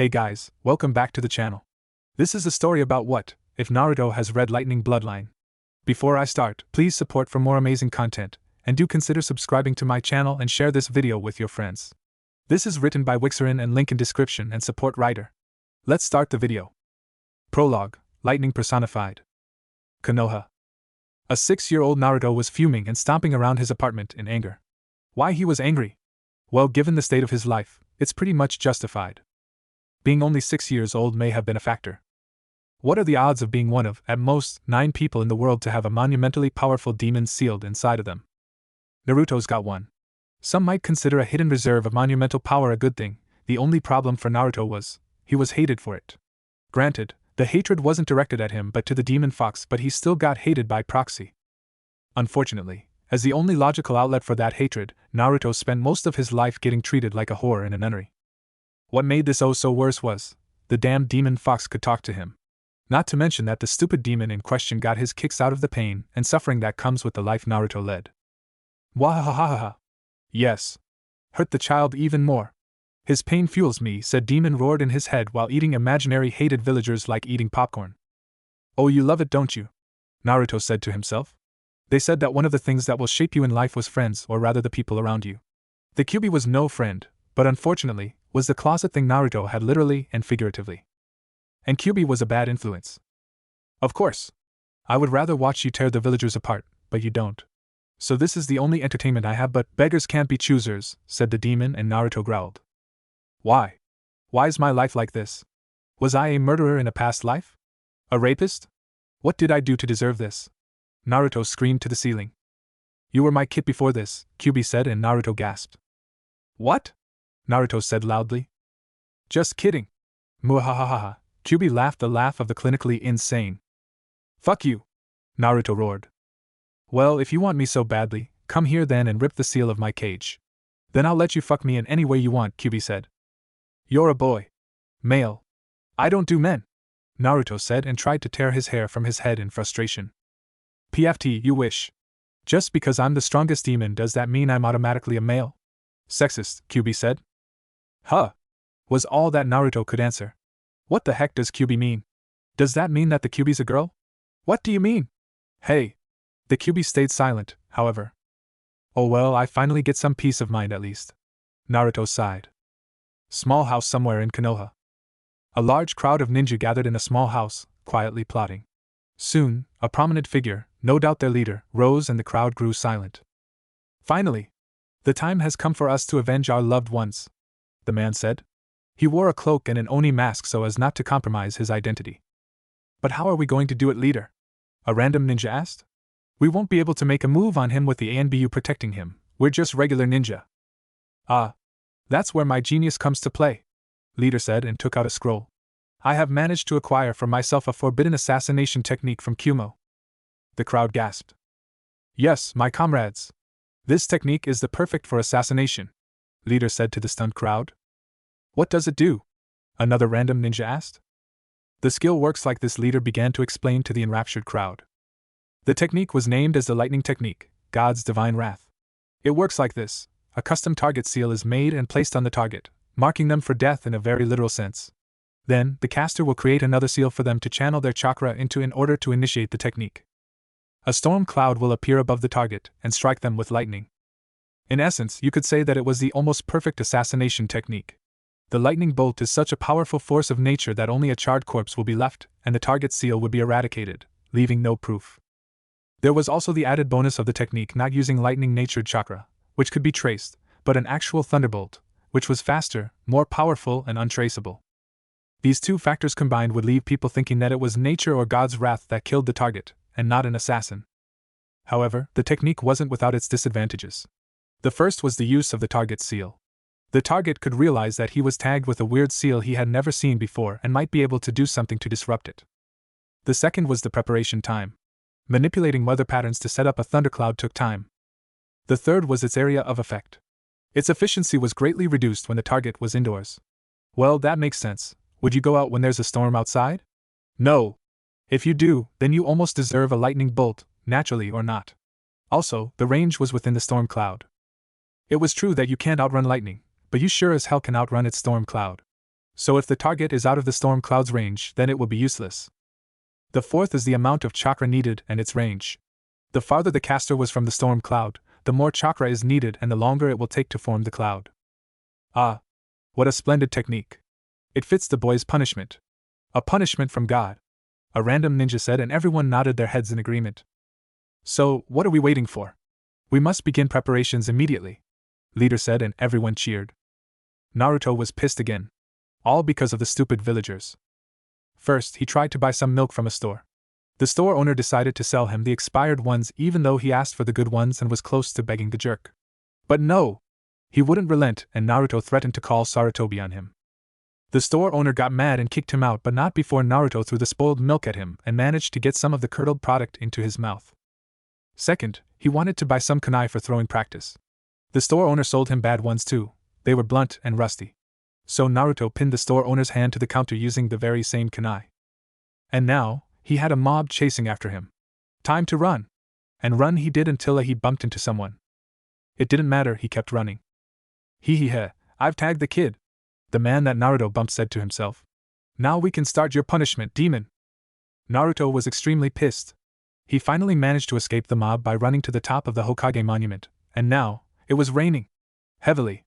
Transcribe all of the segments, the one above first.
Hey guys, welcome back to the channel. This is a story about what if Naruto has red lightning bloodline. Before I start, please support for more amazing content, and do consider subscribing to my channel and share this video with your friends. This is written by Wixeron and link in description and support writer. Let's start the video. Prologue, Lightning Personified. Konoha. A 6-year-old Naruto was fuming and stomping around his apartment in anger. Why he was angry? Well, given the state of his life, it's pretty much justified. Being only 6 years old may have been a factor. What are the odds of being one of, at most, 9 people in the world to have a monumentally powerful demon sealed inside of them? Naruto's got one. Some might consider a hidden reserve of monumental power a good thing. The only problem for Naruto was, he was hated for it. Granted, the hatred wasn't directed at him but to the demon fox, but he still got hated by proxy. Unfortunately, as the only logical outlet for that hatred, Naruto spent most of his life getting treated like a whore in a nunnery. What made this oh so worse was, the damn demon fox could talk to him. Not to mention that the stupid demon in question got his kicks out of the pain and suffering that comes with the life Naruto led. Wahahaha. Yes. Hurt the child even more. His pain fuels me, said Demon roared in his head while eating imaginary hated villagers like eating popcorn. Oh, you love it, don't you? Naruto said to himself. They said that one of the things that will shape you in life was friends, or rather the people around you. The Kyuubi was no friend, but unfortunately, was the closet thing Naruto had literally and figuratively. And Kyuubi was a bad influence. Of course. I would rather watch you tear the villagers apart, but you don't. So this is the only entertainment I have, but beggars can't be choosers, said the demon, and Naruto growled. Why? Why is my life like this? Was I a murderer in a past life? A rapist? What did I do to deserve this? Naruto screamed to the ceiling. You were my kid before this, Kyuubi said, and Naruto gasped. What? Naruto said loudly. Just kidding. Muahahaha. Kyuubi laughed the laugh of the clinically insane. Fuck you, Naruto roared. Well, if you want me so badly, come here then and rip the seal of my cage. Then I'll let you fuck me in any way you want, Kyuubi said. You're a boy. Male. I don't do men, Naruto said and tried to tear his hair from his head in frustration. PFT, you wish. Just because I'm the strongest demon, does that mean I'm automatically a male? Sexist, Kyuubi said. Huh. Was all that Naruto could answer. What the heck does Kyuubi mean? Does that mean that the Kyuubi's a girl? What do you mean? Hey. The Kyuubi stayed silent, however. Oh well, I finally get some peace of mind at least. Naruto sighed. Small house somewhere in Konoha. A large crowd of ninja gathered in a small house, quietly plotting. Soon, a prominent figure, no doubt their leader, rose and the crowd grew silent. Finally, the time has come for us to avenge our loved ones, the man said. He wore a cloak and an Oni mask so as not to compromise his identity. But how are we going to do it, leader? A random ninja asked. We won't be able to make a move on him with the ANBU protecting him. We're just regular ninja. Ah. That's where my genius comes to play, leader said and took out a scroll. I have managed to acquire for myself a forbidden assassination technique from Kumo. The crowd gasped. Yes, my comrades. This technique is the perfect for assassination, leader said to the stunned crowd. What does it do? Another random ninja asked. The skill works like this, leader began to explain to the enraptured crowd. The technique was named as the lightning technique, God's divine wrath. It works like this. A custom target seal is made and placed on the target, marking them for death in a very literal sense. Then, the caster will create another seal for them to channel their chakra into in order to initiate the technique. A storm cloud will appear above the target and strike them with lightning. In essence, you could say that it was the almost perfect assassination technique. The lightning bolt is such a powerful force of nature that only a charred corpse will be left, and the target seal would be eradicated, leaving no proof. There was also the added bonus of the technique not using lightning-natured chakra, which could be traced, but an actual thunderbolt, which was faster, more powerful, and untraceable. These two factors combined would leave people thinking that it was nature or God's wrath that killed the target, and not an assassin. However, the technique wasn't without its disadvantages. The first was the use of the target seal. The target could realize that he was tagged with a weird seal he had never seen before and might be able to do something to disrupt it. The second was the preparation time. Manipulating weather patterns to set up a thundercloud took time. The third was its area of effect. Its efficiency was greatly reduced when the target was indoors. Well, that makes sense. Would you go out when there's a storm outside? No. If you do, then you almost deserve a lightning bolt, naturally or not. Also, the range was within the storm cloud. It was true that you can't outrun lightning, but you sure as hell can outrun its storm cloud. So if the target is out of the storm cloud's range, then it will be useless. The fourth is the amount of chakra needed and its range. The farther the caster was from the storm cloud, the more chakra is needed and the longer it will take to form the cloud. Ah! What a splendid technique. It fits the boy's punishment. A punishment from God. A random ninja said, and everyone nodded their heads in agreement. So, what are we waiting for? We must begin preparations immediately, leader said, and everyone cheered. Naruto was pissed again. All because of the stupid villagers. First, he tried to buy some milk from a store. The store owner decided to sell him the expired ones even though he asked for the good ones and was close to begging the jerk. But no! He wouldn't relent, and Naruto threatened to call Sarutobi on him. The store owner got mad and kicked him out, but not before Naruto threw the spoiled milk at him and managed to get some of the curdled product into his mouth. Second, he wanted to buy some kunai for throwing practice. The store owner sold him bad ones too. They were blunt and rusty. So Naruto pinned the store owner's hand to the counter using the very same kunai. And now, he had a mob chasing after him. Time to run! And run he did until he bumped into someone. It didn't matter, he kept running. Hee, I've tagged the kid, the man that Naruto bumped said to himself. Now we can start your punishment, demon! Naruto was extremely pissed. He finally managed to escape the mob by running to the top of the Hokage monument, and now, it was raining. Heavily.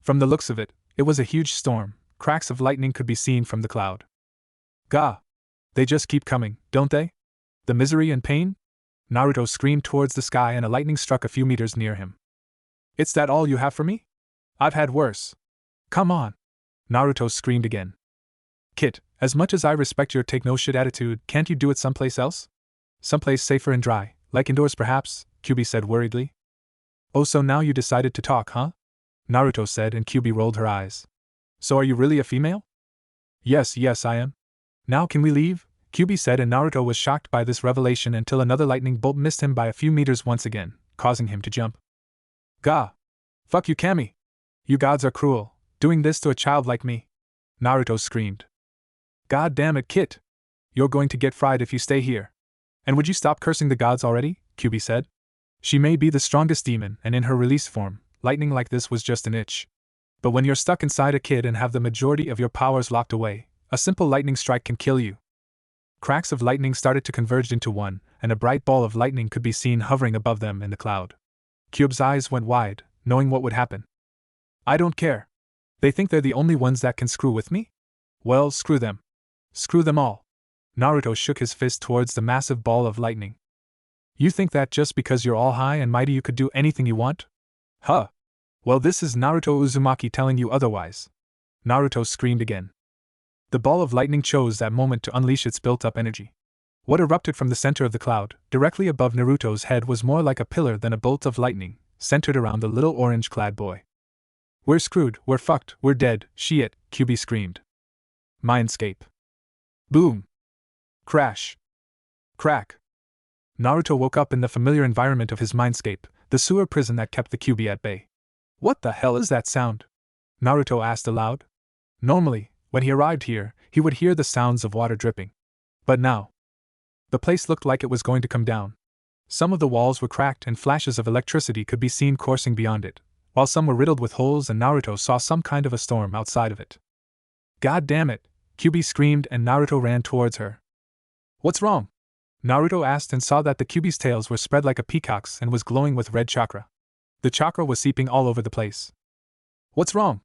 From the looks of it, it was a huge storm. Cracks of lightning could be seen from the cloud. Gah! They just keep coming, don't they? The misery and pain? Naruto screamed towards the sky and a lightning struck a few meters near him. Is that all you have for me? I've had worse. Come on! Naruto screamed again. Kit, as much as I respect your take-no-shit attitude, can't you do it someplace else? Someplace safer and dry, like indoors perhaps, Kyubi said worriedly. Oh, so now you decided to talk, huh? Naruto said, and Kyubi rolled her eyes. So are you really a female? Yes, I am. Now can we leave? Kyubi said, and Naruto was shocked by this revelation until another lightning bolt missed him by a few meters once again, causing him to jump. Gah! Fuck you, Kami! You gods are cruel, doing this to a child like me! Naruto screamed. God damn it, Kit! You're going to get fried if you stay here. And would you stop cursing the gods already? Kyubi said. She may be the strongest demon, and in her release form, lightning like this was just an itch. But when you're stuck inside a kid and have the majority of your powers locked away, a simple lightning strike can kill you. Cracks of lightning started to converge into one, and a bright ball of lightning could be seen hovering above them in the cloud. Kyubi's eyes went wide, knowing what would happen. I don't care. They think they're the only ones that can screw with me? Well, screw them. Screw them all. Naruto shook his fist towards the massive ball of lightning. You think that just because you're all high and mighty you could do anything you want? Huh. Well, this is Naruto Uzumaki telling you otherwise. Naruto screamed again. The ball of lightning chose that moment to unleash its built-up energy. What erupted from the center of the cloud, directly above Naruto's head, was more like a pillar than a bolt of lightning, centered around the little orange-clad boy. We're screwed, we're fucked, we're dead, shit, Kyubi screamed. Mindscape. Boom. Crash. Crack. Naruto woke up in the familiar environment of his mindscape, the sewer prison that kept the Kyubi at bay. What the hell is that sound? Naruto asked aloud. Normally, when he arrived here, he would hear the sounds of water dripping. But now, the place looked like it was going to come down. Some of the walls were cracked and flashes of electricity could be seen coursing beyond it, while some were riddled with holes and Naruto saw some kind of a storm outside of it. God damn it! Kyubi screamed and Naruto ran towards her. What's wrong? Naruto asked and saw that the Kyubi's tails were spread like a peacock's and was glowing with red chakra. The chakra was seeping all over the place. What's wrong?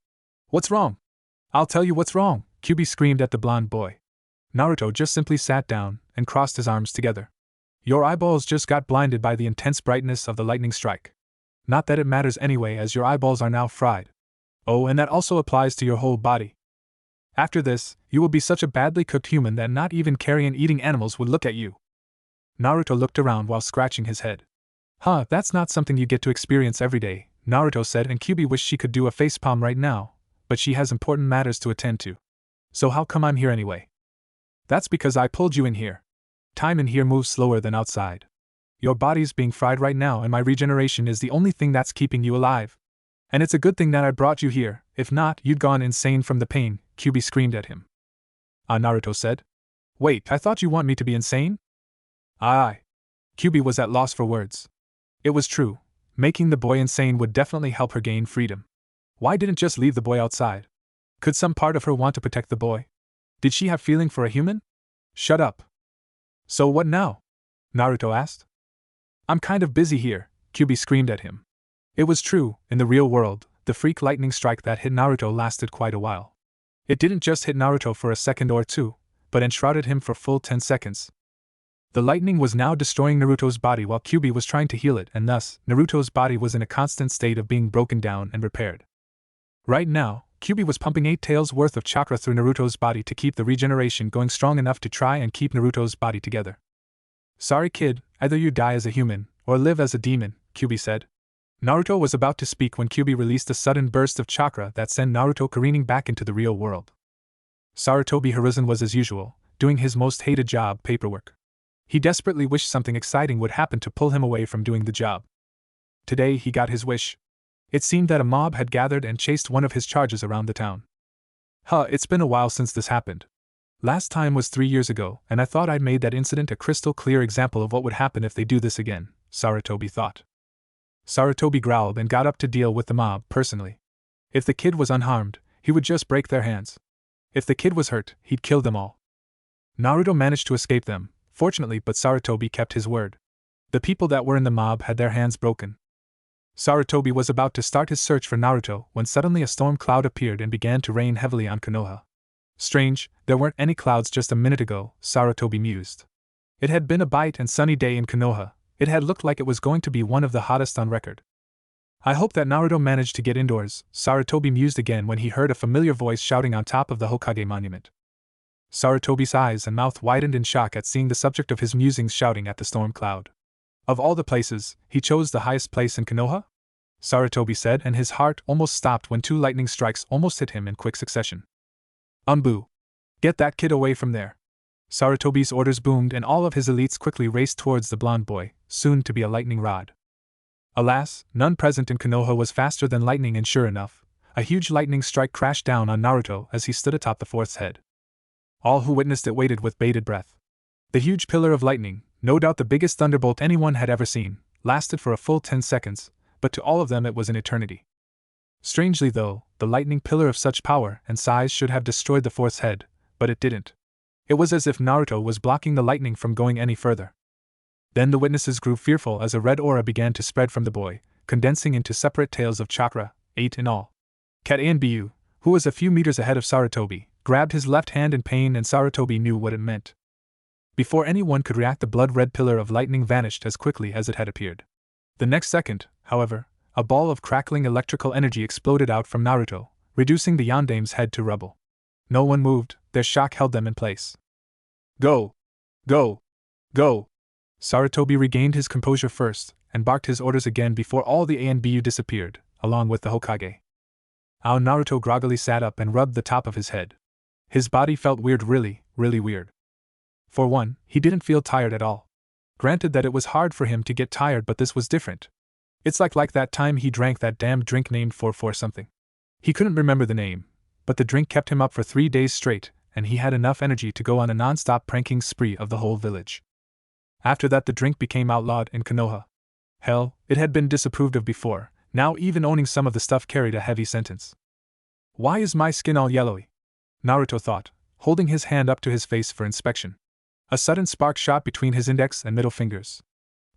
What's wrong? I'll tell you what's wrong, Kyubi screamed at the blonde boy. Naruto just simply sat down and crossed his arms together. Your eyeballs just got blinded by the intense brightness of the lightning strike. Not that it matters anyway, as your eyeballs are now fried. Oh, and that also applies to your whole body. After this, you will be such a badly cooked human that not even carrion-eating animals would look at you. Naruto looked around while scratching his head. Huh, that's not something you get to experience every day, Naruto said, and Kyubi wished she could do a facepalm right now, but she has important matters to attend to. So how come I'm here anyway? That's because I pulled you in here. Time in here moves slower than outside. Your body's being fried right now and my regeneration is the only thing that's keeping you alive. And it's a good thing that I brought you here, if not, you'd gone insane from the pain, Kyubi screamed at him. Ah, Naruto said. Wait, I thought you want me to be insane? Aye. Kyubi was at loss for words. It was true, making the boy insane would definitely help her gain freedom. Why didn't just leave the boy outside? Could some part of her want to protect the boy? Did she have feeling for a human? Shut up. So what now? Naruto asked. I'm kind of busy here, Kyubi screamed at him. It was true, in the real world, the freak lightning strike that hit Naruto lasted quite a while. It didn't just hit Naruto for a second or two, but enshrouded him for full 10 seconds. The lightning was now destroying Naruto's body while Kyubi was trying to heal it, and thus, Naruto's body was in a constant state of being broken down and repaired. Right now, Kyubi was pumping 8 tails worth of chakra through Naruto's body to keep the regeneration going strong enough to try and keep Naruto's body together. Sorry kid, either you die as a human, or live as a demon, Kyubi said. Naruto was about to speak when Kyubi released a sudden burst of chakra that sent Naruto careening back into the real world. Sarutobi Hiruzen was as usual, doing his most hated job, paperwork. He desperately wished something exciting would happen to pull him away from doing the job. Today he got his wish. It seemed that a mob had gathered and chased one of his charges around the town. It's been a while since this happened. Last time was 3 years ago, and I thought I'd made that incident a crystal clear example of what would happen if they do this again, Sarutobi thought. Sarutobi growled and got up to deal with the mob personally. If the kid was unharmed, he would just break their hands. If the kid was hurt, he'd kill them all. Naruto managed to escape them, fortunately, but Sarutobi kept his word. The people that were in the mob had their hands broken. Sarutobi was about to start his search for Naruto when suddenly a storm cloud appeared and began to rain heavily on Konoha. Strange, there weren't any clouds just a minute ago, Sarutobi mused. It had been a bright and sunny day in Konoha. It had looked like it was going to be one of the hottest on record. I hope that Naruto managed to get indoors, Sarutobi mused again when he heard a familiar voice shouting on top of the Hokage monument. Sarutobi's eyes and mouth widened in shock at seeing the subject of his musings shouting at the storm cloud. Of all the places, he chose the highest place in Konoha? Sarutobi said, and his heart almost stopped when 2 lightning strikes almost hit him in quick succession. Umbu! Get that kid away from there! Sarutobi's orders boomed and all of his elites quickly raced towards the blonde boy, soon to be a lightning rod. Alas, none present in Konoha was faster than lightning, and sure enough, a huge lightning strike crashed down on Naruto as he stood atop the fourth's head. All who witnessed it waited with bated breath. The huge pillar of lightning, no doubt the biggest thunderbolt anyone had ever seen, lasted for a full 10 seconds, but to all of them it was an eternity. Strangely though, the lightning pillar of such power and size should have destroyed the fourth's head, but it didn't. It was as if Naruto was blocking the lightning from going any further. Then the witnesses grew fearful as a red aura began to spread from the boy, condensing into separate tails of chakra, 8 in all. Kat Anbu, who was a few meters ahead of Sarutobi, grabbed his left hand in pain, and Sarutobi knew what it meant. Before anyone could react, the blood-red pillar of lightning vanished as quickly as it had appeared. The next second, however, a ball of crackling electrical energy exploded out from Naruto, reducing the Yandame's head to rubble. No one moved, their shock held them in place. Go! Go! Go! Sarutobi regained his composure first, and barked his orders again before all the Anbu disappeared, along with the Hokage. Naruto groggily sat up and rubbed the top of his head. His body felt weird, really, really weird. For one, he didn't feel tired at all. Granted that it was hard for him to get tired, but this was different. It's like that time he drank that damned drink named 4 something. He couldn't remember the name, but the drink kept him up for 3 days straight, and he had enough energy to go on a non-stop pranking spree of the whole village. After that, the drink became outlawed in Konoha. Hell, it had been disapproved of before, now even owning some of the stuff carried a heavy sentence. Why is my skin all yellowy? Naruto thought, holding his hand up to his face for inspection. A sudden spark shot between his index and middle fingers.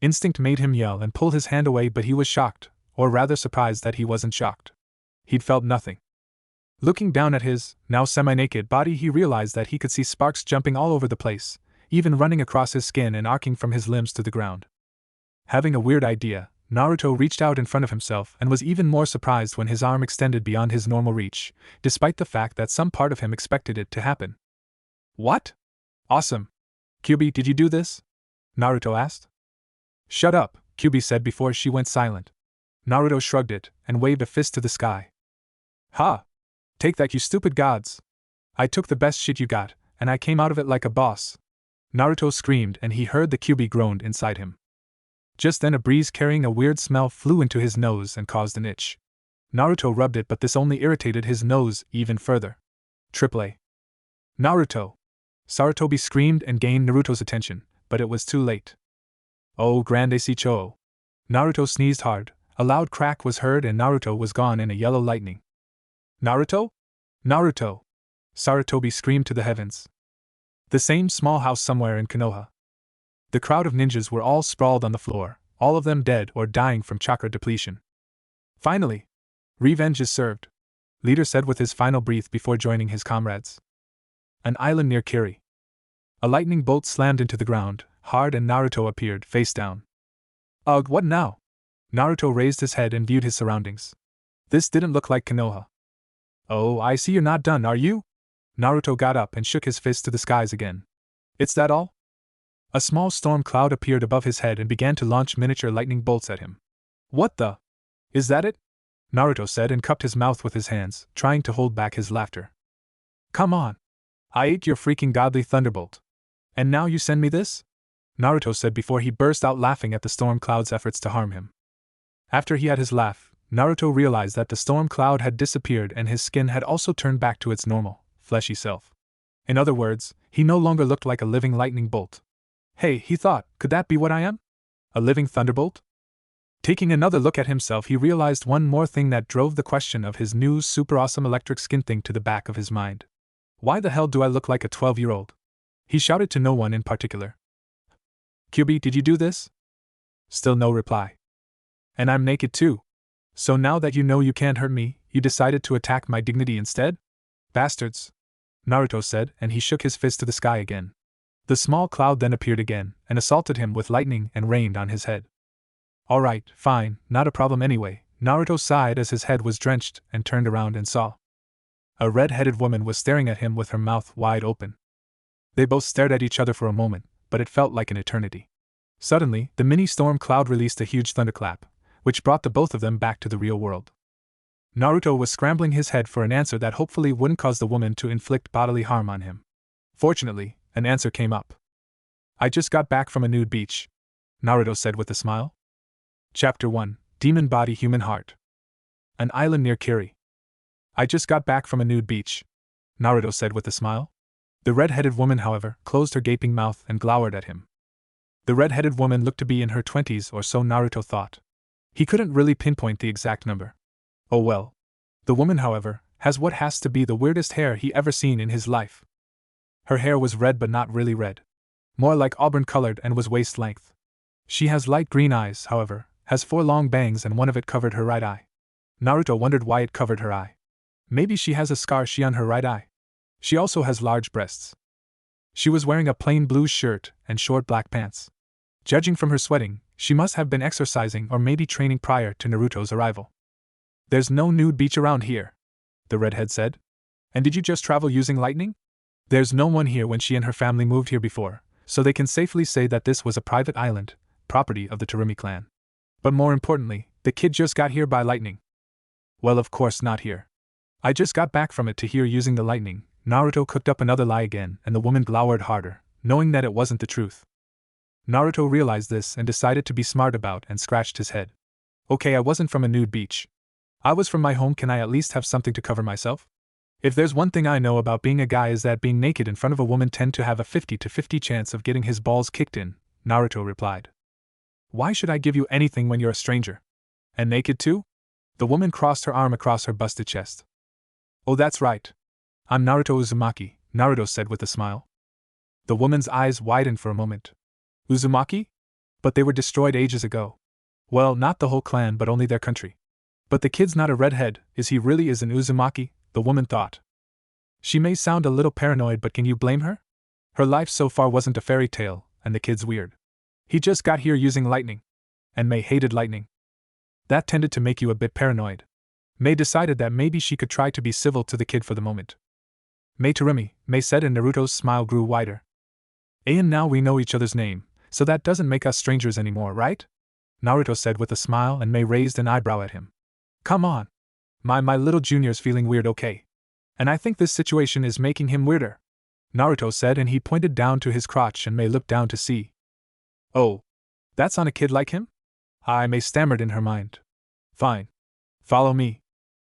Instinct made him yell and pull his hand away, but he was shocked, or rather surprised that he wasn't shocked. He'd felt nothing. Looking down at his, now semi-naked body, he realized that he could see sparks jumping all over the place, even running across his skin and arcing from his limbs to the ground. Having a weird idea, Naruto reached out in front of himself and was even more surprised when his arm extended beyond his normal reach, despite the fact that some part of him expected it to happen. What? Awesome! Kyubi, did you do this? Naruto asked. Shut up, Kyubi said before she went silent. Naruto shrugged it and waved a fist to the sky. Ha! Take that, you stupid gods! I took the best shit you got, and I came out of it like a boss. Naruto screamed, and he heard the Kyubi groaned inside him. Just then a breeze carrying a weird smell flew into his nose and caused an itch. Naruto rubbed it, but this only irritated his nose even further. AAA. Naruto! Sarutobi screamed and gained Naruto's attention, but it was too late. Oh, grande Shicho! Naruto sneezed hard, a loud crack was heard and Naruto was gone in a yellow lightning. Naruto? Naruto! Sarutobi screamed to the heavens. The same small house somewhere in Konoha. The crowd of ninjas were all sprawled on the floor, all of them dead or dying from chakra depletion. Finally! Revenge is served, leader said with his final breath before joining his comrades. An island near Kiri. A lightning bolt slammed into the ground, hard, and Naruto appeared, face down. Ugh, what now? Naruto raised his head and viewed his surroundings. This didn't look like Konoha. Oh, I see you're not done, are you? Naruto got up and shook his fist to the skies again. It's that all? A small storm cloud appeared above his head and began to launch miniature lightning bolts at him. What the? Is that it? Naruto said and cupped his mouth with his hands, trying to hold back his laughter. Come on. I ate your freaking godly thunderbolt. And now you send me this? Naruto said before he burst out laughing at the storm cloud's efforts to harm him. After he had his laugh, Naruto realized that the storm cloud had disappeared and his skin had also turned back to its normal, fleshy self. In other words, he no longer looked like a living lightning bolt. Hey, he thought, could that be what I am? A living thunderbolt? Taking another look at himself, he realized one more thing that drove the question of his new super awesome electric skin thing to the back of his mind. Why the hell do I look like a 12-year-old? He shouted to no one in particular. Kiri, did you do this? Still no reply. And I'm naked too. So now that you know you can't hurt me, you decided to attack my dignity instead? Bastards! Naruto said, and he shook his fist to the sky again. The small cloud then appeared again, and assaulted him with lightning and rained on his head. Alright, fine, not a problem anyway, Naruto sighed as his head was drenched and turned around and saw. A red-headed woman was staring at him with her mouth wide open. They both stared at each other for a moment, but it felt like an eternity. Suddenly, the mini-storm cloud released a huge thunderclap, which brought the both of them back to the real world. Naruto was scrambling his head for an answer that hopefully wouldn't cause the woman to inflict bodily harm on him. Fortunately, an answer came up. I just got back from a nude beach, Naruto said with a smile. Chapter 1, Demon Body Human Heart. An island near Kiri. I just got back from a nude beach, Naruto said with a smile. The red-headed woman, however, closed her gaping mouth and glowered at him. The red-headed woman looked to be in her 20s or so, Naruto thought. He couldn't really pinpoint the exact number. Oh well. The woman, however, has what has to be the weirdest hair he ever seen in his life. Her hair was red but not really red. More like auburn-colored and was waist-length. She has light green eyes, however, has 4 long bangs and one of it covered her right eye. Naruto wondered why it covered her eye. Maybe she has a scar on her right eye. She also has large breasts. She was wearing a plain blue shirt and short black pants. Judging from her sweating, she must have been exercising or maybe training prior to Naruto's arrival. There's no nude beach around here, the redhead said. And did you just travel using lightning? There's no one here when she and her family moved here before, so they can safely say that this was a private island, property of the Terumi clan. But more importantly, the kid just got here by lightning. Well, of course not here. I just got back from it to here using the lightning. Naruto cooked up another lie again, and the woman glowered harder, knowing that it wasn't the truth. Naruto realized this and decided to be smart about and scratched his head. Okay, I wasn't from a nude beach. I was from my home. Can I at least have something to cover myself? If there's one thing I know about being a guy is that being naked in front of a woman tend to have a 50-50 chance of getting his balls kicked in, Naruto replied. Why should I give you anything when you're a stranger? And naked too? The woman crossed her arm across her busted chest. Oh, that's right. I'm Naruto Uzumaki, Naruto said with a smile. The woman's eyes widened for a moment. Uzumaki? But they were destroyed ages ago. Well, not the whole clan but only their country. But the kid's not a redhead, is he really is an Uzumaki? The woman thought. She may sound a little paranoid, but can you blame her? Her life so far wasn't a fairy tale, and the kid's weird. He just got here using lightning. And Mei hated lightning. That tended to make you a bit paranoid. Mei decided that maybe she could try to be civil to the kid for the moment. Mei Terumi, Mei said, and Naruto's smile grew wider. And now we know each other's name, so that doesn't make us strangers anymore, right? Naruto said with a smile, and Mei raised an eyebrow at him. Come on. My little junior's feeling weird, okay? And I think this situation is making him weirder. Naruto said, and he pointed down to his crotch, and Mei looked down to see. Oh. That's on a kid like him? Mei stammered in her mind. Fine. Follow me,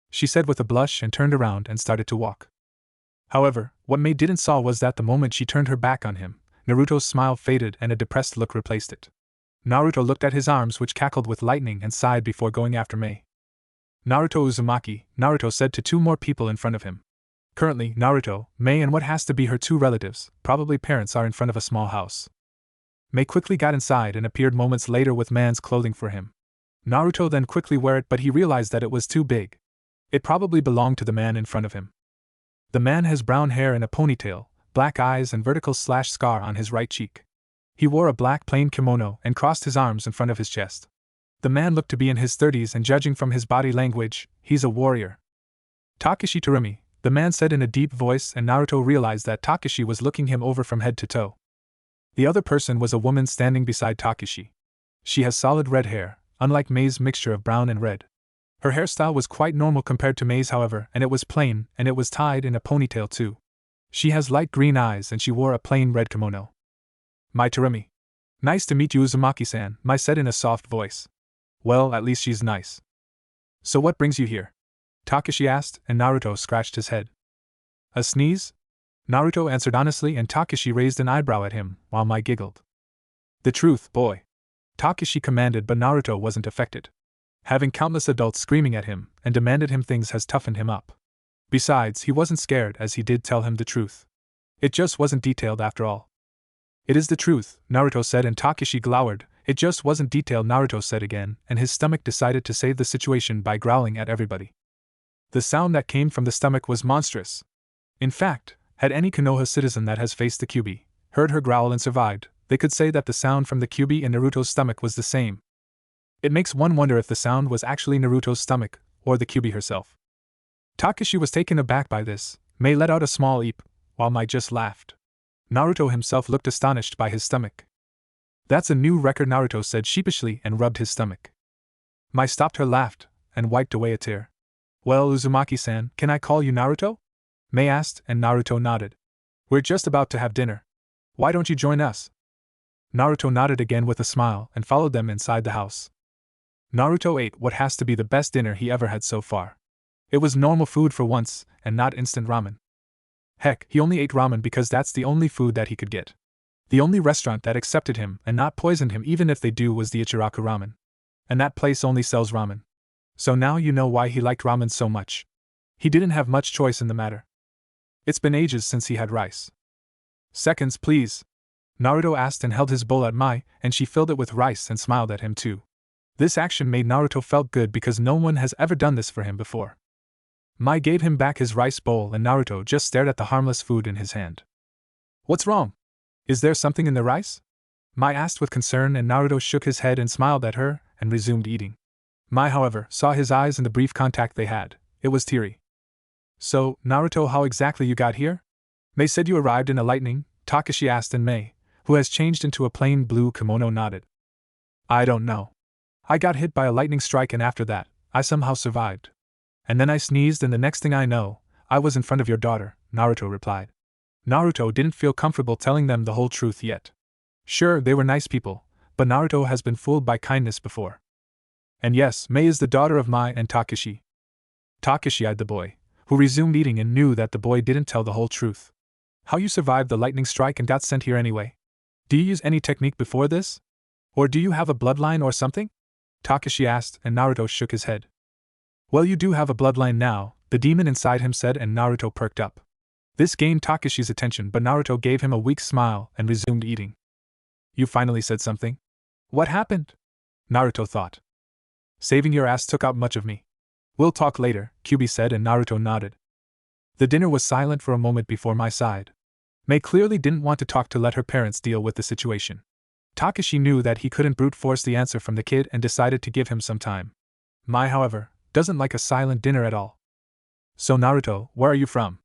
she said with a blush and turned around and started to walk. However, what Mei didn't saw was that the moment she turned her back on him, Naruto's smile faded and a depressed look replaced it. Naruto looked at his arms, which cackled with lightning, and sighed before going after Mei. Naruto Uzumaki, Naruto said to 2 more people in front of him. Currently, Naruto, Mei and what has to be her two relatives, probably parents, are in front of a small house. Mei quickly got inside and appeared moments later with man's clothing for him. Naruto then quickly wear it, but he realized that it was too big. It probably belonged to the man in front of him. The man has brown hair and a ponytail, black eyes and vertical scar on his right cheek. He wore a black plain kimono and crossed his arms in front of his chest. The man looked to be in his 30s, and judging from his body language, he's a warrior. Takeshi Terumi, the man said in a deep voice, and Naruto realized that Takeshi was looking him over from head to toe. The other person was a woman standing beside Takeshi. She has solid red hair, unlike Mei's mixture of brown and red. Her hairstyle was quite normal compared to Mei's, however, and it was plain, and it was tied in a ponytail too. She has light green eyes and she wore a plain red kimono. Mai Terumi. Nice to meet you, Uzumaki-san, Mai said in a soft voice. Well, at least she's nice. So what brings you here? Takeshi asked, and Naruto scratched his head. A sneeze? Naruto answered honestly, and Takeshi raised an eyebrow at him, while Mai giggled. The truth, boy. Takeshi commanded, but Naruto wasn't affected. Having countless adults screaming at him and demanded him things has toughened him up. Besides, he wasn't scared, as he did tell him the truth. It just wasn't detailed after all. It is the truth, Naruto said, and Takeshi glowered. It just wasn't detailed, Naruto said again, and his stomach decided to save the situation by growling at everybody. The sound that came from the stomach was monstrous. In fact, had any Konoha citizen that has faced the Kyuubi heard her growl and survived, they could say that the sound from the Kyuubi in Naruto's stomach was the same. It makes one wonder if the sound was actually Naruto's stomach, or the Kyuubi herself. Takeshi was taken aback by this. Mei let out a small eep, while Mai just laughed. Naruto himself looked astonished by his stomach. That's a new record, Naruto said sheepishly and rubbed his stomach. Mai stopped her laughed, and wiped away a tear. Well, Uzumaki-san, can I call you Naruto? Mei asked, and Naruto nodded. We're just about to have dinner. Why don't you join us? Naruto nodded again with a smile and followed them inside the house. Naruto ate what has to be the best dinner he ever had so far. It was normal food for once, and not instant ramen. Heck, he only ate ramen because that's the only food that he could get. The only restaurant that accepted him and not poisoned him even if they do was the Ichiraku Ramen. And that place only sells ramen. So now you know why he liked ramen so much. He didn't have much choice in the matter. It's been ages since he had rice. Seconds, please. Naruto asked and held his bowl at Mai, and she filled it with rice and smiled at him too. This action made Naruto felt good because no one has ever done this for him before. Mai gave him back his rice bowl and Naruto just stared at the harmless food in his hand. What's wrong? Is there something in the rice? Mai asked with concern, and Naruto shook his head and smiled at her and resumed eating. Mai, however, saw his eyes in the brief contact they had. It was teary. So, Naruto, how exactly you got here? Mei said you arrived in a lightning, Takeshi asked, and Mei, who has changed into a plain blue kimono, nodded. I don't know. I got hit by a lightning strike and after that, I somehow survived. And then I sneezed and the next thing I know, I was in front of your daughter, Naruto replied. Naruto didn't feel comfortable telling them the whole truth yet. Sure, they were nice people, but Naruto has been fooled by kindness before. And yes, Mei is the daughter of Mai and Takeshi. Takeshi eyed the boy, who resumed eating and knew that the boy didn't tell the whole truth. How you survived the lightning strike and got sent here anyway? Do you use any technique before this? Or do you have a bloodline or something? Takeshi asked, and Naruto shook his head. Well, you do have a bloodline now, the demon inside him said, and Naruto perked up. This gained Takeshi's attention, but Naruto gave him a weak smile and resumed eating. You finally said something? What happened? Naruto thought. Saving your ass took out much of me. We'll talk later, Kyuubi said, and Naruto nodded. The dinner was silent for a moment before Mai sighed. Mei clearly didn't want to talk to let her parents deal with the situation. Takeshi knew that he couldn't brute force the answer from the kid and decided to give him some time. Mai, however, doesn't like a silent dinner at all. So Naruto, where are you from?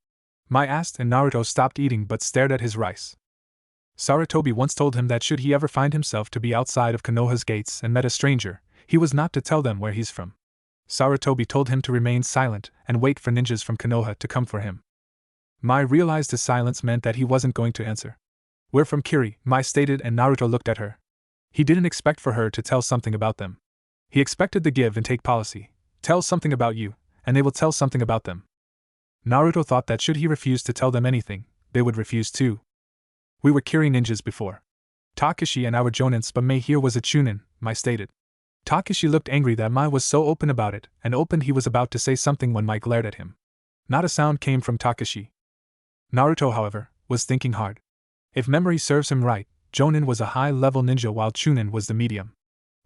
Mai asked, and Naruto stopped eating but stared at his rice. Sarutobi once told him that should he ever find himself to be outside of Konoha's gates and met a stranger, he was not to tell them where he's from. Sarutobi told him to remain silent and wait for ninjas from Konoha to come for him. Mai realized his silence meant that he wasn't going to answer. We're from Kiri, Mai stated, and Naruto looked at her. He didn't expect for her to tell something about them. He expected the give and take policy. Tell something about you, and they will tell something about them. Naruto thought that should he refuse to tell them anything, they would refuse too. We were Kiri ninjas before Takeshi and our jonins, but Mei here was a chunin, Mai stated. Takeshi looked angry that Mai was so open about it, and opened he was about to say something when Mai glared at him. Not a sound came from Takashi. Naruto, however, was thinking hard. If memory serves him right, Jonin was a high-level ninja while Chunin was the medium.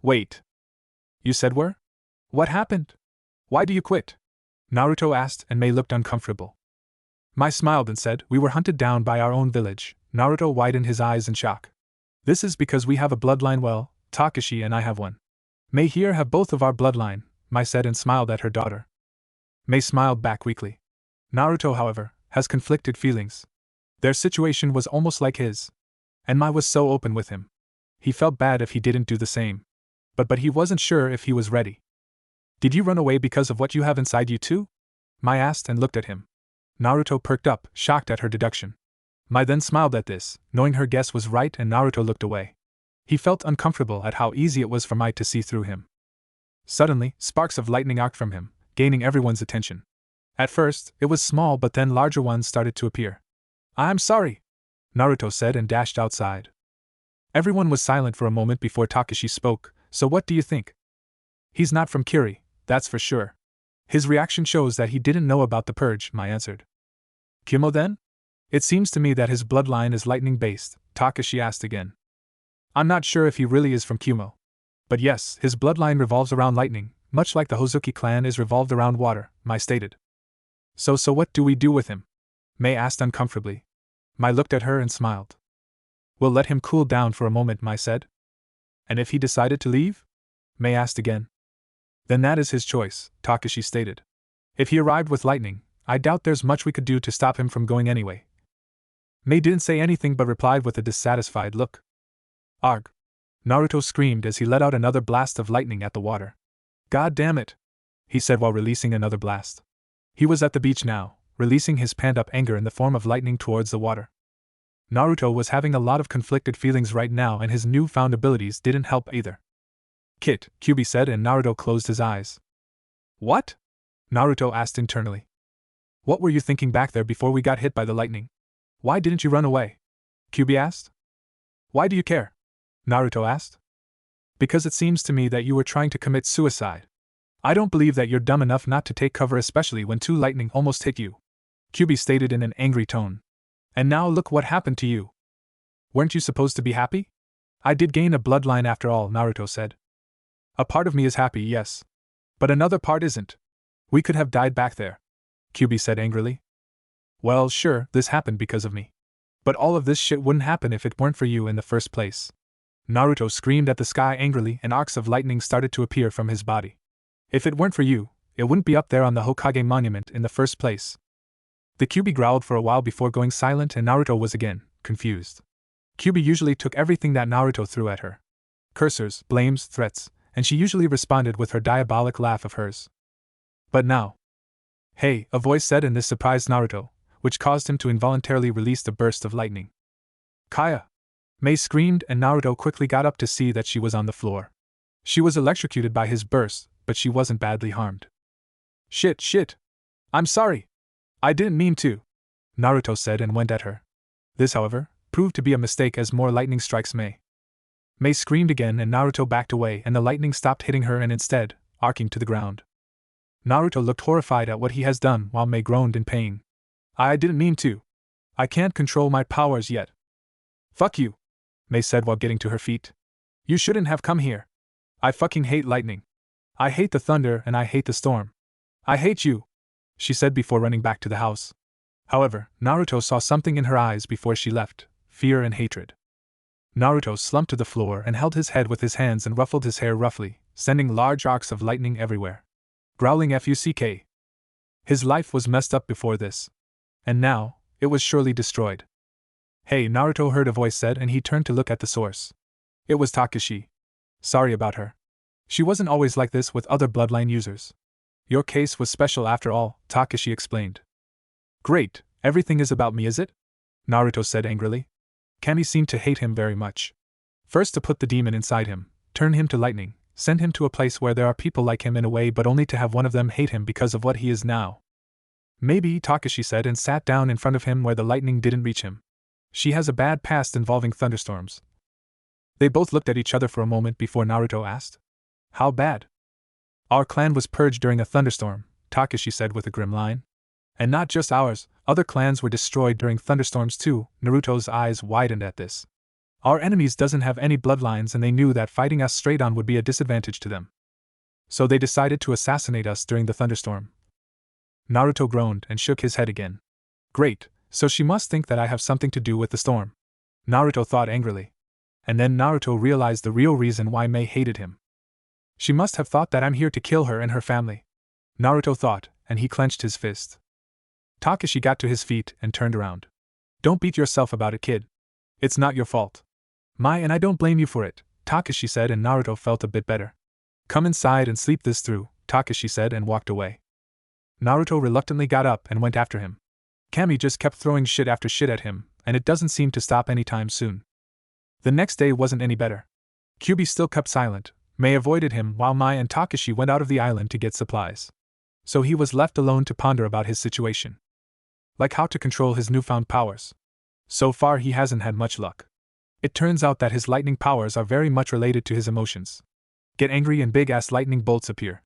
Wait. You said were? What happened? Why do you quit? Naruto asked, and Mei looked uncomfortable. Mai smiled and said, We were hunted down by our own village. Naruto widened his eyes in shock. This is because we have a bloodline. Well, Takashi and I have one. Mei here have both of our bloodline, Mai said and smiled at her daughter. Mei smiled back weakly. Naruto, however, has conflicted feelings. Their situation was almost like his. And Mai was so open with him. He felt bad if he didn't do the same. But he wasn't sure if he was ready. Did you run away because of what you have inside you too? Mai asked and looked at him. Naruto perked up, shocked at her deduction. Mai then smiled at this, knowing her guess was right, and Naruto looked away. He felt uncomfortable at how easy it was for Mai to see through him. Suddenly, sparks of lightning arced from him, gaining everyone's attention. At first, it was small, but then larger ones started to appear. I'm sorry, Naruto said and dashed outside. Everyone was silent for a moment before Takashi spoke. So what do you think? He's not from Kiri, that's for sure. His reaction shows that he didn't know about the purge, Mai answered. Kumo then? It seems to me that his bloodline is lightning-based, Takashi asked again. I'm not sure if he really is from Kumo. But yes, his bloodline revolves around lightning, much like the Hozuki clan is revolved around water, Mai stated. So what do we do with him? Mei asked uncomfortably. Mai looked at her and smiled. We'll let him cool down for a moment, Mai said. And if he decided to leave? Mei asked again. Then that is his choice, Takashi stated. If he arrived with lightning, I doubt there's much we could do to stop him from going anyway. Mei didn't say anything but replied with a dissatisfied look. Arg! Naruto screamed as he let out another blast of lightning at the water. God damn it! He said while releasing another blast. He was at the beach now, releasing his pent-up anger in the form of lightning towards the water. Naruto was having a lot of conflicted feelings right now, and his newfound abilities didn't help either. Kit, Kyuubi said, and Naruto closed his eyes. What? Naruto asked internally. What were you thinking back there before we got hit by the lightning? Why didn't you run away? Kyuubi asked. Why do you care? Naruto asked. Because it seems to me that you were trying to commit suicide. I don't believe that you're dumb enough not to take cover, especially when two lightning almost hit you, Kyuubi stated in an angry tone. And now look what happened to you. Weren't you supposed to be happy? I did gain a bloodline after all, Naruto said. A part of me is happy, yes. But another part isn't. We could have died back there, Kyuubi said angrily. Well, sure, this happened because of me. But all of this shit wouldn't happen if it weren't for you in the first place. Naruto screamed at the sky angrily, and arcs of lightning started to appear from his body. If it weren't for you, it wouldn't be up there on the Hokage monument in the first place. The Kyuubi growled for a while before going silent, and Naruto was again confused. Kyuubi usually took everything that Naruto threw at her. Cursors, blames, threats, and she usually responded with her diabolic laugh of hers. But now. Hey, a voice said, and this surprised Naruto, which caused him to involuntarily release the burst of lightning. Kaya! Mei screamed, and Naruto quickly got up to see that she was on the floor. She was electrocuted by his burst, but she wasn't badly harmed. Shit! I'm sorry! I didn't mean to, Naruto said and went at her. This, however, proved to be a mistake as more lightning strikes Mei. Mei screamed again, and Naruto backed away, and the lightning stopped hitting her and instead, arcing to the ground. Naruto looked horrified at what he has done while Mei groaned in pain. I didn't mean to. I can't control my powers yet. Fuck you, Mei said while getting to her feet. You shouldn't have come here. I fucking hate lightning. I hate the thunder and I hate the storm. I hate you, she said before running back to the house. However, Naruto saw something in her eyes before she left, fear and hatred. Naruto slumped to the floor and held his head with his hands and ruffled his hair roughly, sending large arcs of lightning everywhere. Growling fuck. His life was messed up before this. And now, it was surely destroyed. Hey, Naruto heard a voice said, and he turned to look at the source. It was Takashi. Sorry about her. She wasn't always like this with other bloodline users. Your case was special after all, Takashi explained. Great, everything is about me, is it? Naruto said angrily. Kami seemed to hate him very much. First to put the demon inside him, turn him to lightning, send him to a place where there are people like him in a way, but only to have one of them hate him because of what he is now. Maybe, Takashi said and sat down in front of him where the lightning didn't reach him. She has a bad past involving thunderstorms. They both looked at each other for a moment before Naruto asked. How bad? Our clan was purged during a thunderstorm, Takashi said with a grim line. And not just ours, other clans were destroyed during thunderstorms too. Naruto's eyes widened at this. Our enemies doesn't have any bloodlines and they knew that fighting us straight on would be a disadvantage to them. So they decided to assassinate us during the thunderstorm. Naruto groaned and shook his head again. Great, so she must think that I have something to do with the storm. Naruto thought angrily. And then Naruto realized the real reason why Mei hated him. She must have thought that I'm here to kill her and her family. Naruto thought, and he clenched his fist. Takashi got to his feet and turned around. Don't beat yourself about it, kid. It's not your fault. And I don't blame you for it, Takashi said, and Naruto felt a bit better. Come inside and sleep this through, Takashi said and walked away. Naruto reluctantly got up and went after him. Kami just kept throwing shit after shit at him, and it doesn't seem to stop anytime soon. The next day wasn't any better. Kyuubi still kept silent. Mei avoided him while Mai and Takashi went out of the island to get supplies. So he was left alone to ponder about his situation. Like how to control his newfound powers. So far he hasn't had much luck. It turns out that his lightning powers are very much related to his emotions. Get angry and big-ass lightning bolts appear.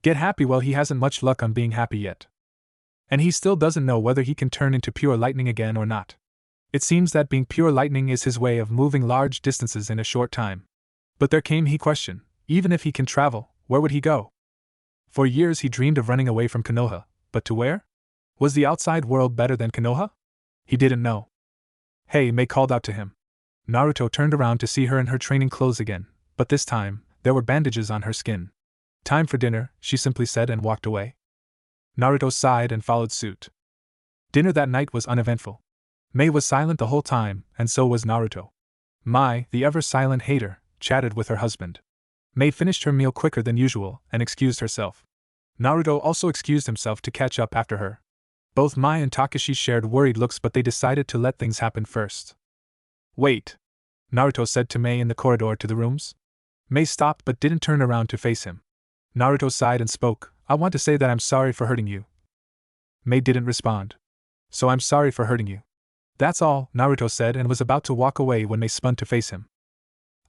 Get happy, well, he hasn't much luck on being happy yet. And he still doesn't know whether he can turn into pure lightning again or not. It seems that being pure lightning is his way of moving large distances in a short time. But there came he question, even if he can travel, where would he go? For years he dreamed of running away from Konoha, but to where? Was the outside world better than Konoha? He didn't know. Hey, Mei called out to him. Naruto turned around to see her in her training clothes again, but this time, there were bandages on her skin. Time for dinner, she simply said and walked away. Naruto sighed and followed suit. Dinner that night was uneventful. Mei was silent the whole time, and so was Naruto. Mai, the ever-silent hater, chatted with her husband. Mei finished her meal quicker than usual and excused herself. Naruto also excused himself to catch up after her. Both Mai and Takashi shared worried looks, but they decided to let things happen first. Wait, Naruto said to Mei in the corridor to the rooms. Mei stopped but didn't turn around to face him. Naruto sighed and spoke. I want to say that I'm sorry for hurting you. Mei didn't respond. So I'm sorry for hurting you. That's all, Naruto said and was about to walk away when Mei spun to face him.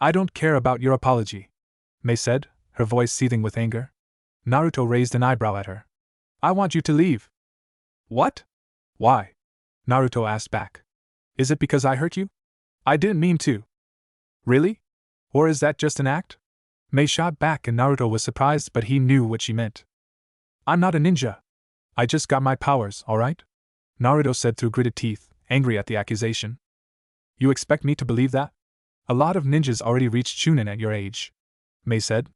I don't care about your apology, Mei said, her voice seething with anger. Naruto raised an eyebrow at her. I want you to leave. What? Why? Naruto asked back. Is it because I hurt you? I didn't mean to. Really? Or is that just an act? Mei shot back and Naruto was surprised, but he knew what she meant. I'm not a ninja. I just got my powers, alright? Naruto said through gritted teeth, angry at the accusation. You expect me to believe that? A lot of ninjas already reached Chunin at your age, Mei said.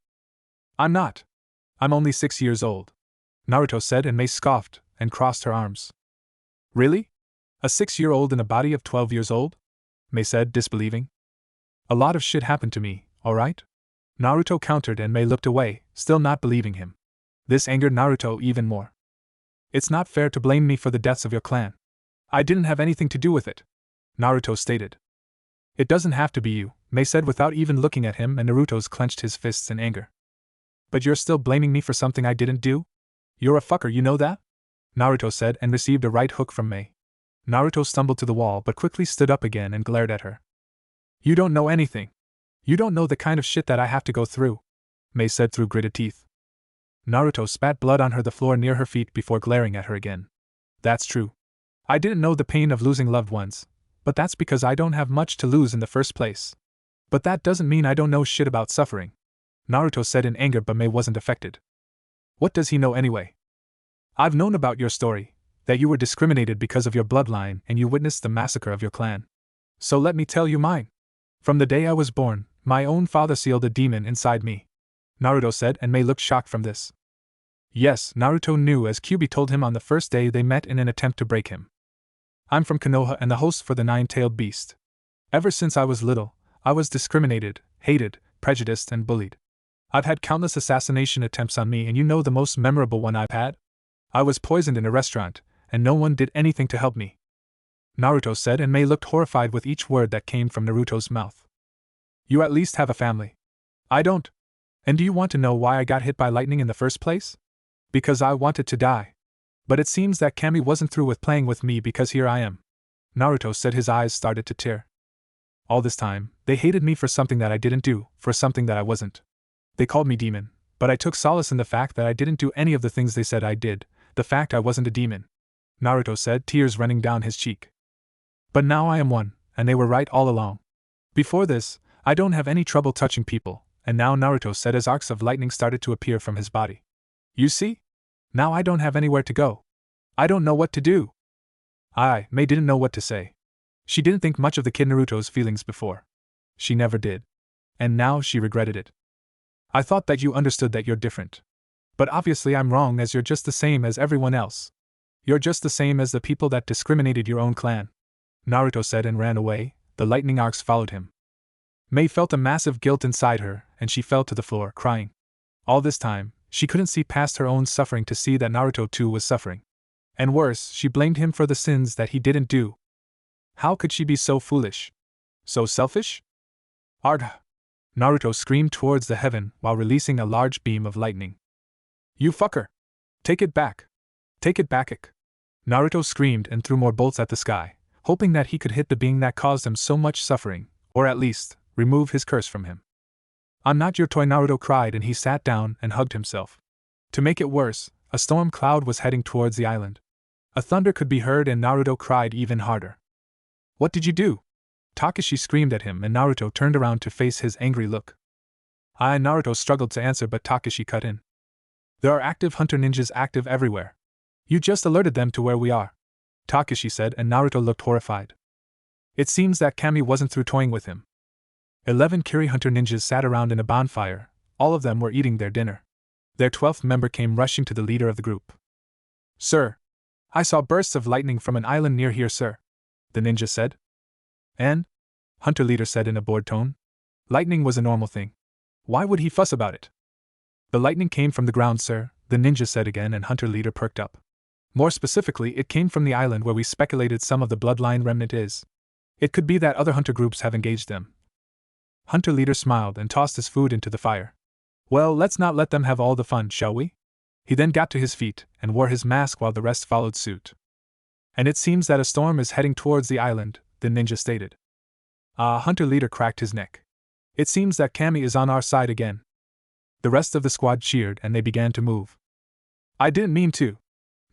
I'm not. I'm only 6 years old, Naruto said, and Mei scoffed and crossed her arms. Really? A 6-year-old in a body of 12 years old? Mei said, disbelieving. A lot of shit happened to me, alright? Naruto countered and Mei looked away, still not believing him. This angered Naruto even more. It's not fair to blame me for the deaths of your clan. I didn't have anything to do with it, Naruto stated. It doesn't have to be you, Mei said without even looking at him, and Naruto's clenched his fists in anger. But you're still blaming me for something I didn't do? You're a fucker, you know that? Naruto said and received a right hook from Mei. Naruto stumbled to the wall but quickly stood up again and glared at her. You don't know anything. You don't know the kind of shit that I have to go through, Mei said through gritted teeth. Naruto spat blood on the floor near her feet before glaring at her again. That's true. I didn't know the pain of losing loved ones, but that's because I don't have much to lose in the first place. But that doesn't mean I don't know shit about suffering, Naruto said in anger, but Mei wasn't affected. What does he know anyway? I've known about your story, that you were discriminated because of your bloodline and you witnessed the massacre of your clan. So let me tell you mine. From the day I was born, my own father sealed a demon inside me, Naruto said, and Mei looked shocked from this. Yes, Naruto knew, as Kyuubi told him on the first day they met in an attempt to break him. I'm from Konoha and the host for the nine-tailed beast. Ever since I was little, I was discriminated, hated, prejudiced, and bullied. I've had countless assassination attempts on me, and you know the most memorable one I've had? I was poisoned in a restaurant, and no one did anything to help me, Naruto said, and Mei looked horrified with each word that came from Naruto's mouth. You at least have a family. I don't. And do you want to know why I got hit by lightning in the first place? Because I wanted to die. But it seems that Kami wasn't through with playing with me, because here I am. Naruto said, his eyes started to tear. All this time, they hated me for something that I didn't do, for something that I wasn't. They called me demon, but I took solace in the fact that I didn't do any of the things they said I did, the fact I wasn't a demon. Naruto said, tears running down his cheek. But now I am one, and they were right all along. Before this, I don't have any trouble touching people, and now Naruto said as arcs of lightning started to appear from his body. You see? Now I don't have anywhere to go. I don't know what to do. Mei didn't know what to say. She didn't think much of the kid Naruto's feelings before. She never did. And now she regretted it. I thought that you understood that you're different. But obviously I'm wrong, as you're just the same as everyone else. You're just the same as the people that discriminated your own clan. Naruto said and ran away. The lightning arcs followed him. Mei felt a massive guilt inside her, and she fell to the floor, crying. All this time, she couldn't see past her own suffering to see that Naruto too was suffering. And worse, she blamed him for the sins that he didn't do. How could she be so foolish? So selfish? Ardha! Naruto screamed towards the heaven while releasing a large beam of lightning. You fucker! Take it back! Take it back! Naruto screamed and threw more bolts at the sky, hoping that he could hit the being that caused him so much suffering, or at least, remove his curse from him. I'm not your toy, Naruto cried, and he sat down and hugged himself. To make it worse, a storm cloud was heading towards the island. A thunder could be heard and Naruto cried even harder. What did you do? Takashi screamed at him and Naruto turned around to face his angry look. Naruto struggled to answer, but Takashi cut in. There are active hunter ninjas active everywhere. You just alerted them to where we are, Takashi said, and Naruto looked horrified. It seems that Kami wasn't through toying with him. 11 Kiri hunter ninjas sat around in a bonfire. All of them were eating their dinner. Their 12th member came rushing to the leader of the group. Sir, I saw bursts of lightning from an island near here, sir, the ninja said. And? Hunter leader said in a bored tone. Lightning was a normal thing. Why would he fuss about it? The lightning came from the ground, sir, the ninja said again, and hunter leader perked up. More specifically, it came from the island where we speculated some of the bloodline remnant is. It could be that other hunter groups have engaged them. Hunter leader smiled and tossed his food into the fire. Well, let's not let them have all the fun, shall we? He then got to his feet and wore his mask while the rest followed suit. And it seems that a storm is heading towards the island, the ninja stated. Hunter leader cracked his neck. It seems that Kami is on our side again. The rest of the squad cheered and they began to move. I didn't mean to,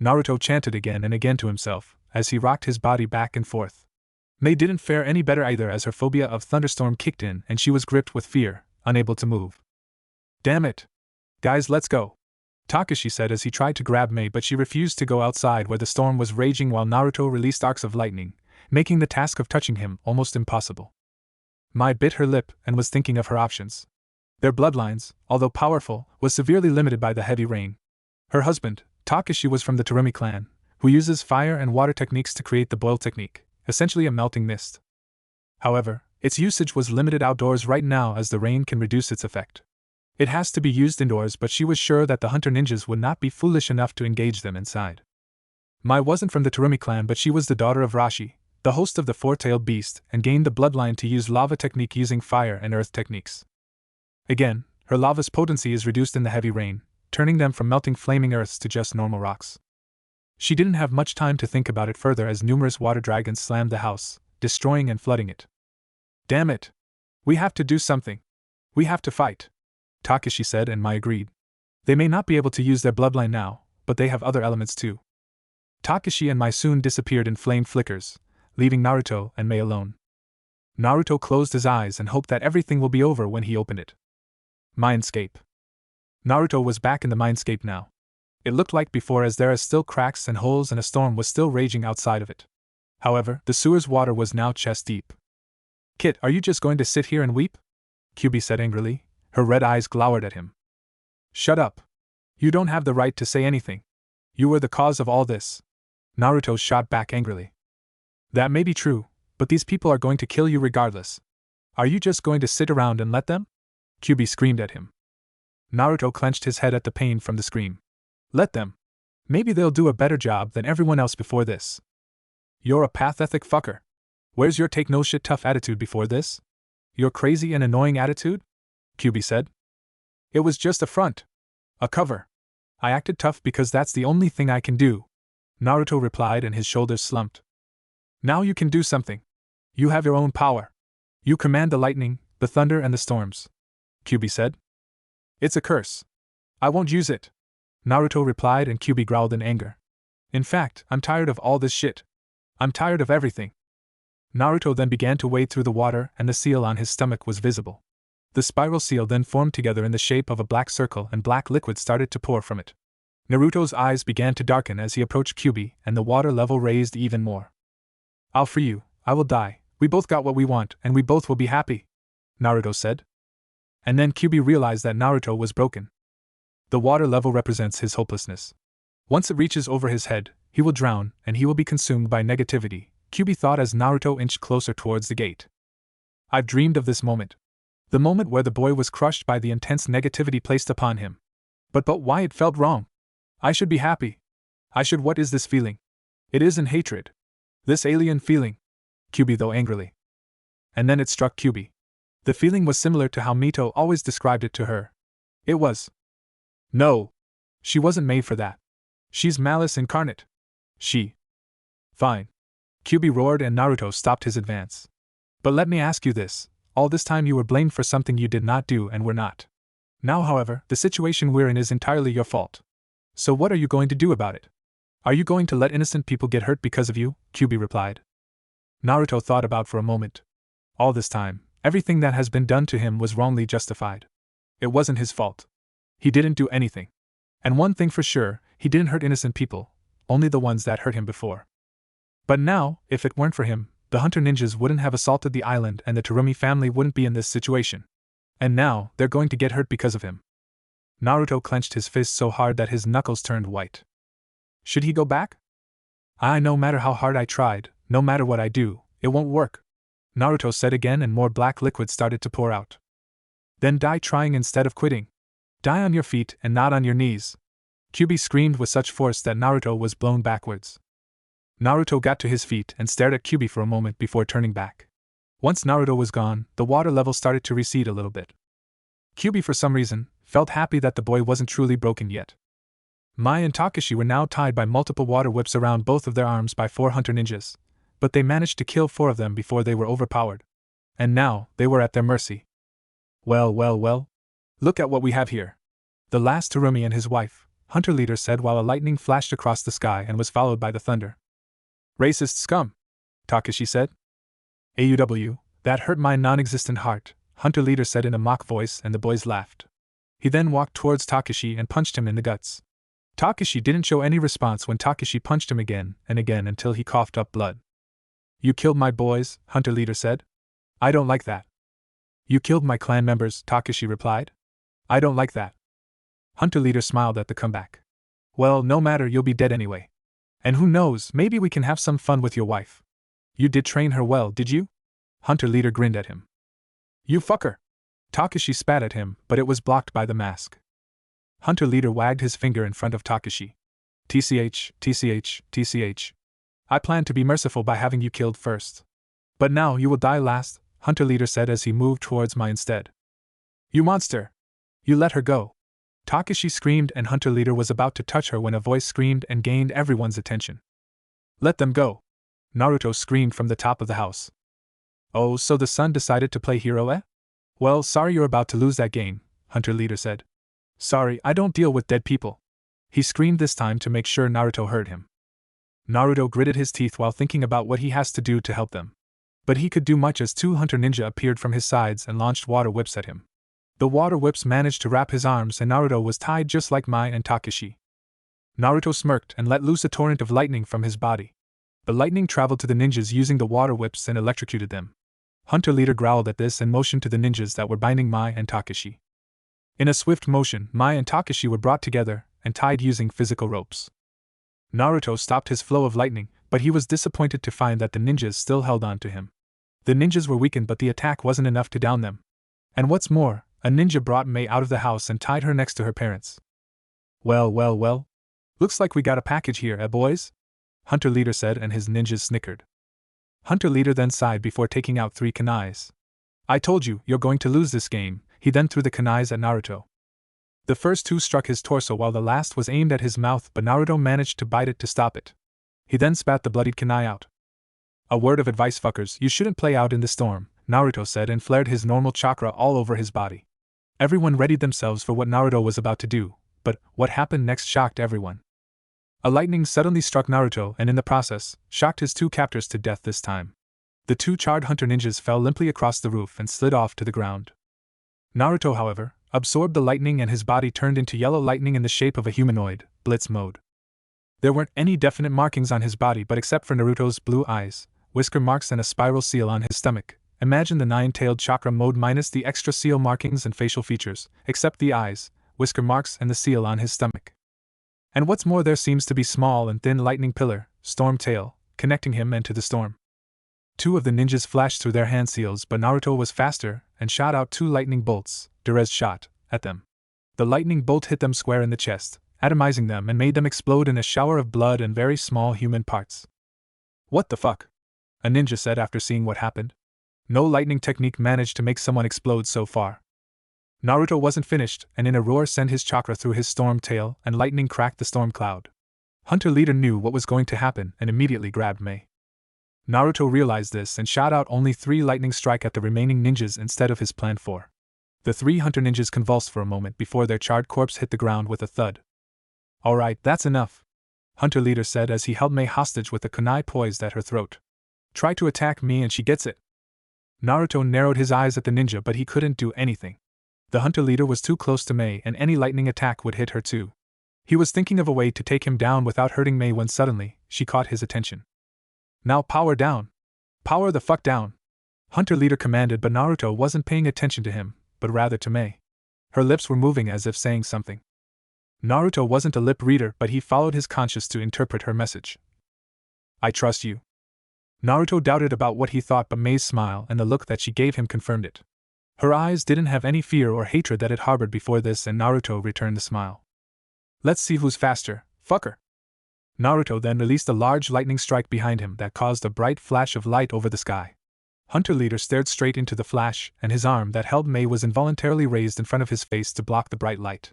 Naruto chanted again and again to himself, as he rocked his body back and forth. Mei didn't fare any better either, as her phobia of thunderstorm kicked in and she was gripped with fear, unable to move. Damn it! Guys, let's go, Takashi said as he tried to grab Mei, but she refused to go outside where the storm was raging while Naruto released arcs of lightning, making the task of touching him almost impossible. Mai bit her lip and was thinking of her options. Their bloodlines, although powerful, was severely limited by the heavy rain. Her husband, Takashi, was from the Terumi clan, who uses fire and water techniques to create the boil technique, essentially a melting mist. However, its usage was limited outdoors right now as the rain can reduce its effect. It has to be used indoors, but she was sure that the hunter ninjas would not be foolish enough to engage them inside. Mai wasn't from the Terumi clan, but she was the daughter of Rashi, the host of the four-tailed beast, and gained the bloodline to use lava technique using fire and earth techniques. Again, her lava's potency is reduced in the heavy rain, turning them from melting flaming earths to just normal rocks. She didn't have much time to think about it further as numerous water dragons slammed the house, destroying and flooding it. Damn it! We have to do something. We have to fight, Takashi said, and Mai agreed. They may not be able to use their bloodline now, but they have other elements too. Takashi and Mai soon disappeared in flame flickers, leaving Naruto and Mei alone. Naruto closed his eyes and hoped that everything will be over when he opened it. Mindscape. Naruto was back in the mindscape now. It looked like before, as there are still cracks and holes and a storm was still raging outside of it. However, the sewer's water was now chest deep. Kit, are you just going to sit here and weep? Kyubi said angrily. Her red eyes glowered at him. Shut up. You don't have the right to say anything. You were the cause of all this. Naruto shot back angrily. That may be true, but these people are going to kill you regardless. Are you just going to sit around and let them? Kyubi screamed at him. Naruto clenched his head at the pain from the scream. Let them. Maybe they'll do a better job than everyone else before this. You're a pathetic fucker. Where's your take no shit tough attitude before this? Your crazy and annoying attitude? Kyubi said. It was just a front. A cover. I acted tough because that's the only thing I can do, Naruto replied, and his shoulders slumped. Now you can do something. You have your own power. You command the lightning, the thunder, and the storms, Kyubi said. It's a curse. I won't use it, Naruto replied, and Kyubi growled in anger. In fact, I'm tired of all this shit. I'm tired of everything. Naruto then began to wade through the water and the seal on his stomach was visible. The spiral seal then formed together in the shape of a black circle and black liquid started to pour from it. Naruto's eyes began to darken as he approached Kyuubi and the water level raised even more. I'll free you, I will die, we both got what we want and we both will be happy, Naruto said. And then Kyuubi realized that Naruto was broken. The water level represents his hopelessness. Once it reaches over his head, he will drown and he will be consumed by negativity, Kyuubi thought as Naruto inched closer towards the gate. I've dreamed of this moment. The moment where the boy was crushed by the intense negativity placed upon him. But why it felt wrong? I should be happy. What is this feeling? It isn't hatred. This alien feeling. Kyuubi though angrily. And then it struck Kyuubi. The feeling was similar to how Mito always described it to her. It was. No. She wasn't made for that. She's malice incarnate. Fine. Kyuubi roared and Naruto stopped his advance. But let me ask you this. All this time you were blamed for something you did not do and were not. Now, however, the situation we're in is entirely your fault. So what are you going to do about it? Are you going to let innocent people get hurt because of you? Kyuubi replied. Naruto thought about for a moment. All this time, everything that has been done to him was wrongly justified. It wasn't his fault. He didn't do anything. And one thing for sure, he didn't hurt innocent people, only the ones that hurt him before. But now, if it weren't for him, the hunter ninjas wouldn't have assaulted the island and the Terumi family wouldn't be in this situation. And now, they're going to get hurt because of him. Naruto clenched his fist so hard that his knuckles turned white. Should he go back? No matter how hard I tried, no matter what I do, it won't work, Naruto said again and more black liquid started to pour out. Then die trying instead of quitting. Die on your feet and not on your knees. Kyuubi screamed with such force that Naruto was blown backwards. Naruto got to his feet and stared at Kyuubi for a moment before turning back. Once Naruto was gone, the water level started to recede a little bit. Kyuubi, for some reason, felt happy that the boy wasn't truly broken yet. Mai and Takashi were now tied by multiple water whips around both of their arms by 4 hunter ninjas, but they managed to kill 4 of them before they were overpowered. And now, they were at their mercy. Well, look at what we have here. The last Terumi and his wife, Hunter Leader said while a lightning flashed across the sky and was followed by the thunder. Racist scum, Takashi said. AUW, that hurt my non-existent heart, Hunter Leader said in a mock voice and the boys laughed. He then walked towards Takashi and punched him in the guts. Takashi didn't show any response when Takashi punched him again and again until he coughed up blood. You killed my boys, Hunter Leader said. I don't like that. You killed my clan members, Takashi replied. I don't like that. Hunter Leader smiled at the comeback. Well, no matter, you'll be dead anyway. And who knows, maybe we can have some fun with your wife. You did train her well, did you? Hunter Leader grinned at him. You fucker! Takashi spat at him, but it was blocked by the mask. Hunter Leader wagged his finger in front of Takashi. TCH. I planned to be merciful by having you killed first. But now you will die last, Hunter Leader said as he moved towards Mai instead. You monster! You let her go! Takashi screamed and Hunter Leader was about to touch her when a voice screamed and gained everyone's attention. Let them go! Naruto screamed from the top of the house. Oh, so the son decided to play hero, eh? Well, sorry you're about to lose that game, Hunter Leader said. Sorry, I don't deal with dead people. He screamed this time to make sure Naruto heard him. Naruto gritted his teeth while thinking about what he has to do to help them. But he could do much as 2 hunter ninja appeared from his sides and launched water whips at him. The water whips managed to wrap his arms and Naruto was tied just like Mai and Takashi. Naruto smirked and let loose a torrent of lightning from his body. The lightning traveled to the ninjas using the water whips and electrocuted them. Hunter Leader growled at this and motioned to the ninjas that were binding Mai and Takashi. In a swift motion, Mai and Takashi were brought together and tied using physical ropes. Naruto stopped his flow of lightning, but he was disappointed to find that the ninjas still held on to him. The ninjas were weakened, but the attack wasn't enough to down them. And what's more, a ninja brought Mai out of the house and tied her next to her parents. Well. Looks like we got a package here, eh boys? Hunter Leader said and his ninjas snickered. Hunter Leader then sighed before taking out 3 kunais. I told you, you're going to lose this game. He then threw the kunais at Naruto. The first 2 struck his torso while the last was aimed at his mouth, but Naruto managed to bite it to stop it. He then spat the bloodied kunai out. A word of advice, fuckers, you shouldn't play out in the storm, Naruto said and flared his normal chakra all over his body. Everyone readied themselves for what Naruto was about to do, but what happened next shocked everyone. A lightning suddenly struck Naruto and in the process, shocked his 2 captors to death this time. The 2 charred hunter ninjas fell limply across the roof and slid off to the ground. Naruto, however, absorbed the lightning and his body turned into yellow lightning in the shape of a humanoid, Blitz mode. There weren't any definite markings on his body but except for Naruto's blue eyes, whisker marks and a spiral seal on his stomach. Imagine the 9-tailed chakra mode minus the extra seal markings and facial features, except the eyes, whisker marks and the seal on his stomach. And what's more, there seems to be small and thin lightning pillar, storm tail, connecting him and to the storm. 2 of the ninjas flashed through their hand seals but Naruto was faster and shot out 2 lightning bolts, Derez shot, at them. The lightning bolt hit them square in the chest, atomizing them and made them explode in a shower of blood and very small human parts. What the fuck? A ninja said after seeing what happened. No lightning technique managed to make someone explode so far. Naruto wasn't finished, and in a roar sent his chakra through his storm tail, and lightning cracked the storm cloud. Hunter leader knew what was going to happen and immediately grabbed Mei. Naruto realized this and shot out only 3 lightning strike at the remaining ninjas instead of his planned 4. The 3 hunter ninjas convulsed for a moment before their charred corpse hit the ground with a thud. Alright, that's enough, Hunter leader said as he held Mei hostage with the kunai poised at her throat. Try to attack me and she gets it. Naruto narrowed his eyes at the ninja but he couldn't do anything. The hunter leader was too close to Mei and any lightning attack would hit her too. He was thinking of a way to take him down without hurting Mei when suddenly, she caught his attention. Now power down. Power the fuck down. Hunter leader commanded but Naruto wasn't paying attention to him, but rather to Mei. Her lips were moving as if saying something. Naruto wasn't a lip reader but he followed his conscience to interpret her message. I trust you. Naruto doubted about what he thought but Mei's smile and the look that she gave him confirmed it. Her eyes didn't have any fear or hatred that it harbored before this and Naruto returned the smile. Let's see who's faster, fucker. Naruto then released a large lightning strike behind him that caused a bright flash of light over the sky. Hunter leader stared straight into the flash and his arm that held Mei was involuntarily raised in front of his face to block the bright light.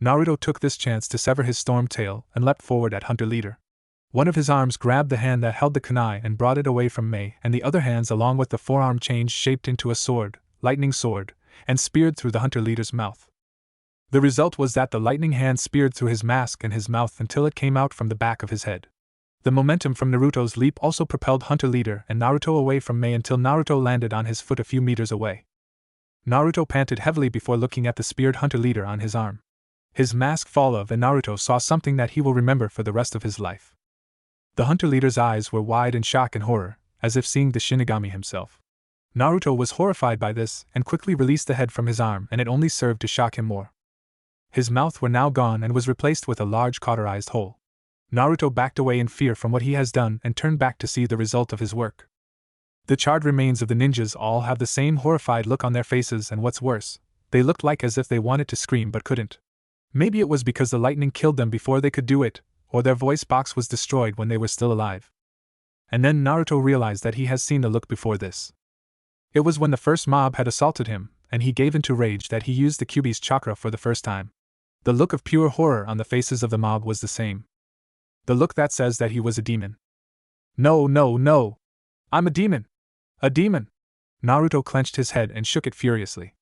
Naruto took this chance to sever his storm tail and leapt forward at hunter leader. One of his arms grabbed the hand that held the kunai and brought it away from Mei and the other hands along with the forearm changed shaped into a sword, lightning sword, and speared through the hunter leader's mouth. The result was that the lightning hand speared through his mask and his mouth until it came out from the back of his head. The momentum from Naruto's leap also propelled hunter leader and Naruto away from Mei until Naruto landed on his foot a few meters away. Naruto panted heavily before looking at the speared hunter leader on his arm. His mask fall off and Naruto saw something that he will remember for the rest of his life. The hunter leader's eyes were wide in shock and horror, as if seeing the Shinigami himself. Naruto was horrified by this and quickly released the head from his arm and it only served to shock him more. His mouth were now gone and was replaced with a large cauterized hole. Naruto backed away in fear from what he has done and turned back to see the result of his work. The charred remains of the ninjas all have the same horrified look on their faces and what's worse, they looked like as if they wanted to scream but couldn't. Maybe it was because the lightning killed them before they could do it, or their voice box was destroyed when they were still alive. And then Naruto realized that he has seen the look before this. It was when the first mob had assaulted him, and he gave into rage that he used the Kyuubi's chakra for the first time. The look of pure horror on the faces of the mob was the same. The look that says that he was a demon. No, no, no! I'm a demon! A demon! Naruto clenched his head and shook it furiously.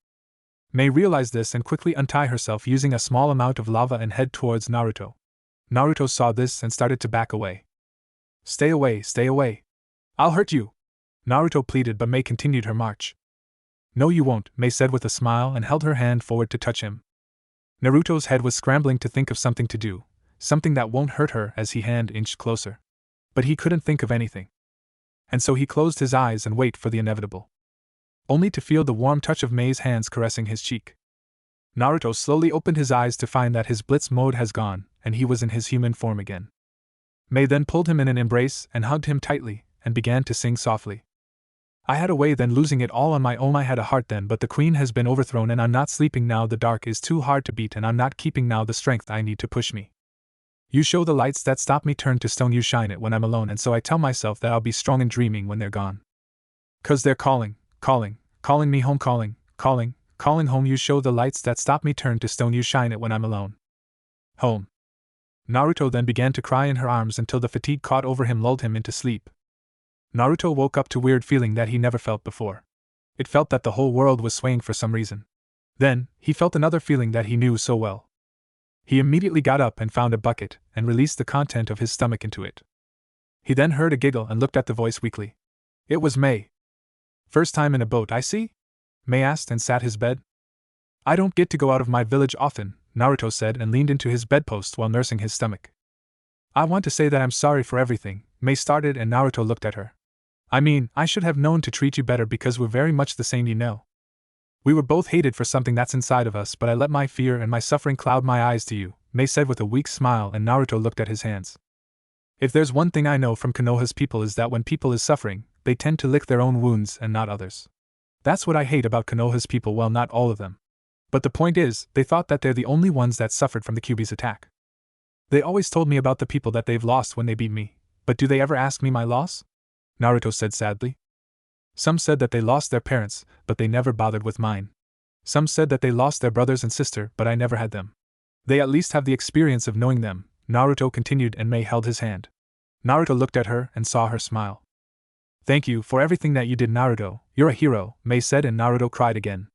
Mei realized this and quickly untied herself using a small amount of lava and head towards Naruto. Naruto saw this and started to back away. Stay away, stay away. I'll hurt you! Naruto pleaded but Mei continued her march. No you won't, Mei said with a smile and held her hand forward to touch him. Naruto's head was scrambling to think of something to do, something that won't hurt her as his hand inched closer. But he couldn't think of anything. And so he closed his eyes and waited for the inevitable. Only to feel the warm touch of Mei's hands caressing his cheek. Naruto slowly opened his eyes to find that his blitz mode has gone, and he was in his human form again. Mei then pulled him in an embrace and hugged him tightly, and began to sing softly. I had a way then losing it all on my own. I had a heart then but the queen has been overthrown and I'm not sleeping now. The dark is too hard to beat and I'm not keeping now the strength I need to push me. You show the lights that stop me turn to stone. You shine it when I'm alone and so I tell myself that I'll be strong and dreaming when they're gone. 'Cause they're calling, calling, calling me home, calling, calling, calling home. You show the lights that stop me turn to stone. You shine it when I'm alone. Home. Naruto then began to cry in her arms until the fatigue caught over him lulled him into sleep. Naruto woke up to weird feeling that he never felt before. It felt that the whole world was swaying for some reason. Then, he felt another feeling that he knew so well. He immediately got up and found a bucket and released the content of his stomach into it. He then heard a giggle and looked at the voice weakly. It was May. First time in a boat, I see? May asked and sat his bed. I don't get to go out of my village often, Naruto said and leaned into his bedpost while nursing his stomach. I want to say that I'm sorry for everything, May started and Naruto looked at her. I mean, I should have known to treat you better because we're very much the same, you know. We were both hated for something that's inside of us, but I let my fear and my suffering cloud my eyes to you, May said with a weak smile and Naruto looked at his hands. If there's one thing I know from Konoha's people is that when people is suffering, they tend to lick their own wounds and not others. That's what I hate about Konoha's people, well, not all of them. But the point is, they thought that they're the only ones that suffered from the Kyuubi's attack. They always told me about the people that they've lost when they beat me, but do they ever ask me my loss? Naruto said sadly. Some said that they lost their parents, but they never bothered with mine. Some said that they lost their brothers and sister, but I never had them. They at least have the experience of knowing them, Naruto continued and May held his hand. Naruto looked at her and saw her smile. Thank you for everything that you did, Naruto, you're a hero, May said and Naruto cried again.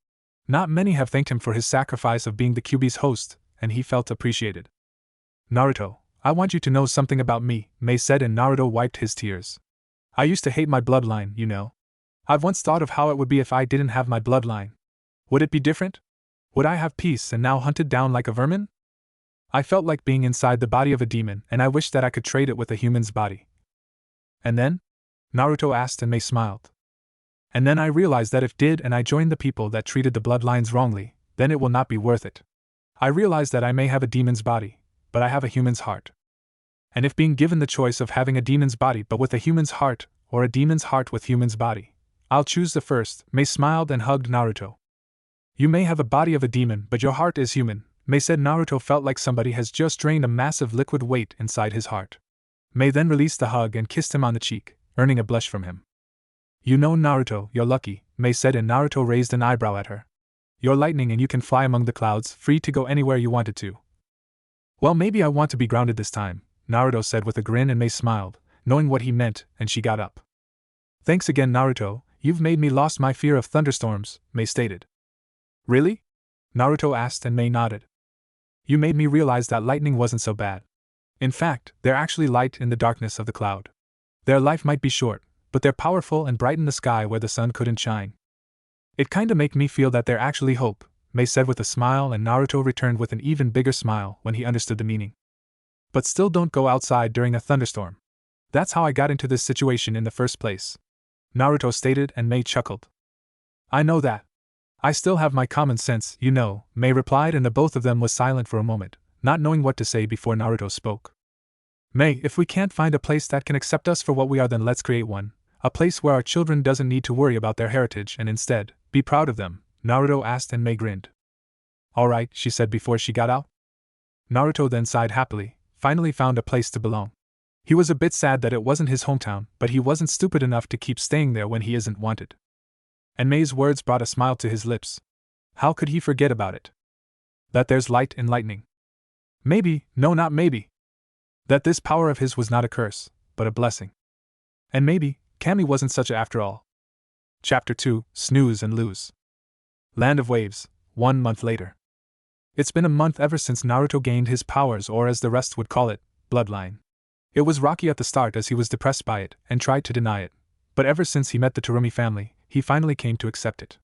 Not many have thanked him for his sacrifice of being the Kyuubi's host, and he felt appreciated. Naruto, I want you to know something about me, May said and Naruto wiped his tears. I used to hate my bloodline, you know. I've once thought of how it would be if I didn't have my bloodline. Would it be different? Would I have peace and now hunted down like a vermin? I felt like being inside the body of a demon and I wished that I could trade it with a human's body. And then? Naruto asked and May smiled. And then I realized that if I joined the people that treated the bloodlines wrongly, then it will not be worth it. I realized that I may have a demon's body, but I have a human's heart. And if being given the choice of having a demon's body but with a human's heart, or a demon's heart with human's body, I'll choose the first, May smiled and hugged Naruto. You may have a body of a demon, but your heart is human, May said. Naruto felt like somebody has just drained a massive liquid weight inside his heart. May then released the hug and kissed him on the cheek, earning a blush from him. You know, Naruto, you're lucky, May said and Naruto raised an eyebrow at her. You're lightning and you can fly among the clouds, free to go anywhere you wanted to. Well, maybe I want to be grounded this time, Naruto said with a grin and May smiled, knowing what he meant, and she got up. Thanks again, Naruto, you've made me lost my fear of thunderstorms, May stated. Really? Naruto asked and May nodded. You made me realize that lightning wasn't so bad. In fact, they're actually light in the darkness of the cloud. Their life might be short, but they're powerful and brighten the sky where the sun couldn't shine. It kinda make me feel that they're actually hope, May said with a smile and Naruto returned with an even bigger smile when he understood the meaning. But still don't go outside during a thunderstorm. That's how I got into this situation in the first place, Naruto stated and May chuckled. I know that. I still have my common sense, you know, May replied and the both of them was silent for a moment, not knowing what to say before Naruto spoke. May, if we can't find a place that can accept us for what we are, then let's create one. A place where our children doesn't need to worry about their heritage and instead, be proud of them, Naruto asked and May grinned. Alright, she said before she got out. Naruto then sighed happily, finally found a place to belong. He was a bit sad that it wasn't his hometown, but he wasn't stupid enough to keep staying there when he isn't wanted. And May's words brought a smile to his lips. How could he forget about it? That there's light in lightning. Maybe, no not maybe. That this power of his was not a curse, but a blessing. And maybe, Kami wasn't such a after all. Chapter 2, Snooze and Lose. Land of Waves, 1 month later. It's been a month ever since Naruto gained his powers, or as the rest would call it, bloodline. It was rocky at the start as he was depressed by it and tried to deny it, but ever since he met the Terumi family, he finally came to accept it.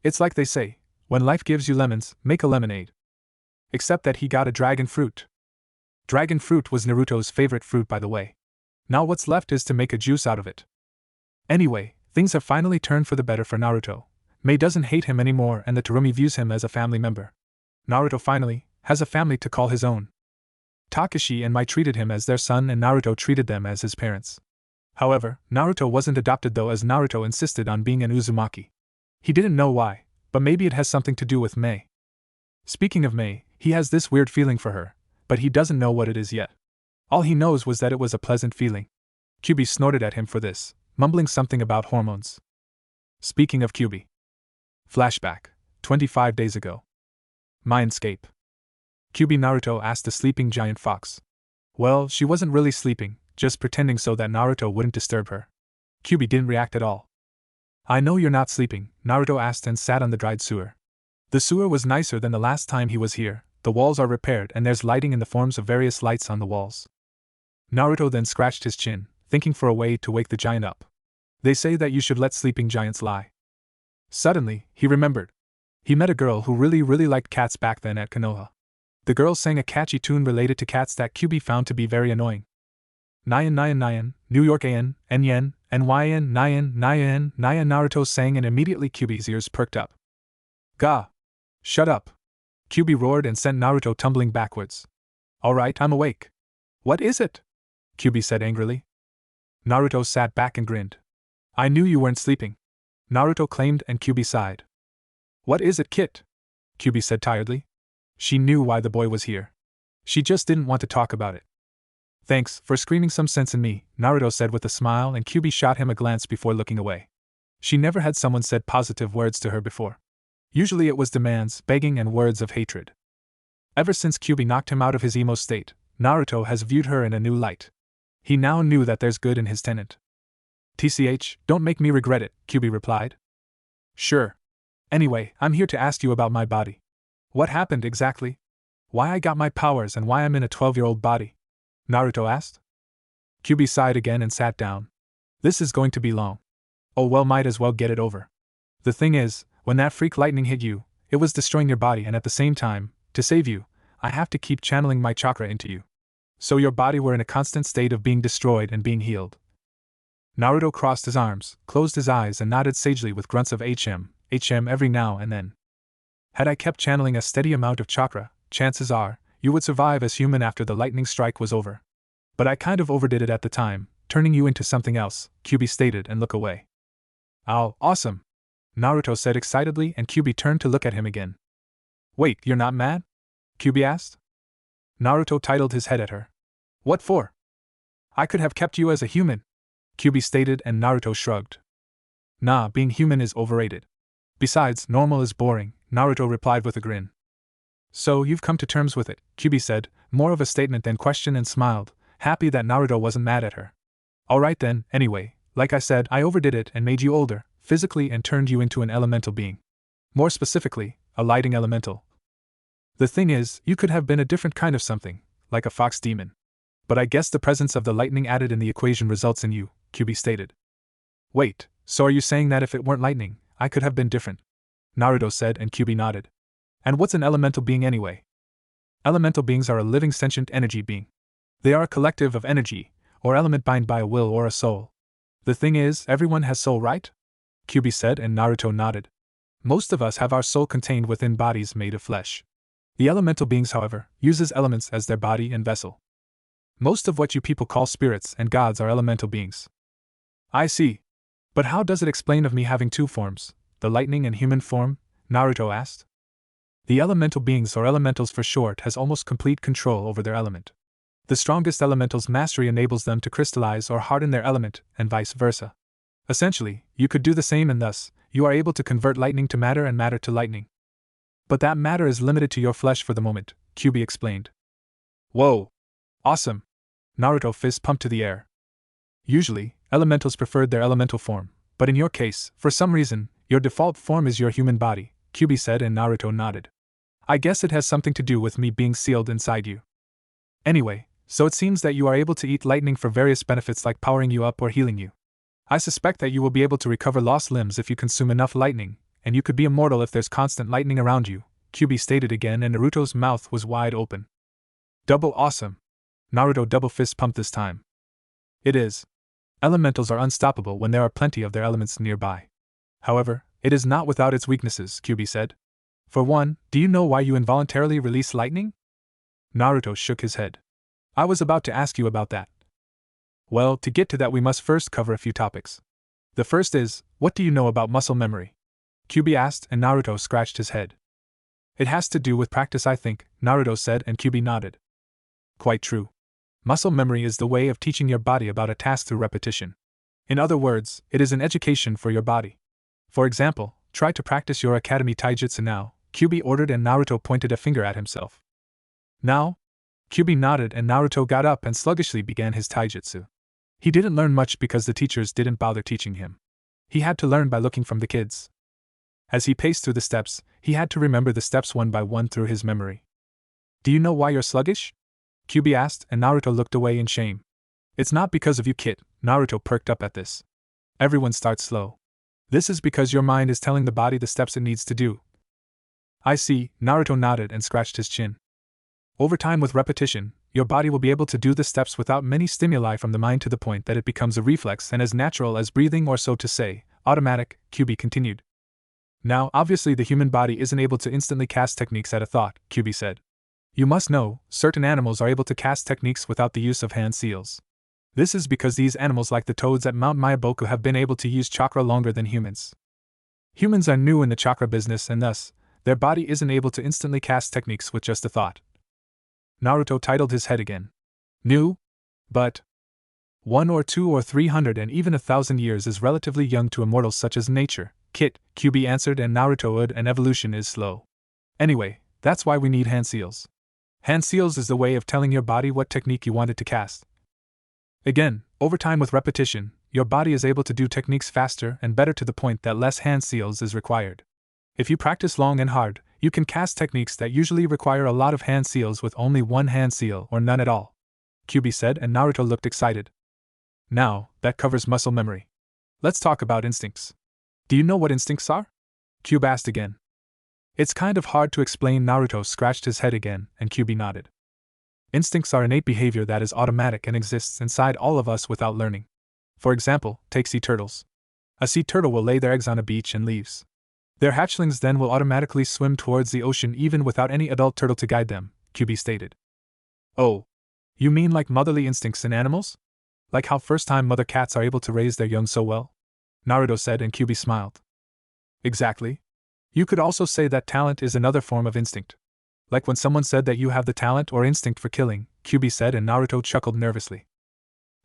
It's like they say, when life gives you lemons, make a lemonade. Except that he got a dragon fruit. Dragon fruit was Naruto's favorite fruit, by the way. Now what's left is to make a juice out of it. Anyway, things have finally turned for the better for Naruto. May doesn't hate him anymore and the Terumi views him as a family member. Naruto finally has a family to call his own. Takashi and Mai treated him as their son and Naruto treated them as his parents. However, Naruto wasn't adopted though, as Naruto insisted on being an Uzumaki. He didn't know why, but maybe it has something to do with Mai. Speaking of Mai, he has this weird feeling for her, but he doesn't know what it is yet. All he knows was that it was a pleasant feeling. Kyuubi snorted at him for this, mumbling something about hormones. Speaking of Kyuubi. Flashback, 25 days ago. Mindscape. Kyuubi, Naruto asked the sleeping giant fox. Well, she wasn't really sleeping, just pretending so that Naruto wouldn't disturb her. Kyuubi didn't react at all. I know you're not sleeping, Naruto asked and sat on the dried sewer. The sewer was nicer than the last time he was here, the walls are repaired and there's lighting in the forms of various lights on the walls. Naruto then scratched his chin, thinking for a way to wake the giant up. They say that you should let sleeping giants lie. Suddenly, he remembered. He met a girl who really liked cats back then at Konoha. The girl sang a catchy tune related to cats that Kyubi found to be very annoying. Nyan Nyan Nyan, New York An, Yen, Nyan Nyan Nyan Nyan, Naruto sang, and immediately Kyubi's ears perked up. Gah! Shut up! Kyubi roared and sent Naruto tumbling backwards. Alright, I'm awake. What is it? Kyubi said angrily. Naruto sat back and grinned. I knew you weren't sleeping, Naruto claimed, and Kyubi sighed. What is it, Kit? Kyubi said tiredly. She knew why the boy was here. She just didn't want to talk about it. Thanks for screaming some sense in me, Naruto said with a smile, and Kyubi shot him a glance before looking away. She never had someone said positive words to her before. Usually it was demands, begging, and words of hatred. Ever since Kyubi knocked him out of his emo state, Naruto has viewed her in a new light. He now knew that there's good in his tenant. TCH, don't make me regret it, Kyubi replied. Sure. Anyway, I'm here to ask you about my body. What happened exactly? Why I got my powers and why I'm in a 12-year-old body? Naruto asked. Kyubi sighed again and sat down. This is going to be long. Oh well, might as well get it over. The thing is, when that freak lightning hit you, it was destroying your body, and at the same time, to save you, I have to keep channeling my chakra into you. So your body were in a constant state of being destroyed and being healed. Naruto crossed his arms, closed his eyes, and nodded sagely with grunts of HM every now and then. Had I kept channeling a steady amount of chakra, chances are, you would survive as human after the lightning strike was over. But I kind of overdid it at the time, turning you into something else, Kyubi stated and looked away. Oh, awesome! Naruto said excitedly, and Kyubi turned to look at him again. Wait, you're not mad? Kyubi asked. Naruto tilted his head at her. What for? I could have kept you as a human, Kyubi stated, and Naruto shrugged. Nah, being human is overrated. Besides, normal is boring, Naruto replied with a grin. So you've come to terms with it, Kyubi said, more of a statement than question, and smiled, happy that Naruto wasn't mad at her. Alright then, anyway, like I said, I overdid it and made you older, physically, and turned you into an elemental being. More specifically, a lighting elemental. The thing is, you could have been a different kind of something, like a fox demon. But I guess the presence of the lightning added in the equation results in you, Kyubi stated. Wait, so are you saying that if it weren't lightning, I could have been different? Naruto said, and Kyubi nodded. And what's an elemental being anyway? Elemental beings are a living sentient energy being. They are a collective of energy, or element bound by a will or a soul. The thing is, everyone has soul, right? Kyubi said, and Naruto nodded. Most of us have our soul contained within bodies made of flesh. The elemental beings, however, uses elements as their body and vessel. Most of what you people call spirits and gods are elemental beings. I see. But how does it explain of me having two forms, the lightning and human form? Naruto asked. The elemental beings, or elementals for short, has almost complete control over their element. The strongest elemental's mastery enables them to crystallize or harden their element, and vice versa. Essentially, you could do the same, and thus, you are able to convert lightning to matter and matter to lightning. But that matter is limited to your flesh for the moment, Kyubi explained. Whoa! Awesome! Naruto fist pumped to the air. Usually, elementals preferred their elemental form, but in your case, for some reason, your default form is your human body, Kyubi said, and Naruto nodded. I guess it has something to do with me being sealed inside you. Anyway, so it seems that you are able to eat lightning for various benefits like powering you up or healing you. I suspect that you will be able to recover lost limbs if you consume enough lightning, and you could be immortal if there's constant lightning around you, Kyubi stated again, and Naruto's mouth was wide open. Double awesome! Naruto double fist pumped this time. It is. Elementals are unstoppable when there are plenty of their elements nearby. However, it is not without its weaknesses, Kyubi said. For one, do you know why you involuntarily release lightning? Naruto shook his head. I was about to ask you about that. Well, to get to that we must first cover a few topics. The first is, what do you know about muscle memory? Kyubi asked, and Naruto scratched his head. It has to do with practice, I think, Naruto said, and Kyubi nodded. Quite true. Muscle memory is the way of teaching your body about a task through repetition. In other words, it is an education for your body. For example, try to practice your academy taijutsu now, Kyubi ordered, and Naruto pointed a finger at himself. Now? Kyubi nodded, and Naruto got up and sluggishly began his taijutsu. He didn't learn much because the teachers didn't bother teaching him. He had to learn by looking from the kids. As he paced through the steps, he had to remember the steps one by one through his memory. Do you know why you're sluggish? Kyubi asked, and Naruto looked away in shame. It's not because of you, Kit. Naruto perked up at this. Everyone starts slow. This is because your mind is telling the body the steps it needs to do. I see, Naruto nodded and scratched his chin. Over time with repetition, your body will be able to do the steps without many stimuli from the mind to the point that it becomes a reflex and as natural as breathing or so to say, automatic, Kyubi continued. Now, obviously the human body isn't able to instantly cast techniques at a thought, Kyubi said. You must know, certain animals are able to cast techniques without the use of hand seals. This is because these animals like the toads at Mount Myaboku have been able to use chakra longer than humans. Humans are new in the chakra business and thus, their body isn't able to instantly cast techniques with just a thought. Naruto titled his head again. New? But 1 or 2 or 300 and even 1,000 years is relatively young to immortals such as nature, Kit, Kyubi answered, and Naruto would, and evolution is slow. Anyway, that's why we need hand seals. Hand seals is the way of telling your body what technique you want it to cast. Again, over time with repetition, your body is able to do techniques faster and better to the point that less hand seals is required. If you practice long and hard, you can cast techniques that usually require a lot of hand seals with only one hand seal or none at all, Kyubi said, and Naruto looked excited. Now, that covers muscle memory. Let's talk about instincts. Do you know what instincts are? Kyubi asked again. It's kind of hard to explain. Naruto scratched his head again, and Kyubi nodded. Instincts are innate behavior that is automatic and exists inside all of us without learning. For example, take sea turtles. A sea turtle will lay their eggs on a beach and leaves. Their hatchlings then will automatically swim towards the ocean even without any adult turtle to guide them, Kyubi stated. Oh. You mean like motherly instincts in animals? Like how first-time mother cats are able to raise their young so well? Naruto said, and Kyubi smiled. Exactly. You could also say that talent is another form of instinct. Like when someone said that you have the talent or instinct for killing, Kyubi said, and Naruto chuckled nervously.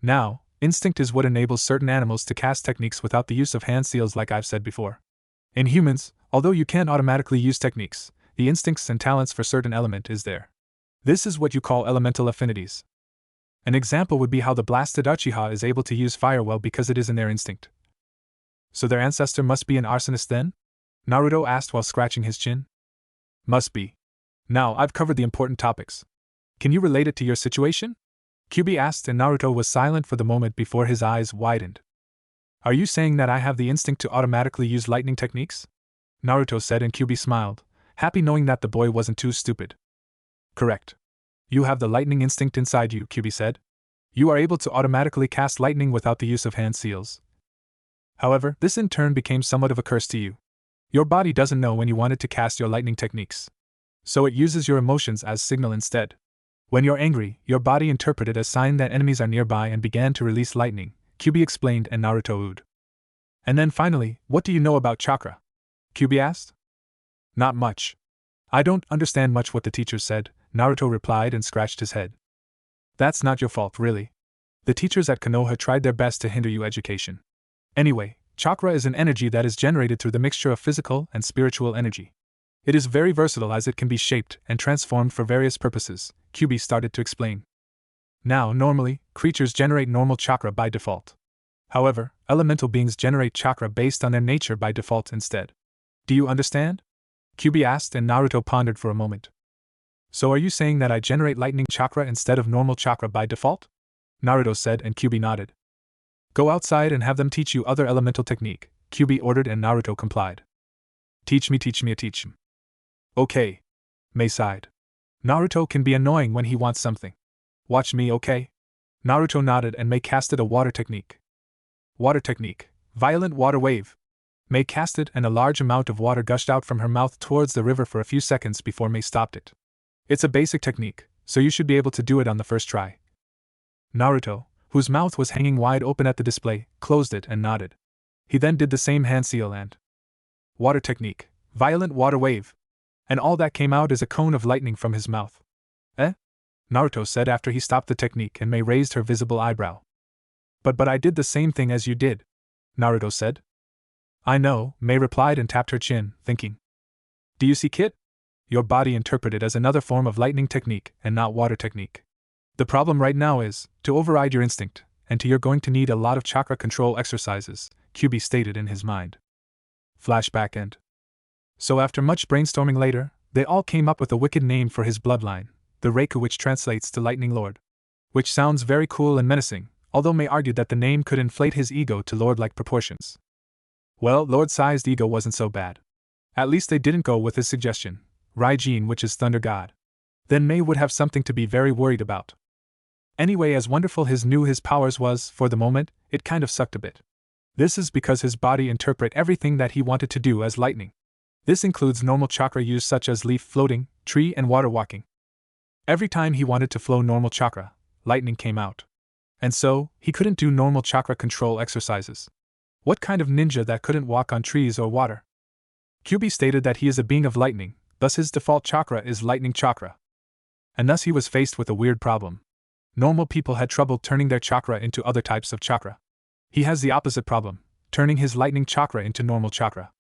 Now, instinct is what enables certain animals to cast techniques without the use of hand seals like I've said before. In humans, although you can't automatically use techniques, the instincts and talents for certain element is there. This is what you call elemental affinities. An example would be how the blasted Uchiha is able to use fire well because it is in their instinct. So their ancestor must be an arsonist then? Naruto asked while scratching his chin. Must be. Now I've covered the important topics. Can you relate it to your situation? Kyubi asked, and Naruto was silent for the moment before his eyes widened. Are you saying that I have the instinct to automatically use lightning techniques? Naruto said, and Kyubi smiled, happy knowing that the boy wasn't too stupid. Correct. You have the lightning instinct inside you, Kyubi said. You are able to automatically cast lightning without the use of hand seals. However, this in turn became somewhat of a curse to you. Your body doesn't know when you want it to cast your lightning techniques. So it uses your emotions as signal instead. When you're angry, your body interpreted as sign that enemies are nearby and began to release lightning, Kyubi explained, and Naruto oohed. And then finally, what do you know about chakra? Kyubi asked. Not much. I don't understand much what the teacher said, Naruto replied and scratched his head. That's not your fault, really. The teachers at Konoha tried their best to hinder your education. Anyway, chakra is an energy that is generated through the mixture of physical and spiritual energy. It is very versatile as it can be shaped and transformed for various purposes, Kyubi started to explain. Now, normally, creatures generate normal chakra by default. However, elemental beings generate chakra based on their nature by default instead. Do you understand? Kyubi asked, and Naruto pondered for a moment. So are you saying that I generate lightning chakra instead of normal chakra by default? Naruto said, and Kyubi nodded. Go outside and have them teach you other elemental technique, Kyubi ordered, and Naruto complied. Teach me, teach me. Okay. Mei sighed. Naruto can be annoying when he wants something. Watch me, okay? Naruto nodded, and Mei casted a water technique. Water technique. Violent water wave. Mei casted, and a large amount of water gushed out from her mouth towards the river for a few seconds before Mei stopped it. It's a basic technique, so you should be able to do it on the first try. Naruto, whose mouth was hanging wide open at the display, closed it and nodded. He then did the same hand seal and water technique. Violent water wave. And all that came out is a cone of lightning from his mouth. Eh? Naruto said after he stopped the technique, and Mei raised her visible eyebrow. But I did the same thing as you did, Naruto said. I know, Mei replied and tapped her chin, thinking. Do you see, Kit? Your body interpreted as another form of lightning technique and not water technique. The problem right now is, to override your instinct, and you're going to need a lot of chakra control exercises, Kyubi stated in his mind. Flashback end. So after much brainstorming later, they all came up with a wicked name for his bloodline, the Reiku, which translates to Lightning Lord. Which sounds very cool and menacing, although Mei argued that the name could inflate his ego to lord-like proportions. Well, lord-sized ego wasn't so bad. At least they didn't go with his suggestion, Raijin, which is Thunder God. Then Mei would have something to be very worried about. Anyway, as wonderful his powers was, for the moment, it kind of sucked a bit. This is because his body interpret everything that he wanted to do as lightning. This includes normal chakra use such as leaf floating, tree and water walking. Every time he wanted to flow normal chakra, lightning came out. And so, he couldn't do normal chakra control exercises. What kind of ninja that couldn't walk on trees or water? Kyubi stated that he is a being of lightning, thus his default chakra is lightning chakra. And thus he was faced with a weird problem. Normal people had trouble turning their chakra into other types of chakra. He has the opposite problem, turning his lightning chakra into normal chakra.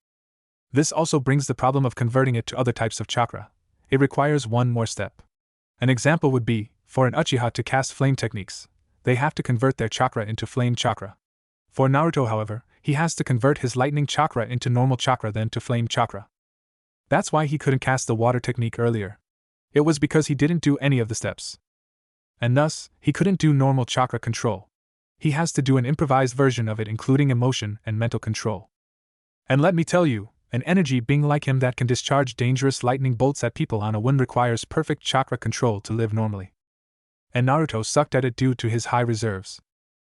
This also brings the problem of converting it to other types of chakra. It requires one more step. An example would be, for an Uchiha to cast flame techniques, they have to convert their chakra into flame chakra. For Naruto, however, he has to convert his lightning chakra into normal chakra then to flame chakra. That's why he couldn't cast the water technique earlier. It was because he didn't do any of the steps. And thus, he couldn't do normal chakra control. He has to do an improvised version of it, including emotion and mental control. And let me tell you, an energy being like him that can discharge dangerous lightning bolts at people on a whim requires perfect chakra control to live normally. And Naruto sucked at it due to his high reserves.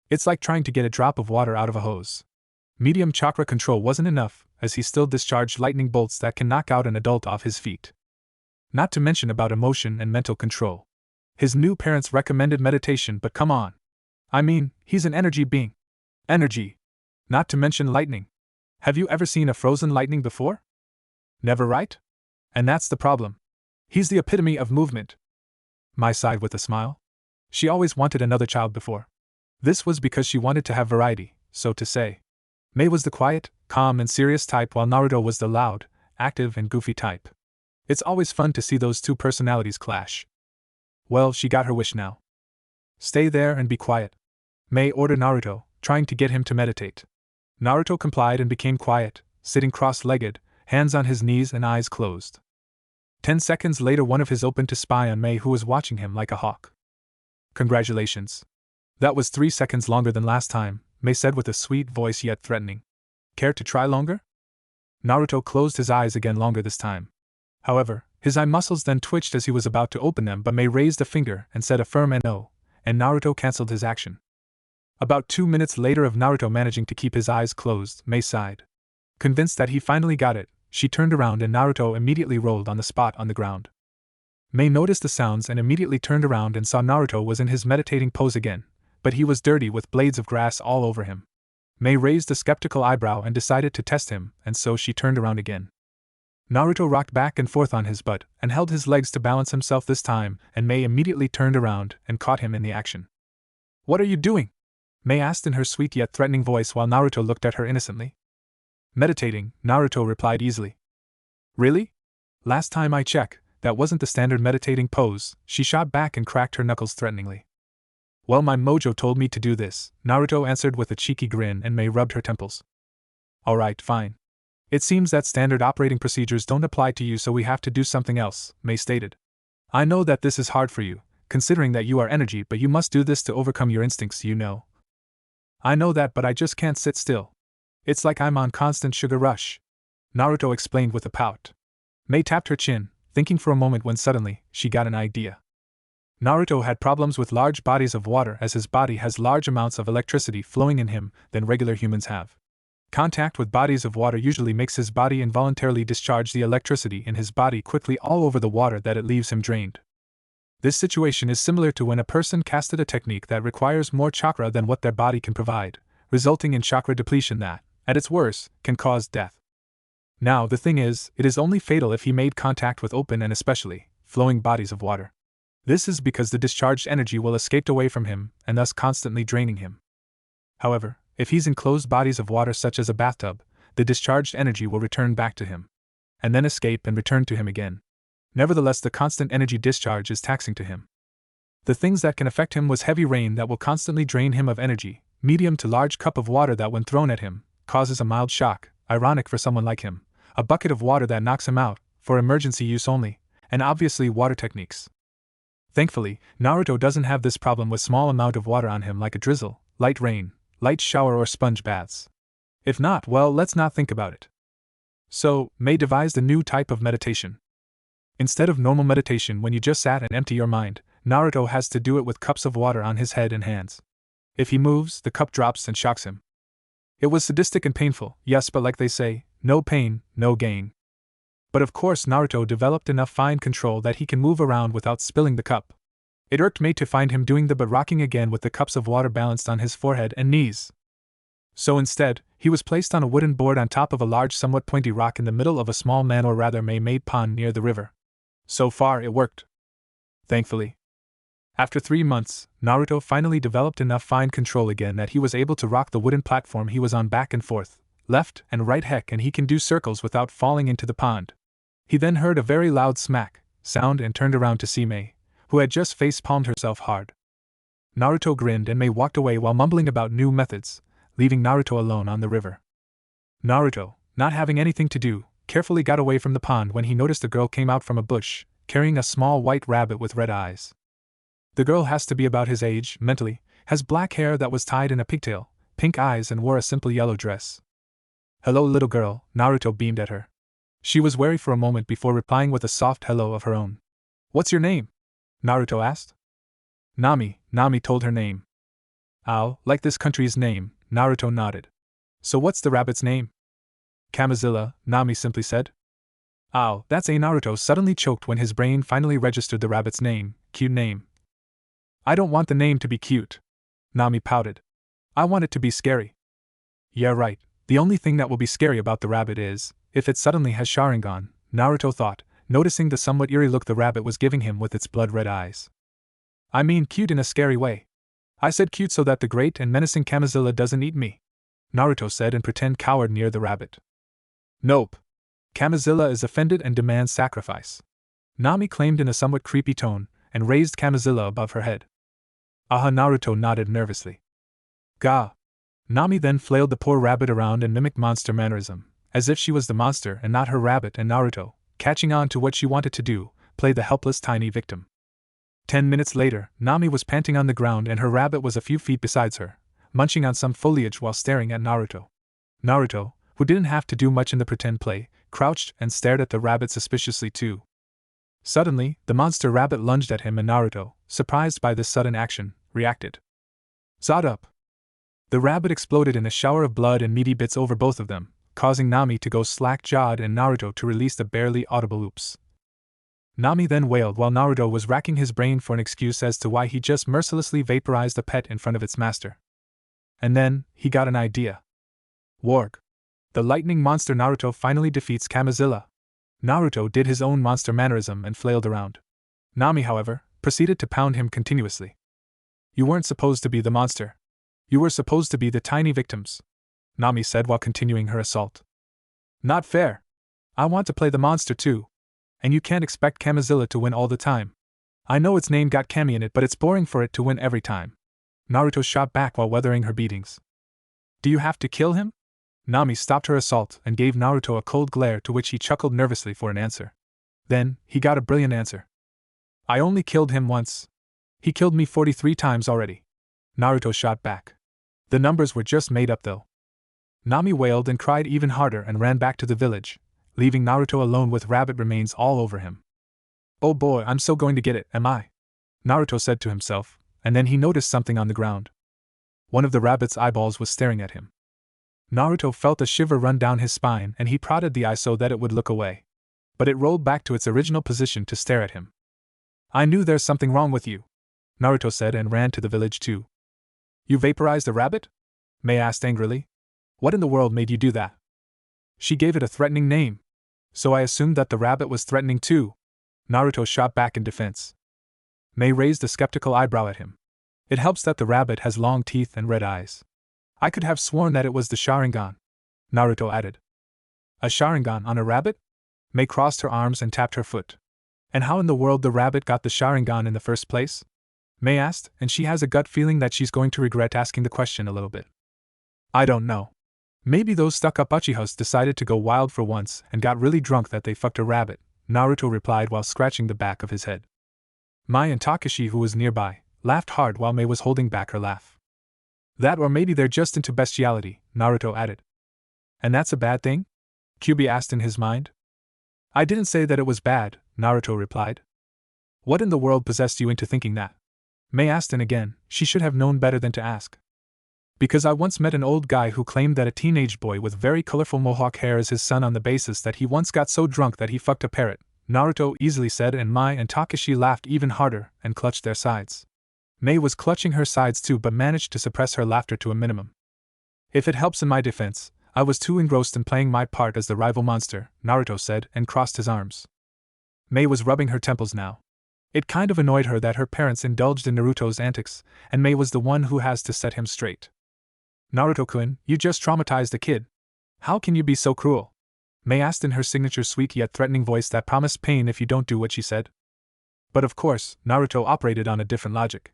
It's like trying to get a drop of water out of a hose. Medium chakra control wasn't enough, as he still discharged lightning bolts that can knock out an adult off his feet. Not to mention about emotion and mental control. His new parents recommended meditation, but come on. I mean, he's an energy being. Energy. Not to mention lightning. Have you ever seen a frozen lightning before? Never, right? And that's the problem. He's the epitome of movement. Mai sighed with a smile. She always wanted another child before. This was because she wanted to have variety, so to say. Mei was the quiet, calm and serious type while Naruto was the loud, active and goofy type. It's always fun to see those two personalities clash. Well, she got her wish now. Stay there and be quiet. Mei ordered Naruto, trying to get him to meditate. Naruto complied and became quiet, sitting cross-legged, hands on his knees and eyes closed. 10 seconds later, one of his opened to spy on Mei, who was watching him like a hawk. Congratulations. That was 3 seconds longer than last time, Mei said with a sweet voice yet threatening. Care to try longer? Naruto closed his eyes again longer this time. However, his eye muscles then twitched as he was about to open them, but Mei raised a finger and said a firm no, and Naruto cancelled his action. About 2 minutes later of Naruto managing to keep his eyes closed, Mei sighed. Convinced that he finally got it, she turned around and Naruto immediately rolled on the spot on the ground. Mei noticed the sounds and immediately turned around and saw Naruto was in his meditating pose again, but he was dirty with blades of grass all over him. Mei raised a skeptical eyebrow and decided to test him, and so she turned around again. Naruto rocked back and forth on his butt and held his legs to balance himself this time, and Mei immediately turned around and caught him in the action. What are you doing? Mei asked in her sweet yet threatening voice while Naruto looked at her innocently. Meditating, Naruto replied easily. Really? Last time I checked, that wasn't the standard meditating pose, she shot back and cracked her knuckles threateningly. Well, my mojo told me to do this, Naruto answered with a cheeky grin, and Mei rubbed her temples. Alright, fine. It seems that standard operating procedures don't apply to you, so we have to do something else, Mei stated. I know that this is hard for you, considering that you are energy, but you must do this to overcome your instincts, you know. I know that, but I just can't sit still. It's like I'm on constant sugar rush, Naruto explained with a pout. Mei tapped her chin, thinking for a moment when suddenly, she got an idea. Naruto had problems with large bodies of water, as his body has large amounts of electricity flowing in him than regular humans have. Contact with bodies of water usually makes his body involuntarily discharge the electricity in his body quickly all over the water that it leaves him drained. This situation is similar to when a person casted a technique that requires more chakra than what their body can provide, resulting in chakra depletion that, at its worst, can cause death. Now, the thing is, it is only fatal if he made contact with open and especially flowing bodies of water. This is because the discharged energy will escape away from him and thus constantly draining him. However, if he's in closed bodies of water such as a bathtub, the discharged energy will return back to him, and then escape and return to him again. Nevertheless, the constant energy discharge is taxing to him. The things that can affect him was heavy rain that will constantly drain him of energy, medium to large cup of water that when thrown at him, causes a mild shock, ironic for someone like him, a bucket of water that knocks him out, for emergency use only, and obviously water techniques. Thankfully, Naruto doesn't have this problem with small amount of water on him like a drizzle, light rain, light shower or sponge baths. If not, well, let's not think about it. So, May devised a new type of meditation. Instead of normal meditation when you just sat and empty your mind, Naruto has to do it with cups of water on his head and hands. If he moves, the cup drops and shocks him. It was sadistic and painful, yes, but like they say, no pain, no gain. But of course Naruto developed enough fine control that he can move around without spilling the cup. It irked May to find him doing the but rocking again with the cups of water balanced on his forehead and knees. So instead, he was placed on a wooden board on top of a large somewhat pointy rock in the middle of a small or rather man-made pond near the river. So far it worked. Thankfully. After 3 months, Naruto finally developed enough fine control again that he was able to rock the wooden platform he was on back and forth, left and right, heck, and he can do circles without falling into the pond. He then heard a very loud smack sound and turned around to see May, who had just face-palmed herself hard. Naruto grinned and May walked away while mumbling about new methods, leaving Naruto alone on the river. Naruto, not having anything to do, carefully got away from the pond when he noticed a girl came out from a bush, carrying a small white rabbit with red eyes. The girl has to be about his age, mentally, has black hair that was tied in a pigtail, pink eyes and wore a simple yellow dress. "Hello, little girl," Naruto beamed at her. She was wary for a moment before replying with a soft hello of her own. "What's your name?" Naruto asked. Nami told her name. "Oh, like this country's name," Naruto nodded. "So what's the rabbit's name?" "Kamizilla," Nami simply said. "Oh, that's a." Naruto suddenly choked when his brain finally registered the rabbit's name. "Cute name." "I don't want the name to be cute," Nami pouted. "I want it to be scary." "Yeah, right. The only thing that will be scary about the rabbit is, if it suddenly has Sharingan," Naruto thought, noticing the somewhat eerie look the rabbit was giving him with its blood-red eyes. "I mean cute in a scary way. I said cute so that the great and menacing Kamizilla doesn't eat me," Naruto said and pretend cowered near the rabbit. "Nope. Kamizilla is offended and demands sacrifice," Nami claimed in a somewhat creepy tone, and raised Kamizilla above her head. "Aha," Naruto nodded nervously. "Gah." Nami then flailed the poor rabbit around and mimicked monster mannerism, as if she was the monster and not her rabbit, and Naruto, catching on to what she wanted to do, played the helpless tiny victim. 10 minutes later, Nami was panting on the ground and her rabbit was a few feet beside her, munching on some foliage while staring at Naruto. Naruto, who didn't have to do much in the pretend play, crouched and stared at the rabbit suspiciously too. Suddenly, the monster rabbit lunged at him and Naruto, surprised by this sudden action, reacted. "Zod up!" The rabbit exploded in a shower of blood and meaty bits over both of them, causing Nami to go slack-jawed and Naruto to release the barely audible oops. Nami then wailed while Naruto was racking his brain for an excuse as to why he just mercilessly vaporized a pet in front of its master. And then, he got an idea. Warg. The lightning monster. Naruto finally defeats Kamizilla. Naruto did his own monster mannerism and flailed around. Nami, however, proceeded to pound him continuously. "You weren't supposed to be the monster. You were supposed to be the tiny victims," Nami said while continuing her assault. "Not fair. I want to play the monster too. And you can't expect Kamizilla to win all the time. I know its name got Kami in it, but it's boring for it to win every time." Naruto shot back while weathering her beatings. "Do you have to kill him?" Nami stopped her assault and gave Naruto a cold glare, to which he chuckled nervously for an answer. Then, he got a brilliant answer. "I only killed him once. He killed me 43 times already." Naruto shot back. "The numbers were just made up though." Nami wailed and cried even harder and ran back to the village, leaving Naruto alone with rabbit remains all over him. "Oh boy, I'm so going to get it, am I?" Naruto said to himself, and then he noticed something on the ground. One of the rabbit's eyeballs was staring at him. Naruto felt a shiver run down his spine and he prodded the eye so that it would look away. But it rolled back to its original position to stare at him. "I knew there's something wrong with you," Naruto said and ran to the village too. "You vaporized a rabbit?" May asked angrily. "What in the world made you do that?" "She gave it a threatening name. So I assumed that the rabbit was threatening too," Naruto shot back in defense. May raised a skeptical eyebrow at him. "It helps that the rabbit has long teeth and red eyes. I could have sworn that it was the Sharingan," Naruto added. "A Sharingan on a rabbit?" May crossed her arms and tapped her foot. "And how in the world the rabbit got the Sharingan in the first place?" May asked, and she has a gut feeling that she's going to regret asking the question a little bit. "I don't know. Maybe those stuck-up Uchihas decided to go wild for once and got really drunk that they fucked a rabbit," Naruto replied while scratching the back of his head. Mai and Takashi, who was nearby, laughed hard while Mei was holding back her laugh. That or maybe they're just into bestiality, Naruto added. And that's a bad thing? Kyubi asked in his mind. I didn't say that it was bad, Naruto replied. What in the world possessed you into thinking that? Mei asked, and again, she should have known better than to ask. Because I once met an old guy who claimed that a teenage boy with very colorful mohawk hair is his son on the basis that he once got so drunk that he fucked a parrot, Naruto easily said, and Mai and Takashi laughed even harder and clutched their sides. Mei was clutching her sides too but managed to suppress her laughter to a minimum. If it helps in my defense, I was too engrossed in playing my part as the rival monster, Naruto said and crossed his arms. Mei was rubbing her temples now. It kind of annoyed her that her parents indulged in Naruto's antics, and Mei was the one who has to set him straight. Naruto-kun, you just traumatized a kid. How can you be so cruel? Mei asked in her signature sweet yet threatening voice that promised pain if you don't do what she said. But of course, Naruto operated on a different logic.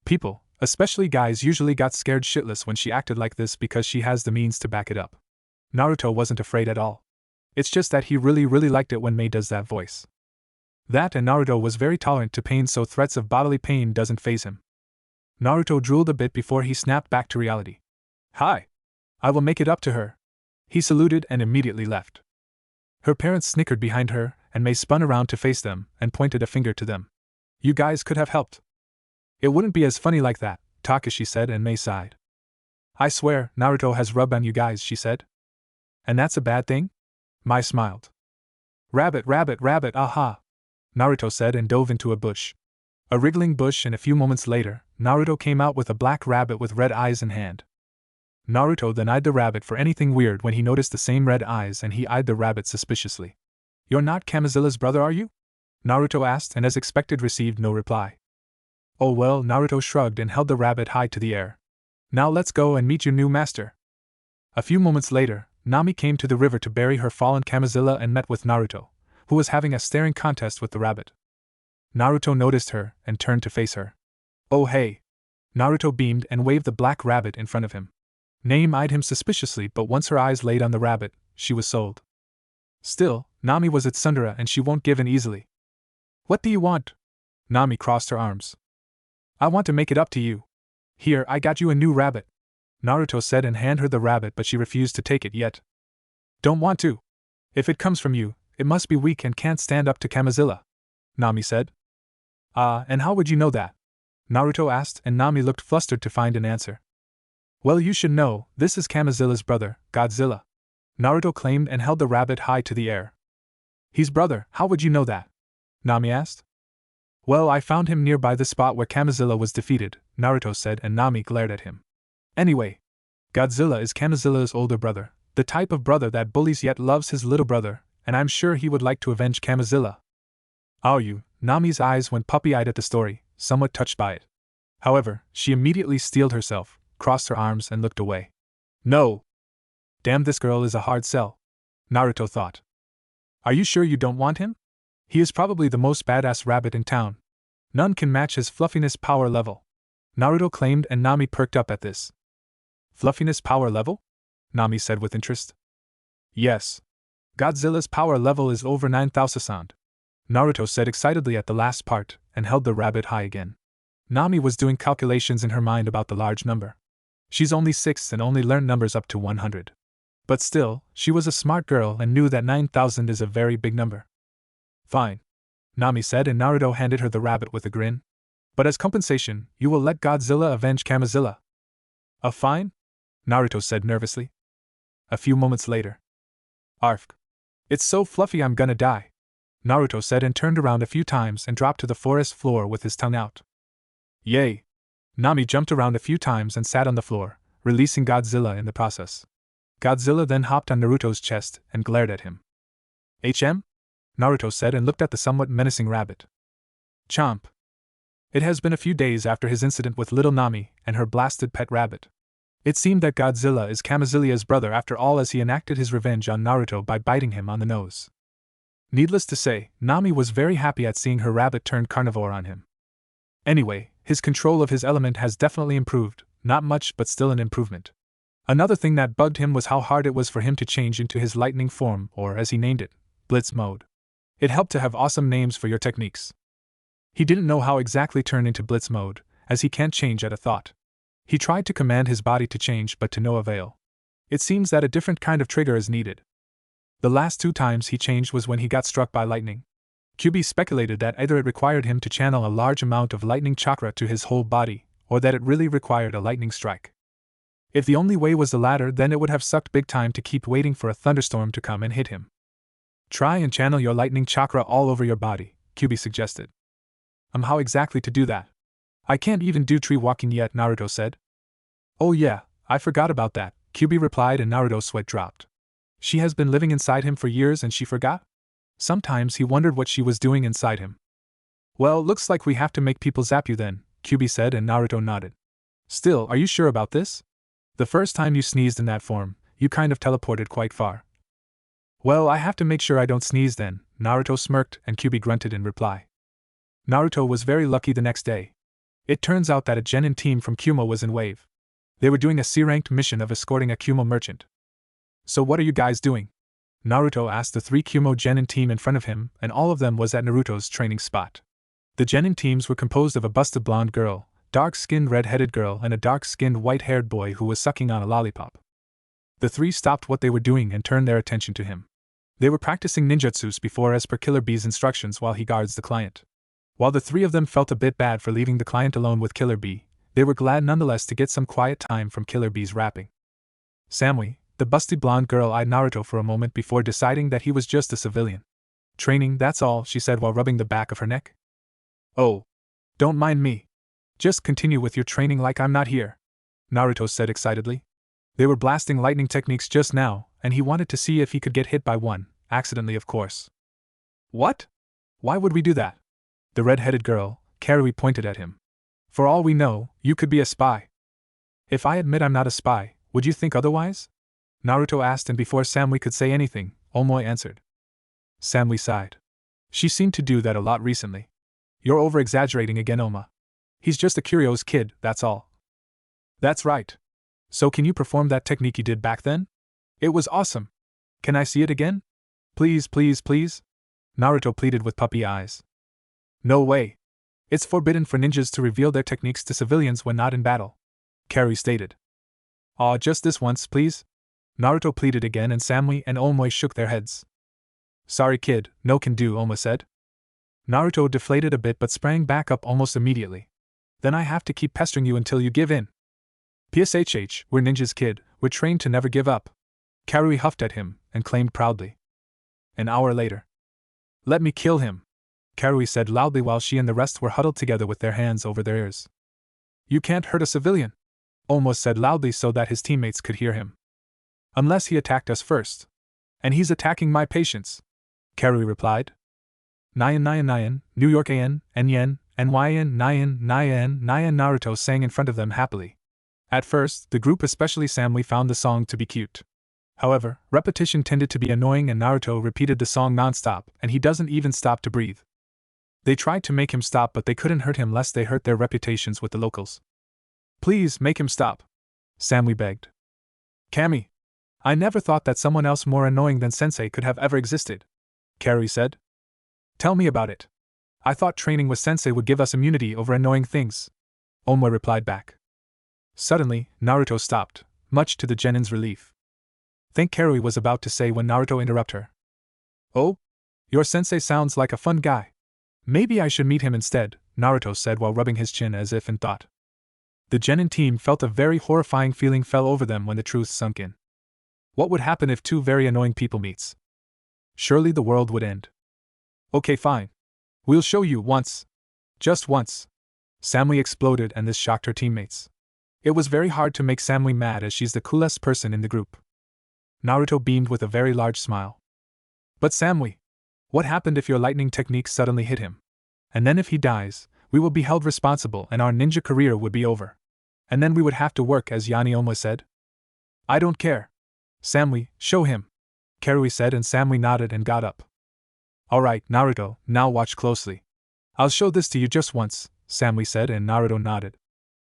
People, especially guys, usually got scared shitless when she acted like this because she has the means to back it up. Naruto wasn't afraid at all. It's just that he really liked it when Mei does that voice. That, and Naruto was very tolerant to pain, so threats of bodily pain doesn't faze him. Naruto drooled a bit before he snapped back to reality. Hi! I will make it up to her. He saluted and immediately left. Her parents snickered behind her, and Mei spun around to face them and pointed a finger to them. You guys could have helped. It wouldn't be as funny like that, Takashi said, and Mei sighed. I swear, Naruto has rubbed on you guys, she said. And that's a bad thing? Mai smiled. Rabbit, aha! Naruto said and dove into a bush. A wriggling bush, and a few moments later, Naruto came out with a black rabbit with red eyes in hand. Naruto then eyed the rabbit for anything weird when he noticed the same red eyes, and he eyed the rabbit suspiciously. You're not Kamizilla's brother, are you? Naruto asked, and as expected received no reply. Oh well, Naruto shrugged and held the rabbit high to the air. Now let's go and meet your new master. A few moments later, Nami came to the river to bury her fallen Kamizilla and met with Naruto, who was having a staring contest with the rabbit. Naruto noticed her and turned to face her. Oh hey! Naruto beamed and waved the black rabbit in front of him. Name eyed him suspiciously, but once her eyes laid on the rabbit, she was sold. Still, Nami was its tsundere and she won't give in easily. What do you want? Nami crossed her arms. I want to make it up to you. Here, I got you a new rabbit, Naruto said and handed her the rabbit, but she refused to take it yet. Don't want to. If it comes from you, it must be weak and can't stand up to Kamizilla, Nami said. And how would you know that? Naruto asked, and Nami looked flustered to find an answer. Well, you should know, this is Kamizilla's brother, Godzilla, Naruto claimed and held the rabbit high to the air. He's brother, how would you know that? Nami asked. Well, I found him nearby the spot where Kamizilla was defeated, Naruto said, and Nami glared at him. Anyway, Godzilla is Kamizilla's older brother, the type of brother that bullies yet loves his little brother, and I'm sure he would like to avenge Kamizilla. Are you? Nami's eyes went puppy-eyed at the story, somewhat touched by it. However, she immediately steeled herself, crossed her arms and looked away. No! Damn, this girl is a hard sell, Naruto thought. Are you sure you don't want him? He is probably the most badass rabbit in town. None can match his fluffiness power level, Naruto claimed, and Nami perked up at this. Fluffiness power level? Nami said with interest. Yes. Godzilla's power level is over 9,000, Naruto said excitedly at the last part, and held the rabbit high again. Nami was doing calculations in her mind about the large number. She's only 6 and only learned numbers up to 100. But still, she was a smart girl and knew that 9,000 is a very big number. Fine, Nami said, and Naruto handed her the rabbit with a grin. But as compensation, you will let Godzilla avenge Kamizilla. Fine? Naruto said nervously. A few moments later. Arf. It's so fluffy I'm gonna die, Naruto said and turned around a few times and dropped to the forest floor with his tongue out. Yay! Nami jumped around a few times and sat on the floor, releasing Godzilla in the process. Godzilla then hopped on Naruto's chest and glared at him. HM? Naruto said and looked at the somewhat menacing rabbit. Chomp. It has been a few days after his incident with little Nami and her blasted pet rabbit. It seemed that Godzilla is Kamizilla's brother after all, as he enacted his revenge on Naruto by biting him on the nose. Needless to say, Nami was very happy at seeing her rabbit turn carnivore on him. Anyway, his control of his element has definitely improved, not much but still an improvement. Another thing that bugged him was how hard it was for him to change into his lightning form, or as he named it, Blitz mode. It helped to have awesome names for your techniques. He didn't know how exactly turn into blitz mode, as he can't change at a thought. He tried to command his body to change but to no avail. It seems that a different kind of trigger is needed. The last 2 times he changed was when he got struck by lightning. QB speculated that either it required him to channel a large amount of lightning chakra to his whole body, or that it really required a lightning strike. If the only way was the latter, then it would have sucked big time to keep waiting for a thunderstorm to come and hit him. Try and channel your lightning chakra all over your body, QB suggested. How exactly to do that? I can't even do tree walking yet, Naruto said. Oh yeah, I forgot about that, QB replied, and Naruto's sweat dropped. She has been living inside him for years and she forgot? Sometimes he wondered what she was doing inside him. Well, looks like we have to make people zap you then, QB said, and Naruto nodded. Still, are you sure about this? The first time you sneezed in that form, you kind of teleported quite far. Well, I have to make sure I don't sneeze then, Naruto smirked, and QB grunted in reply. Naruto was very lucky the next day. It turns out that a genin team from Kumo was in Wave. They were doing a C-ranked mission of escorting a Kumo merchant. So what are you guys doing? Naruto asked the 3 Kumo genin team in front of him, and all of them was at Naruto's training spot. The genin teams were composed of a busted blonde girl, dark-skinned red-headed girl, and a dark-skinned white-haired boy who was sucking on a lollipop. The 3 stopped what they were doing and turned their attention to him. They were practicing ninjutsus before as per Killer Bee's instructions while he guards the client. While the 3 of them felt a bit bad for leaving the client alone with Killer Bee, they were glad nonetheless to get some quiet time from Killer Bee's rapping. Samui, the busty blonde girl, eyed Naruto for a moment before deciding that he was just a civilian. Training, that's all, she said while rubbing the back of her neck. Oh. Don't mind me. Just continue with your training like I'm not here, Naruto said excitedly. They were blasting lightning techniques just now, and he wanted to see if he could get hit by one, accidentally of course. What? Why would we do that? The red-headed girl, Kiri, pointed at him. For all we know, you could be a spy. If I admit I'm not a spy, would you think otherwise? Naruto asked, and before Samui could say anything, Omoi answered. Samui sighed. She seemed to do that a lot recently. You're over-exaggerating again, Oma. He's just a curious kid, that's all. That's right. So can you perform that technique you did back then? It was awesome. Can I see it again? Please, please, please? Naruto pleaded with puppy eyes. No way. It's forbidden for ninjas to reveal their techniques to civilians when not in battle, Kiri stated. Aw, just this once, please? Naruto pleaded again, and Samui and Omoi shook their heads. Sorry kid, no can do, Oma said. Naruto deflated a bit but sprang back up almost immediately. Then I have to keep pestering you until you give in. PSHH, we're ninjas kid, we're trained to never give up. Kiri huffed at him, and claimed proudly. An hour later. Let me kill him, Kiri said loudly while she and the rest were huddled together with their hands over their ears. You can't hurt a civilian, Omos said loudly so that his teammates could hear him. Unless he attacked us first. And he's attacking my patients, Kiri replied. Nyan, New York An, Nyen, Nyan, Nyan, Naruto sang in front of them happily. At first, the group, especially Samui, found the song to be cute. However, repetition tended to be annoying and Naruto repeated the song non-stop, and he doesn't even stop to breathe. They tried to make him stop but they couldn't hurt him lest they hurt their reputations with the locals. Please, make him stop, Samui begged. Kami. I never thought that someone else more annoying than Sensei could have ever existed, Kiri said. Tell me about it. I thought training with Sensei would give us immunity over annoying things, Omoi replied back. Suddenly, Naruto stopped, much to the genin's relief. Think Kiri was about to say when Naruto interrupted her. Oh? Your Sensei sounds like a fun guy. Maybe I should meet him instead, Naruto said while rubbing his chin as if in thought. The genin team felt a very horrifying feeling fell over them when the truth sunk in. What would happen if 2 very annoying people meets? Surely the world would end. Okay, fine. We'll show you once. Just once. Samui exploded, and this shocked her teammates. It was very hard to make Samui mad as she's the coolest person in the group. Naruto beamed with a very large smile. But Samui, what happened if your lightning technique suddenly hit him? And then if he dies, we will be held responsible and our ninja career would be over. And then we would have to work, as Yaniomo said. I don't care. Samui, show him, Kiri said, and Samui nodded and got up. Alright, Naruto, now watch closely. I'll show this to you just once, Samui said, and Naruto nodded.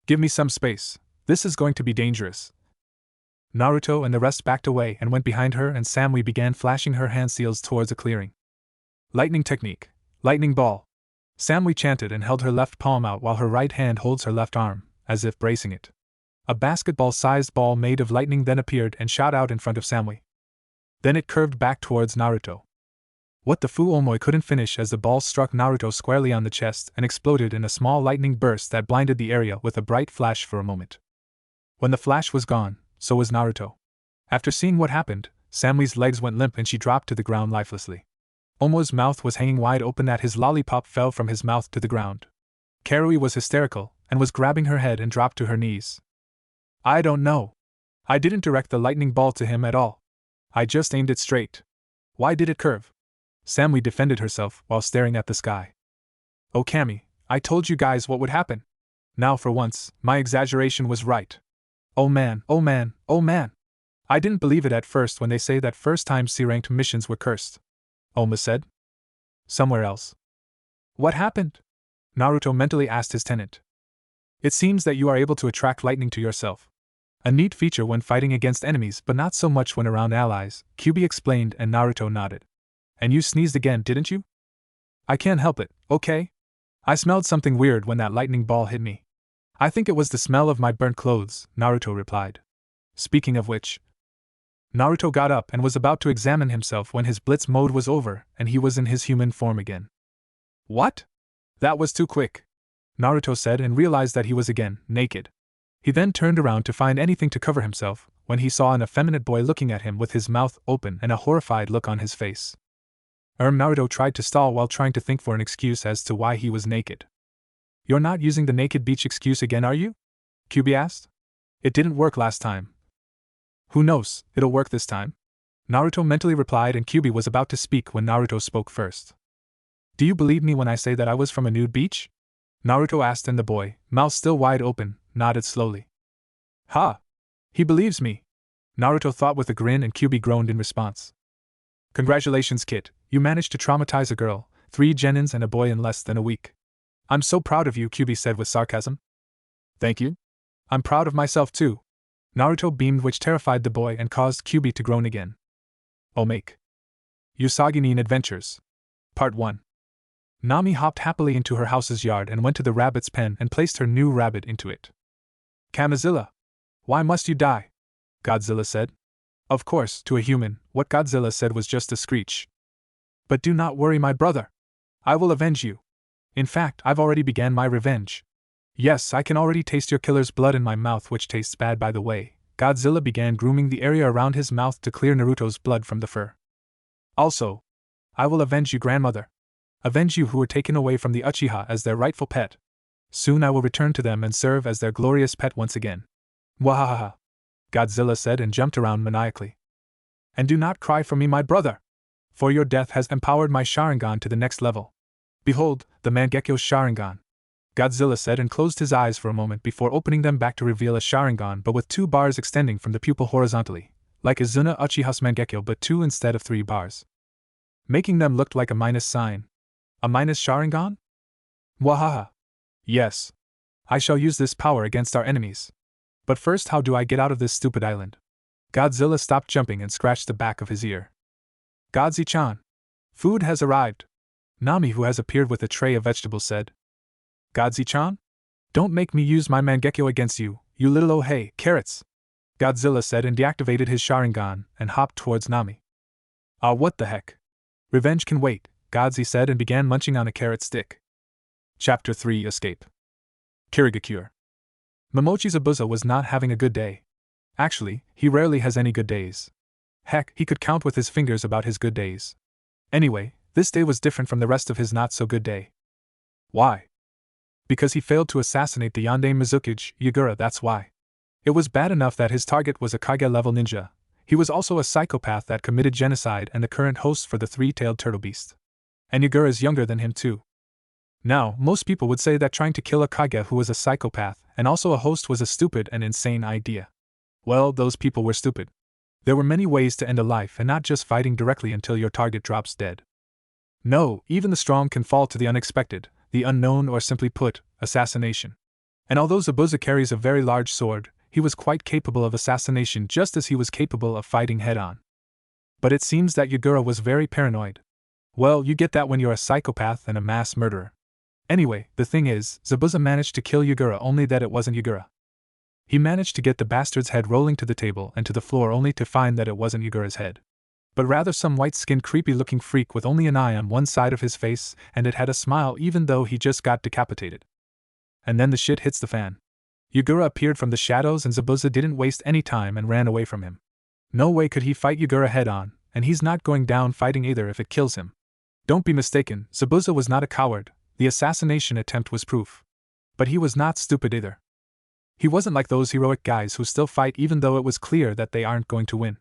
Give me some space. This is going to be dangerous. Naruto and the rest backed away and went behind her, and Samui began flashing her hand seals towards a clearing. Lightning technique. Lightning ball. Samui chanted and held her left palm out while her right hand holds her left arm, as if bracing it. A basketball-sized ball made of lightning then appeared and shot out in front of Samui. Then it curved back towards Naruto. What the fu Omoi couldn't finish as the ball struck Naruto squarely on the chest and exploded in a small lightning burst that blinded the area with a bright flash for a moment. When the flash was gone, so was Naruto. After seeing what happened, Samui's legs went limp and she dropped to the ground lifelessly. Omo's mouth was hanging wide open as his lollipop fell from his mouth to the ground. Kiri was hysterical and was grabbing her head and dropped to her knees. I don't know. I didn't direct the lightning ball to him at all. I just aimed it straight. Why did it curve? Samui defended herself while staring at the sky. Oh Kami, I told you guys what would happen. Now for once, my exaggeration was right. Oh man, oh man, oh man. I didn't believe it at first when they say that first-time C-ranked missions were cursed. Oma said. Somewhere else. What happened? Naruto mentally asked his tenant. It seems that you are able to attract lightning to yourself. A neat feature when fighting against enemies but not so much when around allies, Kyuubi explained and Naruto nodded. And you sneezed again, didn't you? I can't help it, okay? I smelled something weird when that lightning ball hit me. I think it was the smell of my burnt clothes, Naruto replied. Speaking of which, Naruto got up and was about to examine himself when his blitz mode was over and he was in his human form again. What? That was too quick, Naruto said and realized that he was again naked. He then turned around to find anything to cover himself when he saw an effeminate boy looking at him with his mouth open and a horrified look on his face. Naruto tried to stall while trying to think for an excuse as to why he was naked. You're not using the naked beach excuse again, are you? Kyuubi asked. It didn't work last time. Who knows, it'll work this time? Naruto mentally replied and Kyuubi was about to speak when Naruto spoke first. Do you believe me when I say that I was from a nude beach? Naruto asked and the boy, mouth still wide open, nodded slowly. Ha! He believes me! Naruto thought with a grin and Kyuubi groaned in response. Congratulations kid, you managed to traumatize a girl, 3 genins and a boy in less than a week. I'm so proud of you, Kyuubi said with sarcasm. Thank you. I'm proud of myself too. Naruto beamed which terrified the boy and caused Kyuubi to groan again. Omake. Usagi-nin Adventures. Part 1. Nami hopped happily into her house's yard and went to the rabbit's pen and placed her new rabbit into it. Kamizilla. Why must you die? Godzilla said. Of course, to a human, what Godzilla said was just a screech. But do not worry, my brother. I will avenge you. In fact, I've already began my revenge. Yes, I can already taste your killer's blood in my mouth, which tastes bad by the way. Godzilla began grooming the area around his mouth to clear Naruto's blood from the fur. Also, I will avenge you, grandmother. Avenge you who were taken away from the Uchiha as their rightful pet. Soon I will return to them and serve as their glorious pet once again. Wahahaha. Godzilla said and jumped around maniacally. And do not cry for me, my brother. For your death has empowered my Sharingan to the next level. Behold, the Mangekyo Sharingan. Godzilla said and closed his eyes for a moment before opening them back to reveal a Sharingan but with 2 bars extending from the pupil horizontally, like Izuna Uchiha's Mangekyo but 2 instead of 3 bars. Making them look like a minus sign. A minus Sharingan? Wahaha. Yes. I shall use this power against our enemies. But first, how do I get out of this stupid island? Godzilla stopped jumping and scratched the back of his ear. Godzi-chan. Food has arrived. Nami, who has appeared with a tray of vegetables, said. Godzi-chan? Don't make me use my Mangekyo against you, you little oh hey, carrots! Godzilla said and deactivated his Sharingan and hopped towards Nami. Ah, what the heck? Revenge can wait, Godzi said and began munching on a carrot stick. Chapter 3 Escape. Kirigakure. Momochi Zabuza was not having a good day. Actually, he rarely has any good days. Heck, he could count with his fingers about his good days. Anyway, this day was different from the rest of his not-so-good day. Why? Because he failed to assassinate the Yonde Mizuki Yagura, that's why. It was bad enough that his target was a Kage-level ninja. He was also a psychopath that committed genocide and the current host for the 3-tailed turtle beast. And Yagura is younger than him too. Now, most people would say that trying to kill a Kage who was a psychopath and also a host was a stupid and insane idea. Well, those people were stupid. There were many ways to end a life and not just fighting directly until your target drops dead. No, even the strong can fall to the unexpected, the unknown, or simply put, assassination. And although Zabuza carries a very large sword, he was quite capable of assassination just as he was capable of fighting head-on. But it seems that Yagura was very paranoid. Well, you get that when you're a psychopath and a mass murderer. Anyway, the thing is, Zabuza managed to kill Yagura, only that it wasn't Yagura. He managed to get the bastard's head rolling to the table and to the floor, only to find that it wasn't Yagura's head, but rather some white-skinned creepy-looking freak with only an eye on one side of his face, and it had a smile even though he just got decapitated. And then the shit hits the fan. Yagura appeared from the shadows and Zabuza didn't waste any time and ran away from him. No way could he fight Yagura head-on, and he's not going down fighting either if it kills him. Don't be mistaken, Zabuza was not a coward, the assassination attempt was proof. But he was not stupid either. He wasn't like those heroic guys who still fight even though it was clear that they aren't going to win.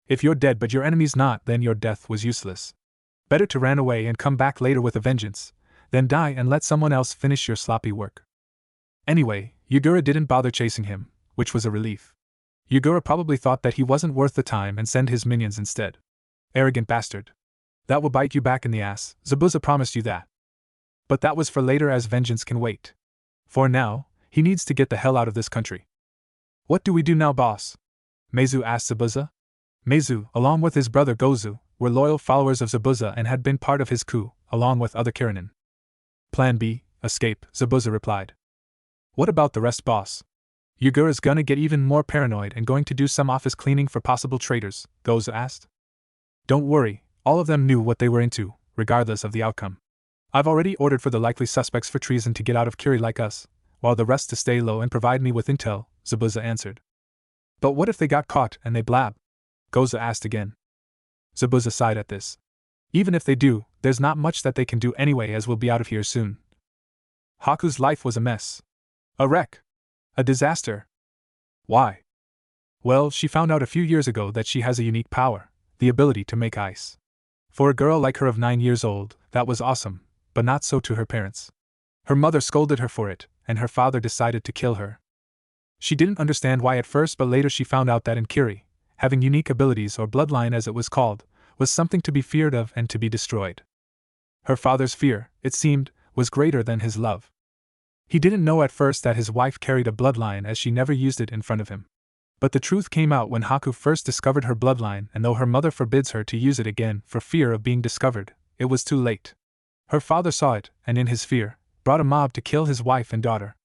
If you're dead but your enemy's not, then your death was useless. Better to run away and come back later with a vengeance, than die and let someone else finish your sloppy work. Anyway, Yagura didn't bother chasing him, which was a relief. Yagura probably thought that he wasn't worth the time and sent his minions instead. Arrogant bastard. That will bite you back in the ass, Zabuza promised you that. But that was for later, as vengeance can wait. For now, he needs to get the hell out of this country. What do we do now, boss? Meizu asked Zabuza. Meizu, along with his brother Gozu, were loyal followers of Zabuza and had been part of his coup, along with other Kirinin. Plan B, escape, Zabuza replied. What about the rest, boss? Yagura's gonna get even more paranoid and going to do some office cleaning for possible traitors, Gozu asked. Don't worry, all of them knew what they were into, regardless of the outcome. I've already ordered for the likely suspects for treason to get out of Kiri like us, while the rest to stay low and provide me with intel, Zabuza answered. But what if they got caught and they blab? Gozu asked again. Zabuza sighed at this. Even if they do, there's not much that they can do anyway, as we'll be out of here soon. Haku's life was a mess. A wreck. A disaster. Why? Well, she found out a few years ago that she has a unique power, the ability to make ice. For a girl like her of 9 years old, that was awesome, but not so to her parents. Her mother scolded her for it, and her father decided to kill her. She didn't understand why at first, but later she found out that in Kiri, having unique abilities, or bloodline as it was called, was something to be feared of and to be destroyed. Her father's fear, it seemed, was greater than his love. He didn't know at first that his wife carried a bloodline, as she never used it in front of him. But the truth came out when Haku first discovered her bloodline, and though her mother forbids her to use it again for fear of being discovered, it was too late. Her father saw it, and in his fear, brought a mob to kill his wife and daughter.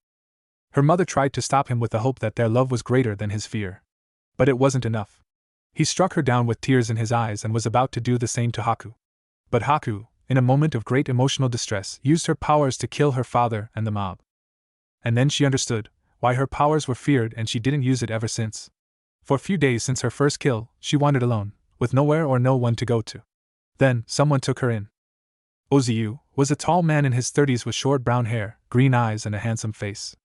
Her mother tried to stop him with the hope that their love was greater than his fear. But it wasn't enough. He struck her down with tears in his eyes and was about to do the same to Haku. But Haku, in a moment of great emotional distress, used her powers to kill her father and the mob. And then she understood why her powers were feared, and she didn't use it ever since. For a few days since her first kill, she wandered alone, with nowhere or no one to go to. Then, someone took her in. Oziu was a tall man in his 30s with short brown hair, green eyes and a handsome face.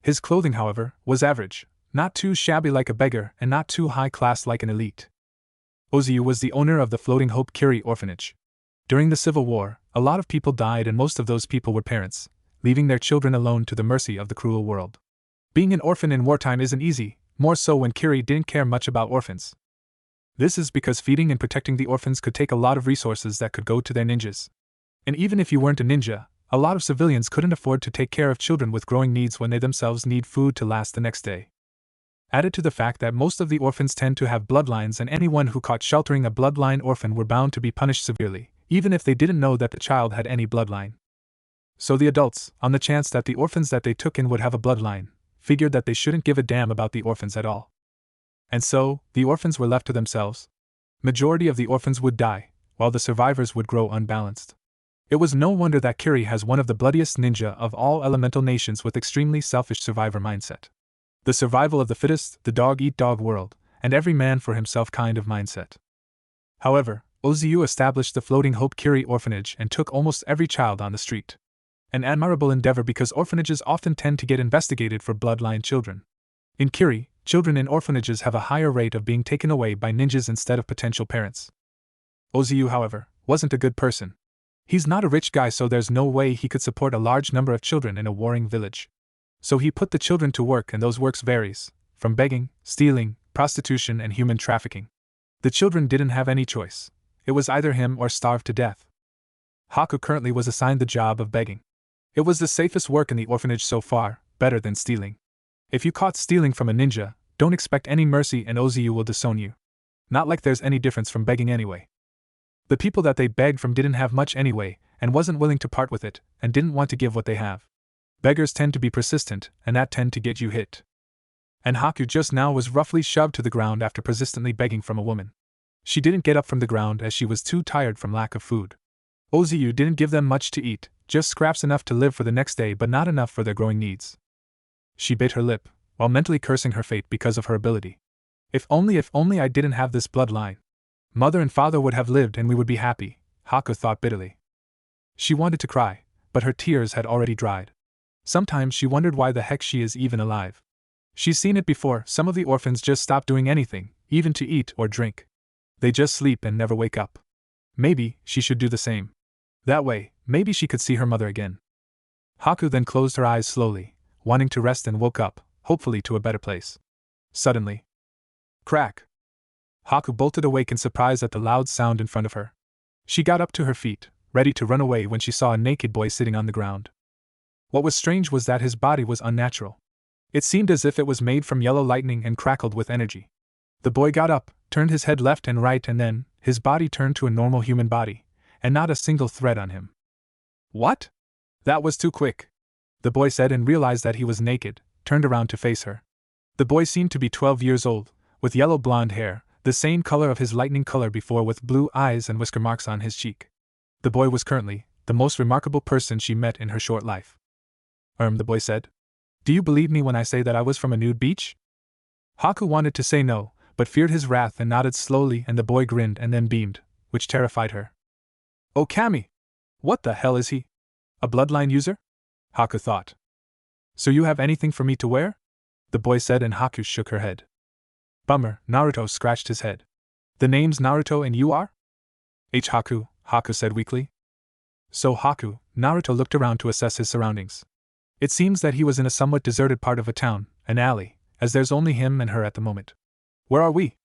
His clothing, however, was average, not too shabby like a beggar and not too high class like an elite. Oziu was the owner of the Floating Hope Kiri orphanage. During the Civil War, a lot of people died, and most of those people were parents, leaving their children alone to the mercy of the cruel world. Being an orphan in wartime isn't easy, more so when Kiri didn't care much about orphans. This is because feeding and protecting the orphans could take a lot of resources that could go to their ninjas. And even if you weren't a ninja, a lot of civilians couldn't afford to take care of children with growing needs when they themselves need food to last the next day. Added to the fact that most of the orphans tend to have bloodlines, and anyone who caught sheltering a bloodline orphan were bound to be punished severely, even if they didn't know that the child had any bloodline. So the adults, on the chance that the orphans that they took in would have a bloodline, figured that they shouldn't give a damn about the orphans at all. And so, the orphans were left to themselves. Majority of the orphans would die, while the survivors would grow unbalanced. It was no wonder that Kiri has one of the bloodiest ninja of all elemental nations with extremely selfish survivor mindset. The survival of the fittest, the dog-eat-dog world, and every man for himself kind of mindset. However, Oziu established the Floating Hope Kiri orphanage and took almost every child on the street. An admirable endeavor, because orphanages often tend to get investigated for bloodline children. In Kiri, children in orphanages have a higher rate of being taken away by ninjas instead of potential parents. Oziu, however, wasn't a good person. He's not a rich guy, so there's no way he could support a large number of children in a warring village. So he put the children to work, and those works varies, from begging, stealing, prostitution and human trafficking. The children didn't have any choice. It was either him or starve to death. Haku currently was assigned the job of begging. It was the safest work in the orphanage so far, better than stealing. If you caught stealing from a ninja, don't expect any mercy and Oziu will disown you. Not like there's any difference from begging anyway. The people that they begged from didn't have much anyway, and wasn't willing to part with it, and didn't want to give what they have. Beggars tend to be persistent, and that tend to get you hit. And Haku just now was roughly shoved to the ground after persistently begging from a woman. She didn't get up from the ground as she was too tired from lack of food. Ozu didn't give them much to eat, just scraps enough to live for the next day but not enough for their growing needs. She bit her lip, while mentally cursing her fate because of her ability. If only I didn't have this bloodline. Mother and father would have lived and we would be happy, Haku thought bitterly. She wanted to cry, but her tears had already dried. Sometimes she wondered why the heck she is even alive. She's seen it before, some of the orphans just stop doing anything, even to eat or drink. They just sleep and never wake up. Maybe she should do the same. That way, maybe she could see her mother again. Haku then closed her eyes slowly, wanting to rest, and woke up, hopefully to a better place. Suddenly, crack! Haku bolted awake in surprise at the loud sound in front of her. She got up to her feet, ready to run away when she saw a naked boy sitting on the ground. What was strange was that his body was unnatural. It seemed as if it was made from yellow lightning and crackled with energy. The boy got up, turned his head left and right, and then, his body turned to a normal human body, and not a single thread on him. What? That was too quick, the boy said, and realized that he was naked, turned around to face her. The boy seemed to be 12 years old, with yellow blonde hair, the same color of his lightning color before, with blue eyes and whisker marks on his cheek. The boy was currently the most remarkable person she met in her short life. The boy said. Do you believe me when I say that I was from a nude beach? Haku wanted to say no, but feared his wrath and nodded slowly, and the boy grinned and then beamed, which terrified her. Oh Kami! What the hell is he? A bloodline user? Haku thought. So you have anything for me to wear? The boy said, and Haku shook her head. Bummer, Naruto scratched his head. The name's Naruto and you are? Haku, Haku said weakly. So Haku, Naruto looked around to assess his surroundings. It seems that he was in a somewhat deserted part of a town, an alley, as there's only him and her at the moment. Where are we?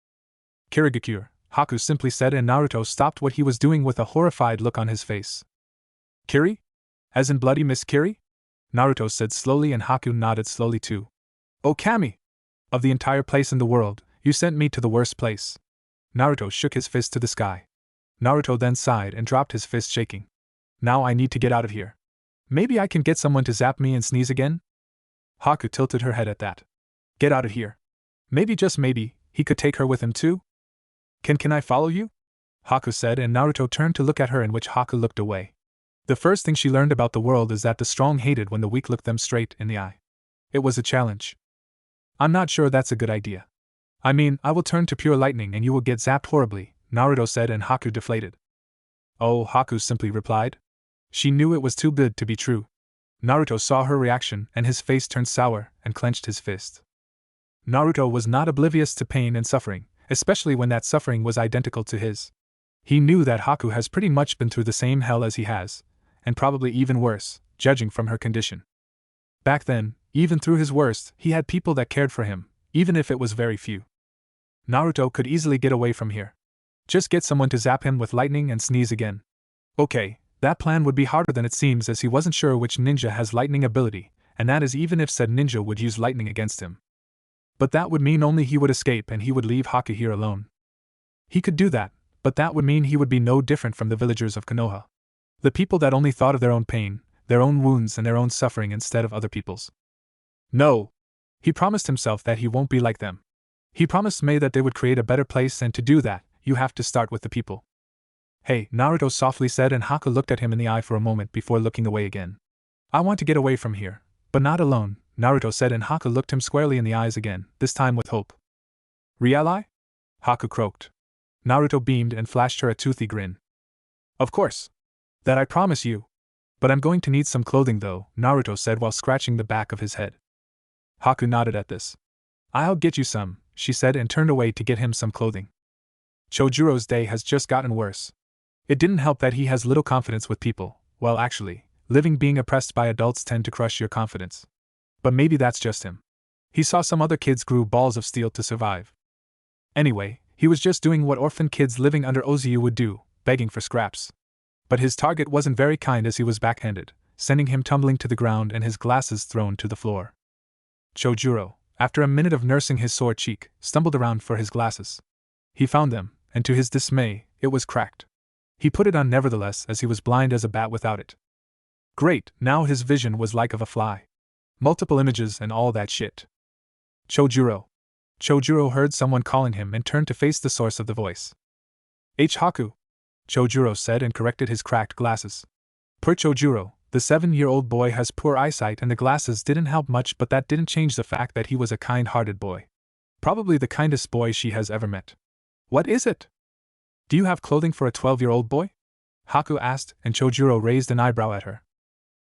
Kirigakure, Haku simply said, and Naruto stopped what he was doing with a horrified look on his face. Kiri? As in bloody Miss Kiri? Naruto said slowly, and Haku nodded slowly too. Oh Kami! Of the entire place in the world, you sent me to the worst place. Naruto shook his fist to the sky. Naruto then sighed and dropped his fist, shaking. Now I need to get out of here. Maybe I can get someone to zap me and sneeze again? Haku tilted her head at that. Get out of here. Maybe, just maybe, he could take her with him too? Can I follow you? Haku said, and Naruto turned to look at her, in which Haku looked away. The first thing she learned about the world is that the strong hated when the weak looked them straight in the eye. It was a challenge. I'm not sure that's a good idea. I mean, I will turn to pure lightning and you will get zapped horribly, Naruto said, and Haku deflated. Oh, Haku simply replied. She knew it was too good to be true. Naruto saw her reaction, and his face turned sour, and clenched his fist. Naruto was not oblivious to pain and suffering, especially when that suffering was identical to his. He knew that Haku has pretty much been through the same hell as he has, and probably even worse, judging from her condition. Back then, even through his worst, he had people that cared for him, even if it was very few. Naruto could easily get away from here. Just get someone to zap him with lightning and sneeze again. Okay. That plan would be harder than it seems, as he wasn't sure which ninja has lightning ability, and that is even if said ninja would use lightning against him. But that would mean only he would escape and he would leave Haku here alone. He could do that, but that would mean he would be no different from the villagers of Konoha. The people that only thought of their own pain, their own wounds and their own suffering instead of other people's. No! He promised himself that he won't be like them. He promised Mei that they would create a better place, and to do that, you have to start with the people. Hey, Naruto softly said, and Haku looked at him in the eye for a moment before looking away again. I want to get away from here, but not alone, Naruto said, and Haku looked him squarely in the eyes again, this time with hope. Really? Haku croaked. Naruto beamed and flashed her a toothy grin. Of course. That I promise you. But I'm going to need some clothing though, Naruto said while scratching the back of his head. Haku nodded at this. I'll get you some, she said, and turned away to get him some clothing. Chojuro's day has just gotten worse. It didn't help that he has little confidence with people. Well, actually, living being oppressed by adults tend to crush your confidence. But maybe that's just him. He saw some other kids grew balls of steel to survive. Anyway, he was just doing what orphan kids living under Ozu would do, begging for scraps. But his target wasn't very kind, as he was backhanded, sending him tumbling to the ground and his glasses thrown to the floor. Chojuro, after a minute of nursing his sore cheek, stumbled around for his glasses. He found them, and to his dismay, it was cracked. He put it on nevertheless as he was blind as a bat without it. Great, now his vision was like of a fly. Multiple images and all that shit. Chojuro. Chojuro heard someone calling him and turned to face the source of the voice. Haku. Chojuro said and corrected his cracked glasses. Per Chojuro, the 7-year-old boy has poor eyesight and the glasses didn't help much, but that didn't change the fact that he was a kind-hearted boy. Probably the kindest boy she has ever met. What is it? Do you have clothing for a 12-year-old boy? Haku asked, and Chojuro raised an eyebrow at her.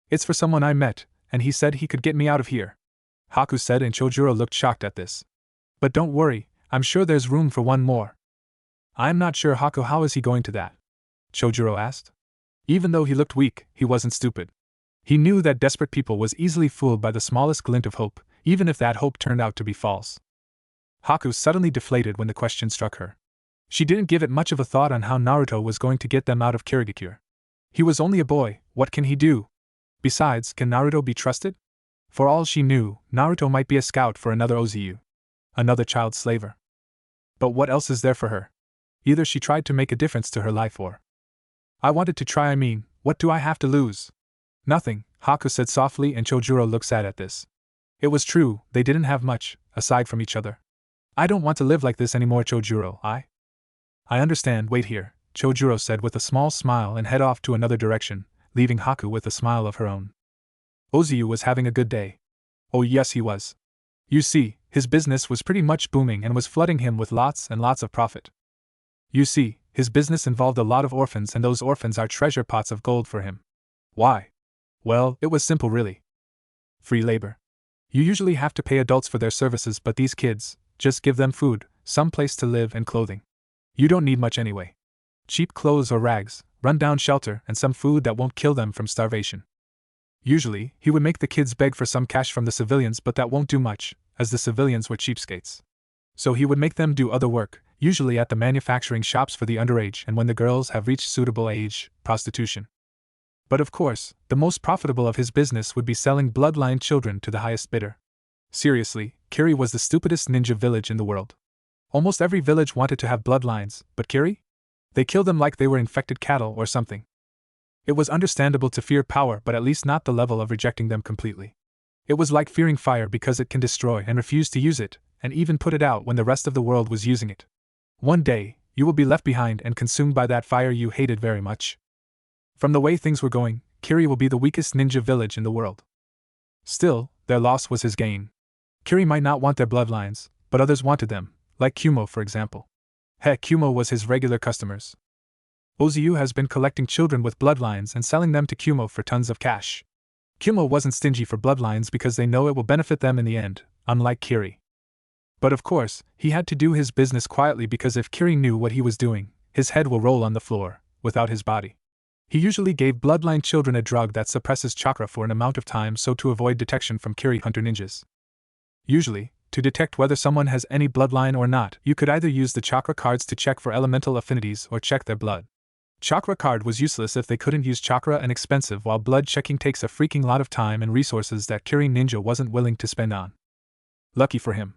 It's for someone I met, and he said he could get me out of here. Haku said, and Chojuro looked shocked at this. But don't worry, I'm sure there's room for one more. I'm not sure, Haku, how is he going to that? Chojuro asked. Even though he looked weak, he wasn't stupid. He knew that desperate people was easily fooled by the smallest glint of hope, even if that hope turned out to be false. Haku suddenly deflated when the question struck her. She didn't give it much of a thought on how Naruto was going to get them out of Kirigakure. He was only a boy, what can he do? Besides, can Naruto be trusted? For all she knew, Naruto might be a scout for another Ozu. Another child slaver. But what else is there for her? Either she tried to make a difference to her life or... I wanted to try, what do I have to lose? Nothing, Haku said softly, and Chojuro looked sad at this. It was true, they didn't have much, aside from each other. I don't want to live like this anymore, Chojuro, I understand, wait here, Chojuro said with a small smile and head off to another direction, leaving Haku with a smile of her own. Ozu was having a good day. Oh yes, he was. You see, his business was pretty much booming and was flooding him with lots and lots of profit. You see, his business involved a lot of orphans, and those orphans are treasure pots of gold for him. Why? Well, it was simple really. Free labor. You usually have to pay adults for their services, but these kids, just give them food, some place to live and clothing. You don't need much anyway. Cheap clothes or rags, run-down shelter, and some food that won't kill them from starvation. Usually, he would make the kids beg for some cash from the civilians, but that won't do much, as the civilians were cheapskates. So he would make them do other work, usually at the manufacturing shops for the underage, and when the girls have reached suitable age, prostitution. But of course, the most profitable of his business would be selling bloodline children to the highest bidder. Seriously, Kiri was the stupidest ninja village in the world. Almost every village wanted to have bloodlines, but Kiri? They killed them like they were infected cattle or something. It was understandable to fear power, but at least not the level of rejecting them completely. It was like fearing fire because it can destroy and refuse to use it, and even put it out when the rest of the world was using it. One day, you will be left behind and consumed by that fire you hated very much. From the way things were going, Kiri will be the weakest ninja village in the world. Still, their loss was his gain. Kiri might not want their bloodlines, but others wanted them, like Kumo for example. Heck, Kumo was his regular customers. Ozu has been collecting children with bloodlines and selling them to Kumo for tons of cash. Kumo wasn't stingy for bloodlines because they know it will benefit them in the end, unlike Kiri. But of course, he had to do his business quietly because if Kiri knew what he was doing, his head will roll on the floor, without his body. He usually gave bloodline children a drug that suppresses chakra for an amount of time so to avoid detection from Kiri hunter ninjas. Usually, to detect whether someone has any bloodline or not, you could either use the chakra cards to check for elemental affinities or check their blood. Chakra card was useless if they couldn't use chakra and expensive, while blood checking takes a freaking lot of time and resources that Kiri ninja wasn't willing to spend on. Lucky for him.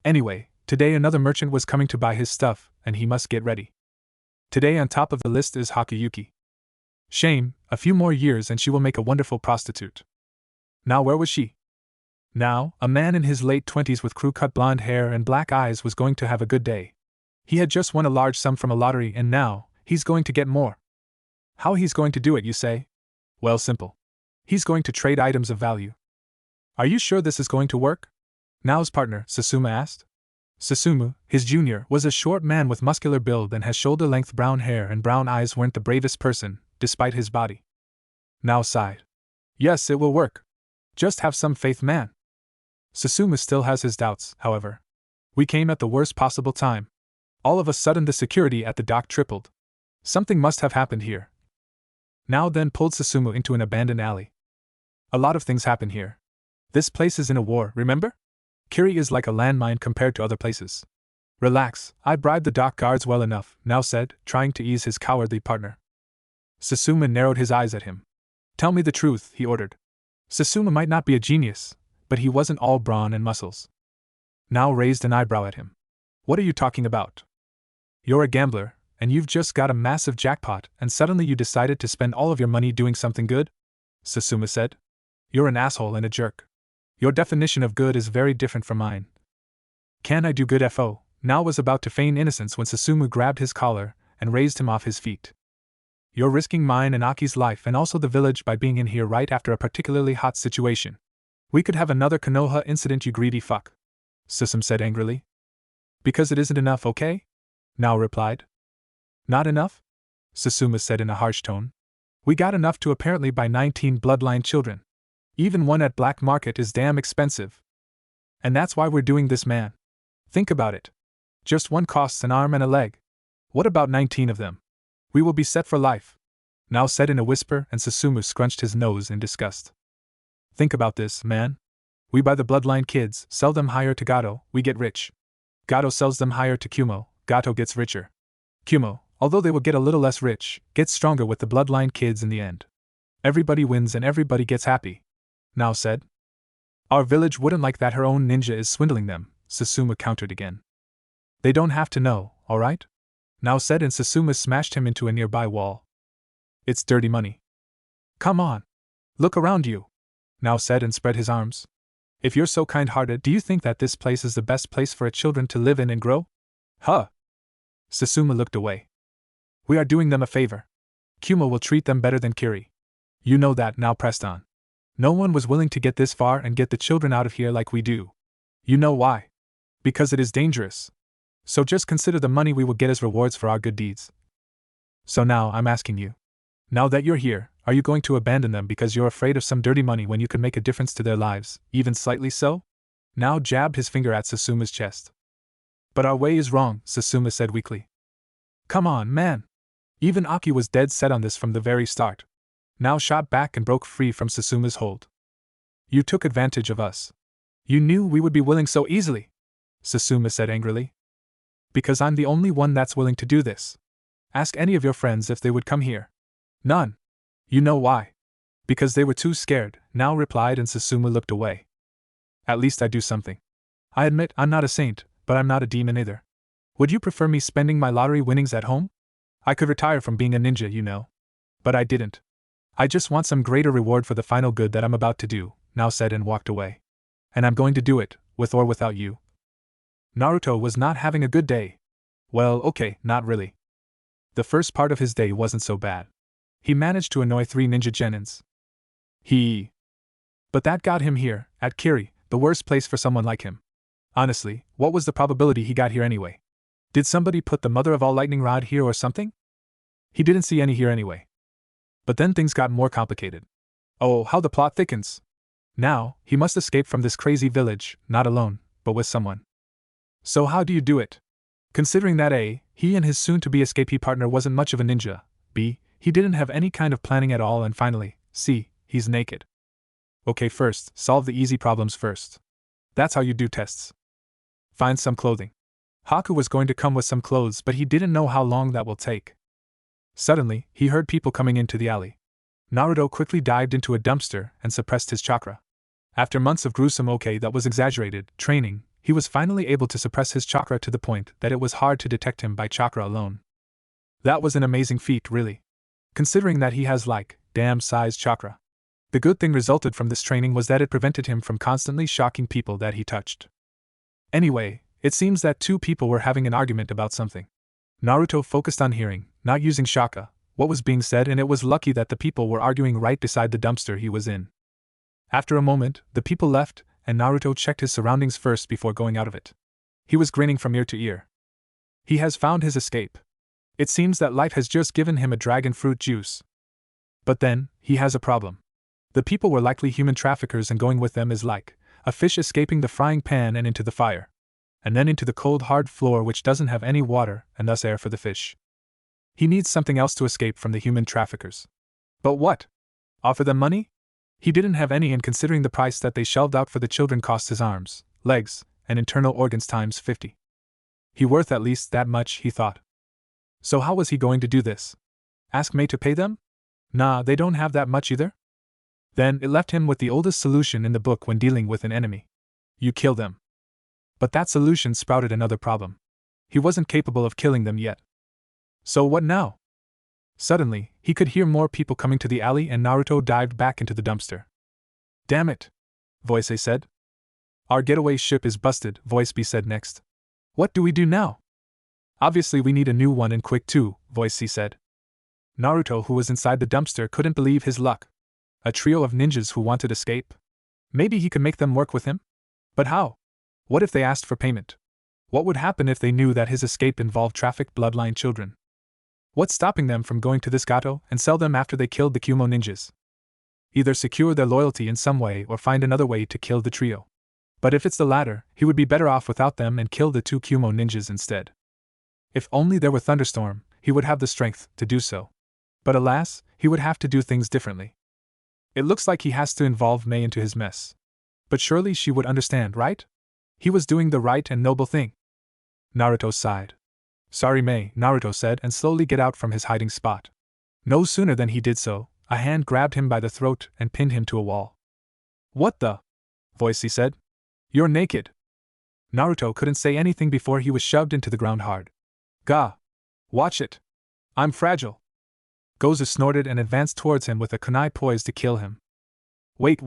Anyway, today another merchant was coming to buy his stuff, and he must get ready. Today on top of the list is Hakuyuki. Shame, a few more years and she will make a wonderful prostitute. Now where was she? Now, a man in his late 20s with crew-cut blonde hair and black eyes was going to have a good day. He had just won a large sum from a lottery and now, he's going to get more. How he's going to do it, you say? Well, simple. He's going to trade items of value. Are you sure this is going to work? Nao's partner, Susumu asked. Susumu, his junior, was a short man with muscular build and has shoulder-length brown hair and brown eyes. Weren't the bravest person, despite his body. Nao sighed. Yes, it will work. Just have some faith, man. Susumu still has his doubts, however. We came at the worst possible time. All of a sudden the security at the dock tripled. Something must have happened here. Nao then pulled Susumu into an abandoned alley. A lot of things happen here. This place is in a war, remember? Kiri is like a landmine compared to other places. Relax, I bribed the dock guards well enough, Nao said, trying to ease his cowardly partner. Susumu narrowed his eyes at him. Tell me the truth, he ordered. Susumu might not be a genius, but he wasn't all brawn and muscles. Nao raised an eyebrow at him. What are you talking about? You're a gambler, and you've just got a massive jackpot and suddenly you decided to spend all of your money doing something good? Susumu said. You're an asshole and a jerk. Your definition of good is very different from mine. Can I do good FO? Now was about to feign innocence when Susumu grabbed his collar and raised him off his feet. You're risking mine and Aki's life and also the village by being in here right after a particularly hot situation. We could have another Konoha incident, you greedy fuck, Susumu said angrily. Because it isn't enough, okay? Nao replied. Not enough? Susumu said in a harsh tone. We got enough to apparently buy 19 bloodline children. Even one at black market is damn expensive. And that's why we're doing this, man. Think about it. Just one costs an arm and a leg. What about 19 of them? We will be set for life, Nao said in a whisper, and Susumu scrunched his nose in disgust. Think about this, man. We buy the bloodline kids, sell them higher to Gato, we get rich. Gato sells them higher to Kumo, Gato gets richer. Kumo, although they will get a little less rich, gets stronger with the bloodline kids in the end. Everybody wins and everybody gets happy, Nao said. Our village wouldn't like that her own ninja is swindling them, Susumu countered again. They don't have to know, alright? Nao said, and Susumu smashed him into a nearby wall. It's dirty money. Come on. Look around you, Nao said and spread his arms. If you're so kind-hearted, do you think that this place is the best place for a children to live in and grow? Huh? Susumu looked away. We are doing them a favor. Kumo will treat them better than Kiri. You know that, Nao pressed on. No one was willing to get this far and get the children out of here like we do. You know why? Because it is dangerous. So just consider the money we will get as rewards for our good deeds. So now I'm asking you. Now that you're here, are you going to abandon them because you're afraid of some dirty money when you could make a difference to their lives, even slightly so? Nao jabbed his finger at Susumu's chest. But our way is wrong, Susumu said weakly. Come on, man. Even Aki was dead set on this from the very start. Nao shot back and broke free from Susumu's hold. You took advantage of us. You knew we would be willing so easily, Susumu said angrily. Because I'm the only one that's willing to do this. Ask any of your friends if they would come here. None. You know why? Because they were too scared, Nao replied, and Susumu looked away. At least I do something. I admit I'm not a saint, but I'm not a demon either. Would you prefer me spending my lottery winnings at home? I could retire from being a ninja, you know. But I didn't. I just want some greater reward for the final good that I'm about to do, Nao said and walked away. And I'm going to do it, with or without you. Naruto was not having a good day. Well, okay, not really. The first part of his day wasn't so bad. He managed to annoy 3 ninja genins. But that got him here, at Kiri, the worst place for someone like him. Honestly, what was the probability he got here anyway? Did somebody put the mother of all lightning rod here or something? He didn't see any here anyway. But then things got more complicated. Oh, how the plot thickens. Now, he must escape from this crazy village, not alone, but with someone. So how do you do it? Considering that A, he and his soon-to-be escapee partner wasn't much of a ninja, B, he didn't have any kind of planning at all, and finally, C, he's naked. Okay, first, solve the easy problems first. That's how you do tests. Find some clothing. Haku was going to come with some clothes, but he didn't know how long that will take. Suddenly, he heard people coming into the alley. Naruto quickly dived into a dumpster and suppressed his chakra. After months of gruesome, that was exaggerated, training, he was finally able to suppress his chakra to the point that it was hard to detect him by chakra alone. That was an amazing feat, really. Considering that he has damn-sized chakra. The good thing resulted from this training was that it prevented him from constantly shocking people that he touched. Anyway, it seems that 2 people were having an argument about something. Naruto focused on hearing, not using shaka, what was being said, and it was lucky that the people were arguing right beside the dumpster he was in. After a moment, the people left, and Naruto checked his surroundings first before going out of it. He was grinning from ear to ear. He has found his escape. It seems that life has just given him a dragon fruit juice. But then, he has a problem. The people were likely human traffickers, and going with them is like a fish escaping the frying pan and into the fire. And then into the cold hard floor which doesn't have any water and thus air for the fish. He needs something else to escape from the human traffickers. But what? Offer them money? He didn't have any, and considering the price that they shelved out for the children cost his arms, legs, and internal organs times 50. He worth at least that much, he thought. So how was he going to do this? Ask Mei to pay them? Nah, they don't have that much either. Then it left him with the oldest solution in the book when dealing with an enemy. You kill them. But that solution sprouted another problem. He wasn't capable of killing them yet. So what now? Suddenly, he could hear more people coming to the alley and Naruto dived back into the dumpster. Damn it! Voice A said. Our getaway ship is busted, Voice B said next. What do we do now? Obviously we need a new one and quick too, Voice C said. Naruto, who was inside the dumpster, couldn't believe his luck. A trio of ninjas who wanted escape? Maybe he could make them work with him? But how? What if they asked for payment? What would happen if they knew that his escape involved trafficked bloodline children? What's stopping them from going to this gato and sell them after they killed the Kumo ninjas? Either secure their loyalty in some way or find another way to kill the trio. But if it's the latter, he would be better off without them and kill the 2 Kumo ninjas instead. If only there were Thunderstorm, he would have the strength to do so. But alas, he would have to do things differently. It looks like he has to involve Mei into his mess. But surely she would understand, right? He was doing the right and noble thing. Naruto sighed. Sorry, Mei, Naruto said, and slowly get out from his hiding spot. No sooner than he did so, a hand grabbed him by the throat and pinned him to a wall. What the? Voice C said. You're naked. Naruto couldn't say anything before he was shoved into the ground hard. Gah! Watch it! I'm fragile! Gozu snorted and advanced towards him with a kunai poised to kill him. Wait!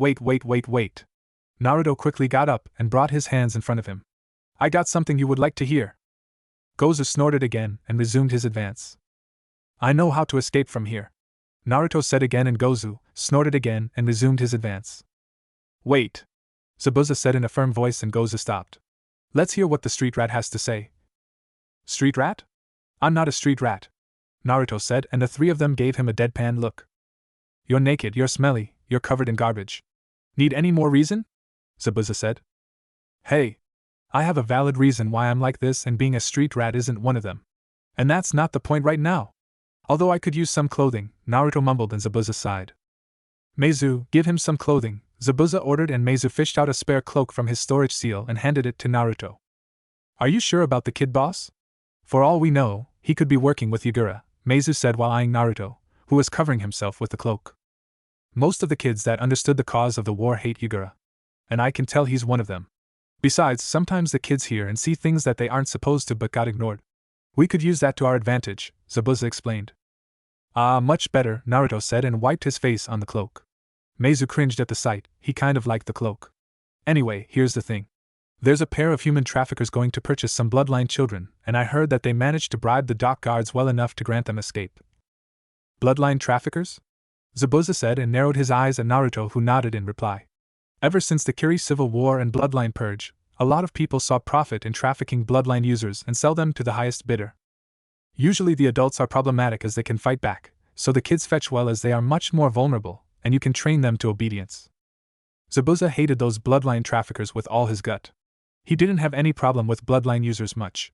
Naruto quickly got up and brought his hands in front of him. I got something you would like to hear. Gozu snorted again and resumed his advance. I know how to escape from here. Naruto said again, and Gozu snorted again and resumed his advance. Wait! Zabuza said in a firm voice, and Gozu stopped. Let's hear what the street rat has to say. Street rat? I'm not a street rat, Naruto said, and the 3 of them gave him a deadpan look. You're naked, you're smelly, you're covered in garbage. Need any more reason? Zabuza said. Hey! I have a valid reason why I'm like this, and being a street rat isn't one of them. And that's not the point right now. Although I could use some clothing, Naruto mumbled, and Zabuza sighed. Meizu, give him some clothing, Zabuza ordered, and Meizu fished out a spare cloak from his storage seal and handed it to Naruto. Are you sure about the kid boss? For all we know, he could be working with Yagura, Meizu said while eyeing Naruto, who was covering himself with the cloak. Most of the kids that understood the cause of the war hate Yagura. And I can tell he's one of them. Besides, sometimes the kids hear and see things that they aren't supposed to but got ignored. We could use that to our advantage, Zabuza explained. Ah, much better, Naruto said and wiped his face on the cloak. Meizu cringed at the sight, he kind of liked the cloak. Anyway, here's the thing. There's a pair of human traffickers going to purchase some bloodline children, and I heard that they managed to bribe the dock guards well enough to grant them escape. Bloodline traffickers? Zabuza said and narrowed his eyes at Naruto, who nodded in reply. Ever since the Kiri Civil War and Bloodline Purge, a lot of people saw profit in trafficking bloodline users and sell them to the highest bidder. Usually the adults are problematic as they can fight back, so the kids fetch well as they are much more vulnerable, and you can train them to obedience. Zabuza hated those bloodline traffickers with all his gut. He didn't have any problem with bloodline users much.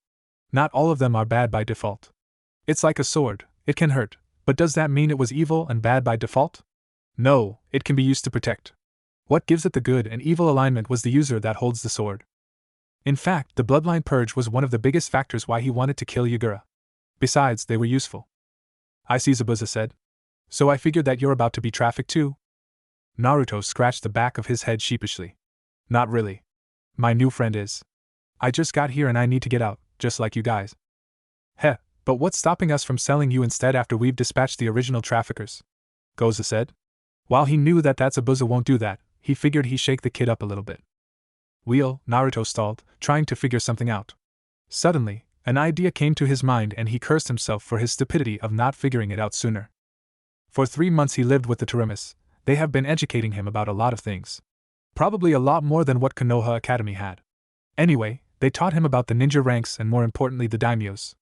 Not all of them are bad by default. It's like a sword, it can hurt, but does that mean it was evil and bad by default? No, it can be used to protect. What gives it the good and evil alignment was the user that holds the sword. In fact, the bloodline purge was one of the biggest factors why he wanted to kill Yagura. Besides, they were useful. I see, Zabuza said. So I figured that you're about to be trafficked too? Naruto scratched the back of his head sheepishly. Not really. My new friend is. I just got here and I need to get out, just like you guys. Heh, but what's stopping us from selling you instead after we've dispatched the original traffickers? Gozu said. While he knew that Zabuza won't do that, he figured he'd shake the kid up a little bit. Naruto stalled, trying to figure something out. Suddenly, an idea came to his mind and he cursed himself for his stupidity of not figuring it out sooner. For 3 months he lived with the Terimis. They have been educating him about a lot of things. Probably a lot more than what Konoha Academy had. Anyway, they taught him about the ninja ranks and more importantly the daimyos.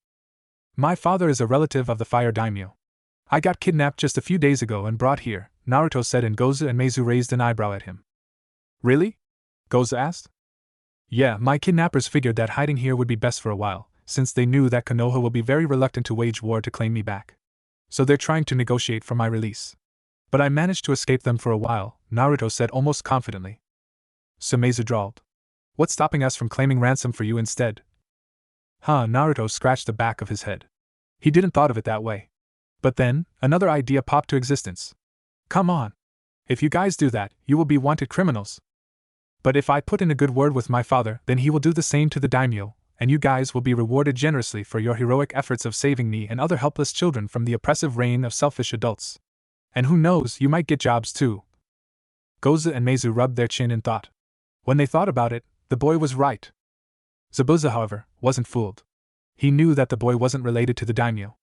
My father is a relative of the fire daimyo. I got kidnapped just a few days ago and brought here, Naruto said, and Gozu and Meizu raised an eyebrow at him. Really? Gozu asked. Yeah, my kidnappers figured that hiding here would be best for a while, since they knew that Konoha will be very reluctant to wage war to claim me back. So they're trying to negotiate for my release. But I managed to escape them for a while, Naruto said almost confidently. So Meizu drawled. What's stopping us from claiming ransom for you instead? Naruto scratched the back of his head. He didn't thought of it that way. But then, another idea popped to existence. Come on. If you guys do that, you will be wanted criminals. But if I put in a good word with my father, then he will do the same to the daimyo, and you guys will be rewarded generously for your heroic efforts of saving me and other helpless children from the oppressive reign of selfish adults. And who knows, you might get jobs too. Goza and Meizu rubbed their chin in thought. When they thought about it, the boy was right. Zabuza, however, wasn't fooled. He knew that the boy wasn't related to the daimyo.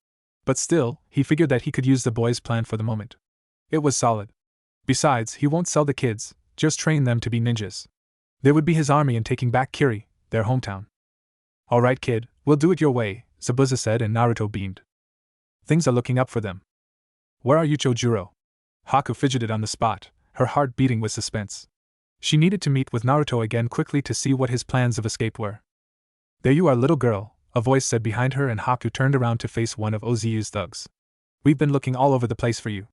But still, he figured that he could use the boy's plan for the moment. It was solid. Besides, he won't sell the kids, just train them to be ninjas. There would be his army in taking back Kiri, their hometown. Alright kid, we'll do it your way, Zabuza said, and Naruto beamed. Things are looking up for them. Where are you, Chojuro? Haku fidgeted on the spot, her heart beating with suspense. She needed to meet with Naruto again quickly to see what his plans of escape were. There you are, little girl, a voice said behind her, and Haku turned around to face one of Ozu's thugs. We've been looking all over the place for you.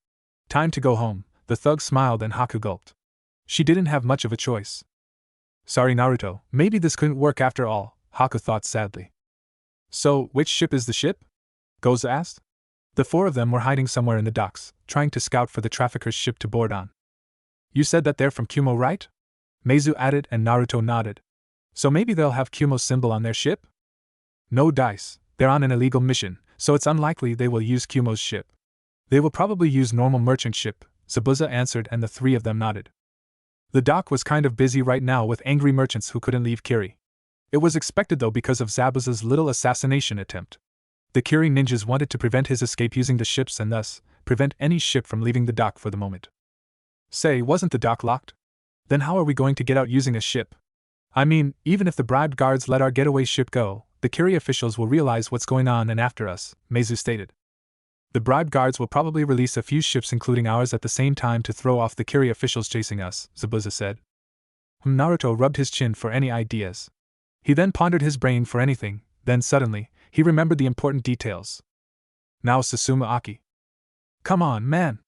Time to go home, the thug smiled and Haku gulped. She didn't have much of a choice. Sorry Naruto, maybe this couldn't work after all, Haku thought sadly. So, which ship is the ship? Goza asked. The four of them were hiding somewhere in the docks, trying to scout for the trafficker's ship to board on. You said that they're from Kumo, right? Meizu added, and Naruto nodded. So maybe they'll have Kumo's symbol on their ship? No dice, they're on an illegal mission, so it's unlikely they will use Kumo's ship. They will probably use normal merchant ship, Zabuza answered, and the three of them nodded. The dock was kind of busy right now with angry merchants who couldn't leave Kiri. It was expected though because of Zabuza's little assassination attempt. The Kiri ninjas wanted to prevent his escape using the ships and thus prevent any ship from leaving the dock for the moment. Say, wasn't the dock locked? Then how are we going to get out using a ship? I mean, even if the bribed guards let our getaway ship go, the Kiri officials will realize what's going on and after us, Meizu stated. The bribed guards will probably release a few ships including ours at the same time to throw off the Kiri officials chasing us, Zabuza said. Naruto rubbed his chin for any ideas. He then pondered his brain for anything, then suddenly, he remembered the important details. Now Susumu Aki. Come on, man!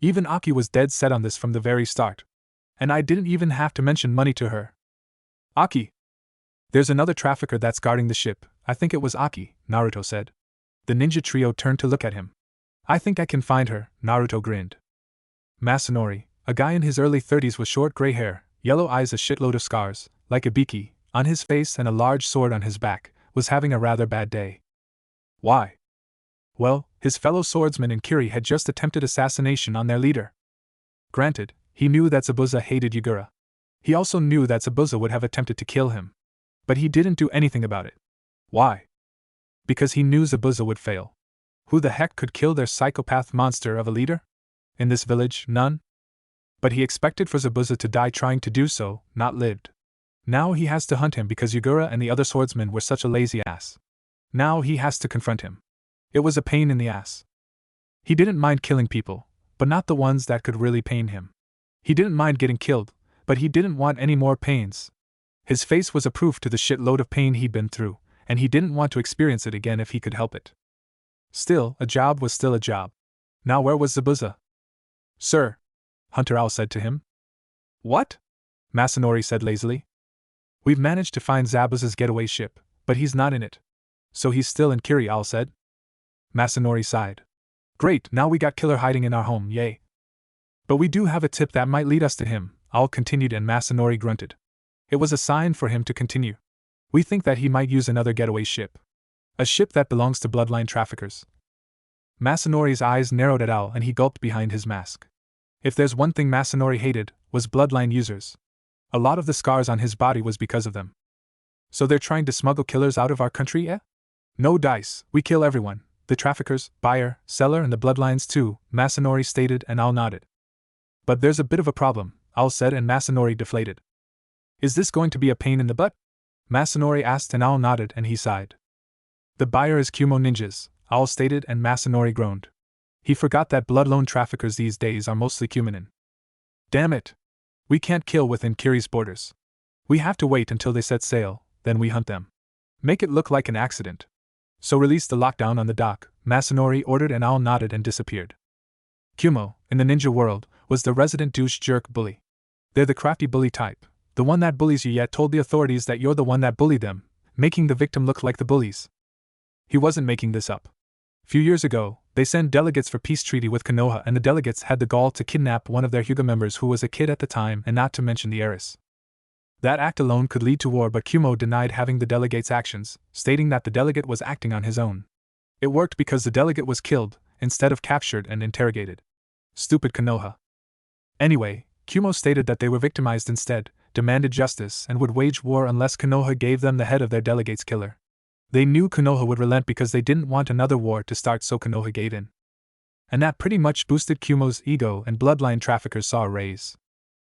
Even Aki was dead set on this from the very start. And I didn't even have to mention money to her. Aki! There's another trafficker that's guarding the ship, I think it was Aki, Naruto said. The ninja trio turned to look at him. I think I can find her, Naruto grinned. Masanori, a guy in his early 30s with short gray hair, yellow eyes, a shitload of scars, like a Biki, on his face and a large sword on his back, was having a rather bad day. Why? Well, his fellow swordsman in Kiri had just attempted assassination on their leader. Granted, he knew that Zabuza hated Yagura. He also knew that Zabuza would have attempted to kill him. But he didn't do anything about it. Why? Because he knew Zabuza would fail. Who the heck could kill their psychopath monster of a leader? In this village, none? But he expected for Zabuza to die trying to do so, not lived. Now he has to hunt him because Yagura and the other swordsmen were such a lazy ass. Now he has to confront him. It was a pain in the ass. He didn't mind killing people, but not the ones that could really pain him. He didn't mind getting killed, but he didn't want any more pains. His face was a proof to the shitload of pain he'd been through, and he didn't want to experience it again if he could help it. Still, a job was still a job. Now where was Zabuza? Sir, Hunter Owl said to him. What? Masanori said lazily. We've managed to find Zabuza's getaway ship, but he's not in it. So he's still in Kiri, Owl said. Masanori sighed. Great, now we got Killer hiding in our home, yay. But we do have a tip that might lead us to him, Owl continued, and Masanori grunted. It was a sign for him to continue. We think that he might use another getaway ship. A ship that belongs to bloodline traffickers. Masanori's eyes narrowed at Owl and he gulped behind his mask. If there's one thing Masanori hated, was bloodline users. A lot of the scars on his body was because of them. So they're trying to smuggle killers out of our country, eh? No dice, we kill everyone, the traffickers, buyer, seller and the bloodlines too, Masanori stated, and Owl nodded. But there's a bit of a problem, Owl said, and Masanori deflated. Is this going to be a pain in the butt? Masanori asked, and Owl nodded, and he sighed. The buyer is Kumo ninjas, Owl stated, and Masanori groaned. He forgot that blood-loan traffickers these days are mostly Kuminin. Damn it! We can't kill within Kiri's borders. We have to wait until they set sail, then we hunt them. Make it look like an accident. So release the lockdown on the dock, Masanori ordered, and Owl nodded and disappeared. Kumo, in the ninja world, was the resident douche jerk bully. They're the crafty bully type, the one that bullies you yet told the authorities that you're the one that bullied them, making the victim look like the bullies. He wasn't making this up. Few years ago, they sent delegates for peace treaty with Konoha, and the delegates had the gall to kidnap one of their Hyuga members who was a kid at the time, and not to mention the heiress. That act alone could lead to war, but Kumo denied having the delegate's actions, stating that the delegate was acting on his own. It worked because the delegate was killed, instead of captured and interrogated. Stupid Konoha. Anyway, Kumo stated that they were victimized instead, demanded justice, and would wage war unless Konoha gave them the head of their delegate's killer. They knew Konoha would relent because they didn't want another war to start, so Konoha gave in. And that pretty much boosted Kumo's ego, and bloodline traffickers saw a raise.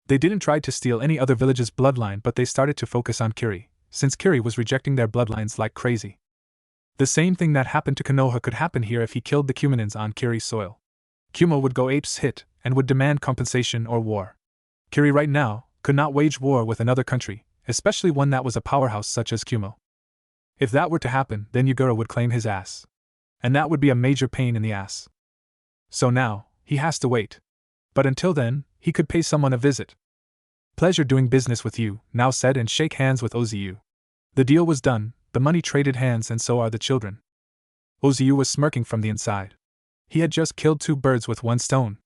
They didn't try to steal any other village's bloodline, but they started to focus on Kiri, since Kiri was rejecting their bloodlines like crazy. The same thing that happened to Konoha could happen here if he killed the Kumonins on Kiri's soil. Kumo would go apes hit, and would demand compensation or war. Kiri right now could not wage war with another country, especially one that was a powerhouse such as Kumo. If that were to happen, then Yagura would claim his ass. And that would be a major pain in the ass. So now, he has to wait. But until then, he could pay someone a visit. Pleasure doing business with you, Now said and shake hands with Ozu. The deal was done, the money traded hands, and so are the children. Ozu was smirking from the inside. He had just killed 2 birds with 1 stone.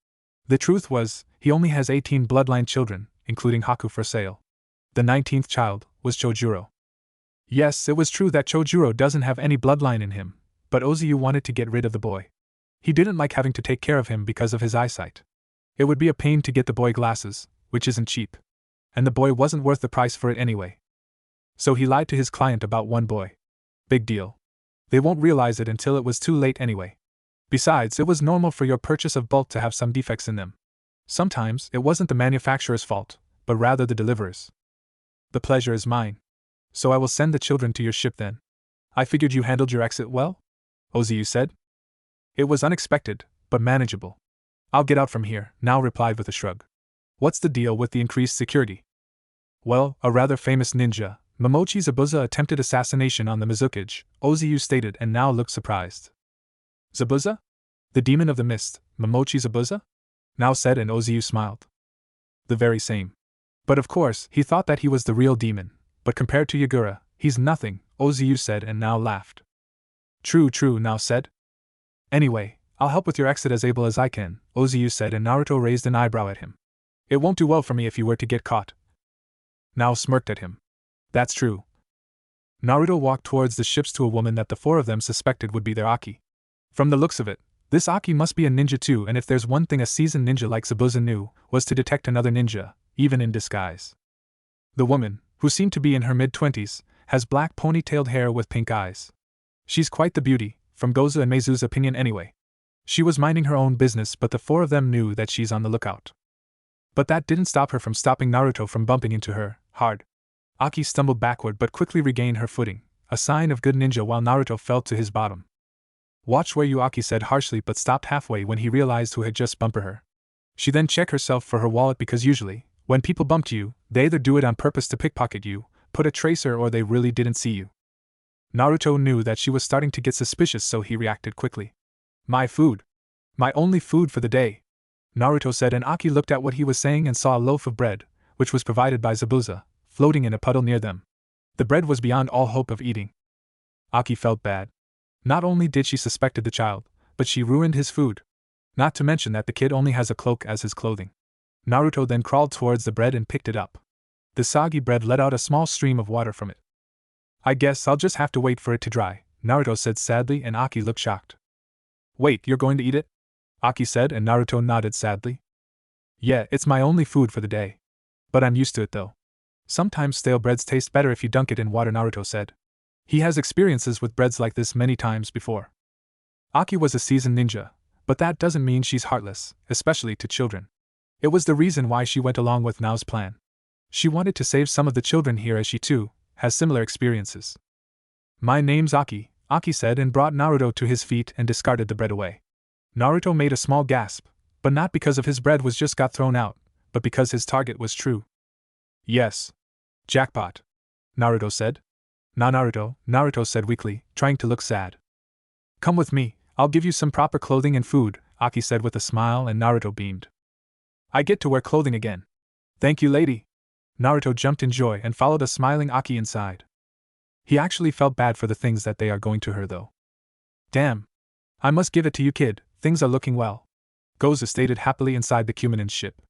The truth was, he only has 18 bloodline children, including Haku for sale. The 19th child was Chojuro. Yes, it was true that Chojuro doesn't have any bloodline in him, but Ozu wanted to get rid of the boy. He didn't like having to take care of him because of his eyesight. It would be a pain to get the boy glasses, which isn't cheap. And the boy wasn't worth the price for it anyway. So he lied to his client about 1 boy. Big deal. They won't realize it until it was too late anyway. Besides, it was normal for your purchase of bulk to have some defects in them. Sometimes, it wasn't the manufacturer's fault, but rather the deliverer's. The pleasure is mine. So I will send the children to your ship then. I figured you handled your exit well? Ozu said. It was unexpected, but manageable. I'll get out from here, Now replied with a shrug. What's the deal with the increased security? Well, a rather famous ninja, Momochi Zabuza, attempted assassination on the Mizukage, Ozu stated, and Now looked surprised. Zabuza? The demon of the mist, Momochi Zabuza? Now said, and Ozu smiled. The very same. But of course, he thought that he was the real demon, but compared to Yagura, he's nothing, Ozu said, and Now laughed. True, Now said. Anyway, I'll help with your exit as able as I can, Ozu said, and Naruto raised an eyebrow at him. It won't do well for me if you were to get caught. Now smirked at him. That's true. Naruto walked towards the ships to a woman that the 4 of them suspected would be their Aki. From the looks of it, this Aki must be a ninja too, and if there's one thing a seasoned ninja like Zabuza knew, was to detect another ninja, even in disguise. The woman, who seemed to be in her mid-20s, has black ponytailed hair with pink eyes. She's quite the beauty, from Goza and Meizu's opinion anyway. She was minding her own business, but the 4 of them knew that she's on the lookout. But that didn't stop her from stopping Naruto from bumping into her, hard. Aki stumbled backward but quickly regained her footing, a sign of good ninja, while Naruto fell to his bottom. Watch where you, Aki said harshly, but stopped halfway when he realized who had just bumped her. She then checked herself for her wallet, because usually, when people bumped you, they either do it on purpose to pickpocket you, put a tracer, or they really didn't see you. Naruto knew that she was starting to get suspicious, so he reacted quickly. My food. My only food for the day, Naruto said, and Aki looked at what he was saying and saw a loaf of bread, which was provided by Zabuza, floating in a puddle near them. The bread was beyond all hope of eating. Aki felt bad. Not only did she suspected the child, but she ruined his food. Not to mention that the kid only has a cloak as his clothing. Naruto then crawled towards the bread and picked it up. The soggy bread let out a small stream of water from it. I guess I'll just have to wait for it to dry, Naruto said sadly, and Aki looked shocked. Wait, you're going to eat it? Aki said, and Naruto nodded sadly. Yeah, it's my only food for the day. But I'm used to it though. Sometimes stale breads taste better if you dunk it in water, Naruto said. He has experiences with breads like this many times before. Aki was a seasoned ninja, but that doesn't mean she's heartless, especially to children. It was the reason why she went along with Nao's plan. She wanted to save some of the children here, as she too has similar experiences. My name's Aki, Aki said, and brought Naruto to his feet and discarded the bread away. Naruto made a small gasp, but not because of his bread was just got thrown out, but because his target was true. Yes. Jackpot, Naruto said. Nah, Naruto said weakly, trying to look sad. Come with me, I'll give you some proper clothing and food, Aki said with a smile, and Naruto beamed. I get to wear clothing again. Thank you, lady. Naruto jumped in joy and followed a smiling Aki inside. He actually felt bad for the things that they are going to her though. Damn. I must give it to you, kid, things are looking well. Goza stated happily inside the Kumonen's ship.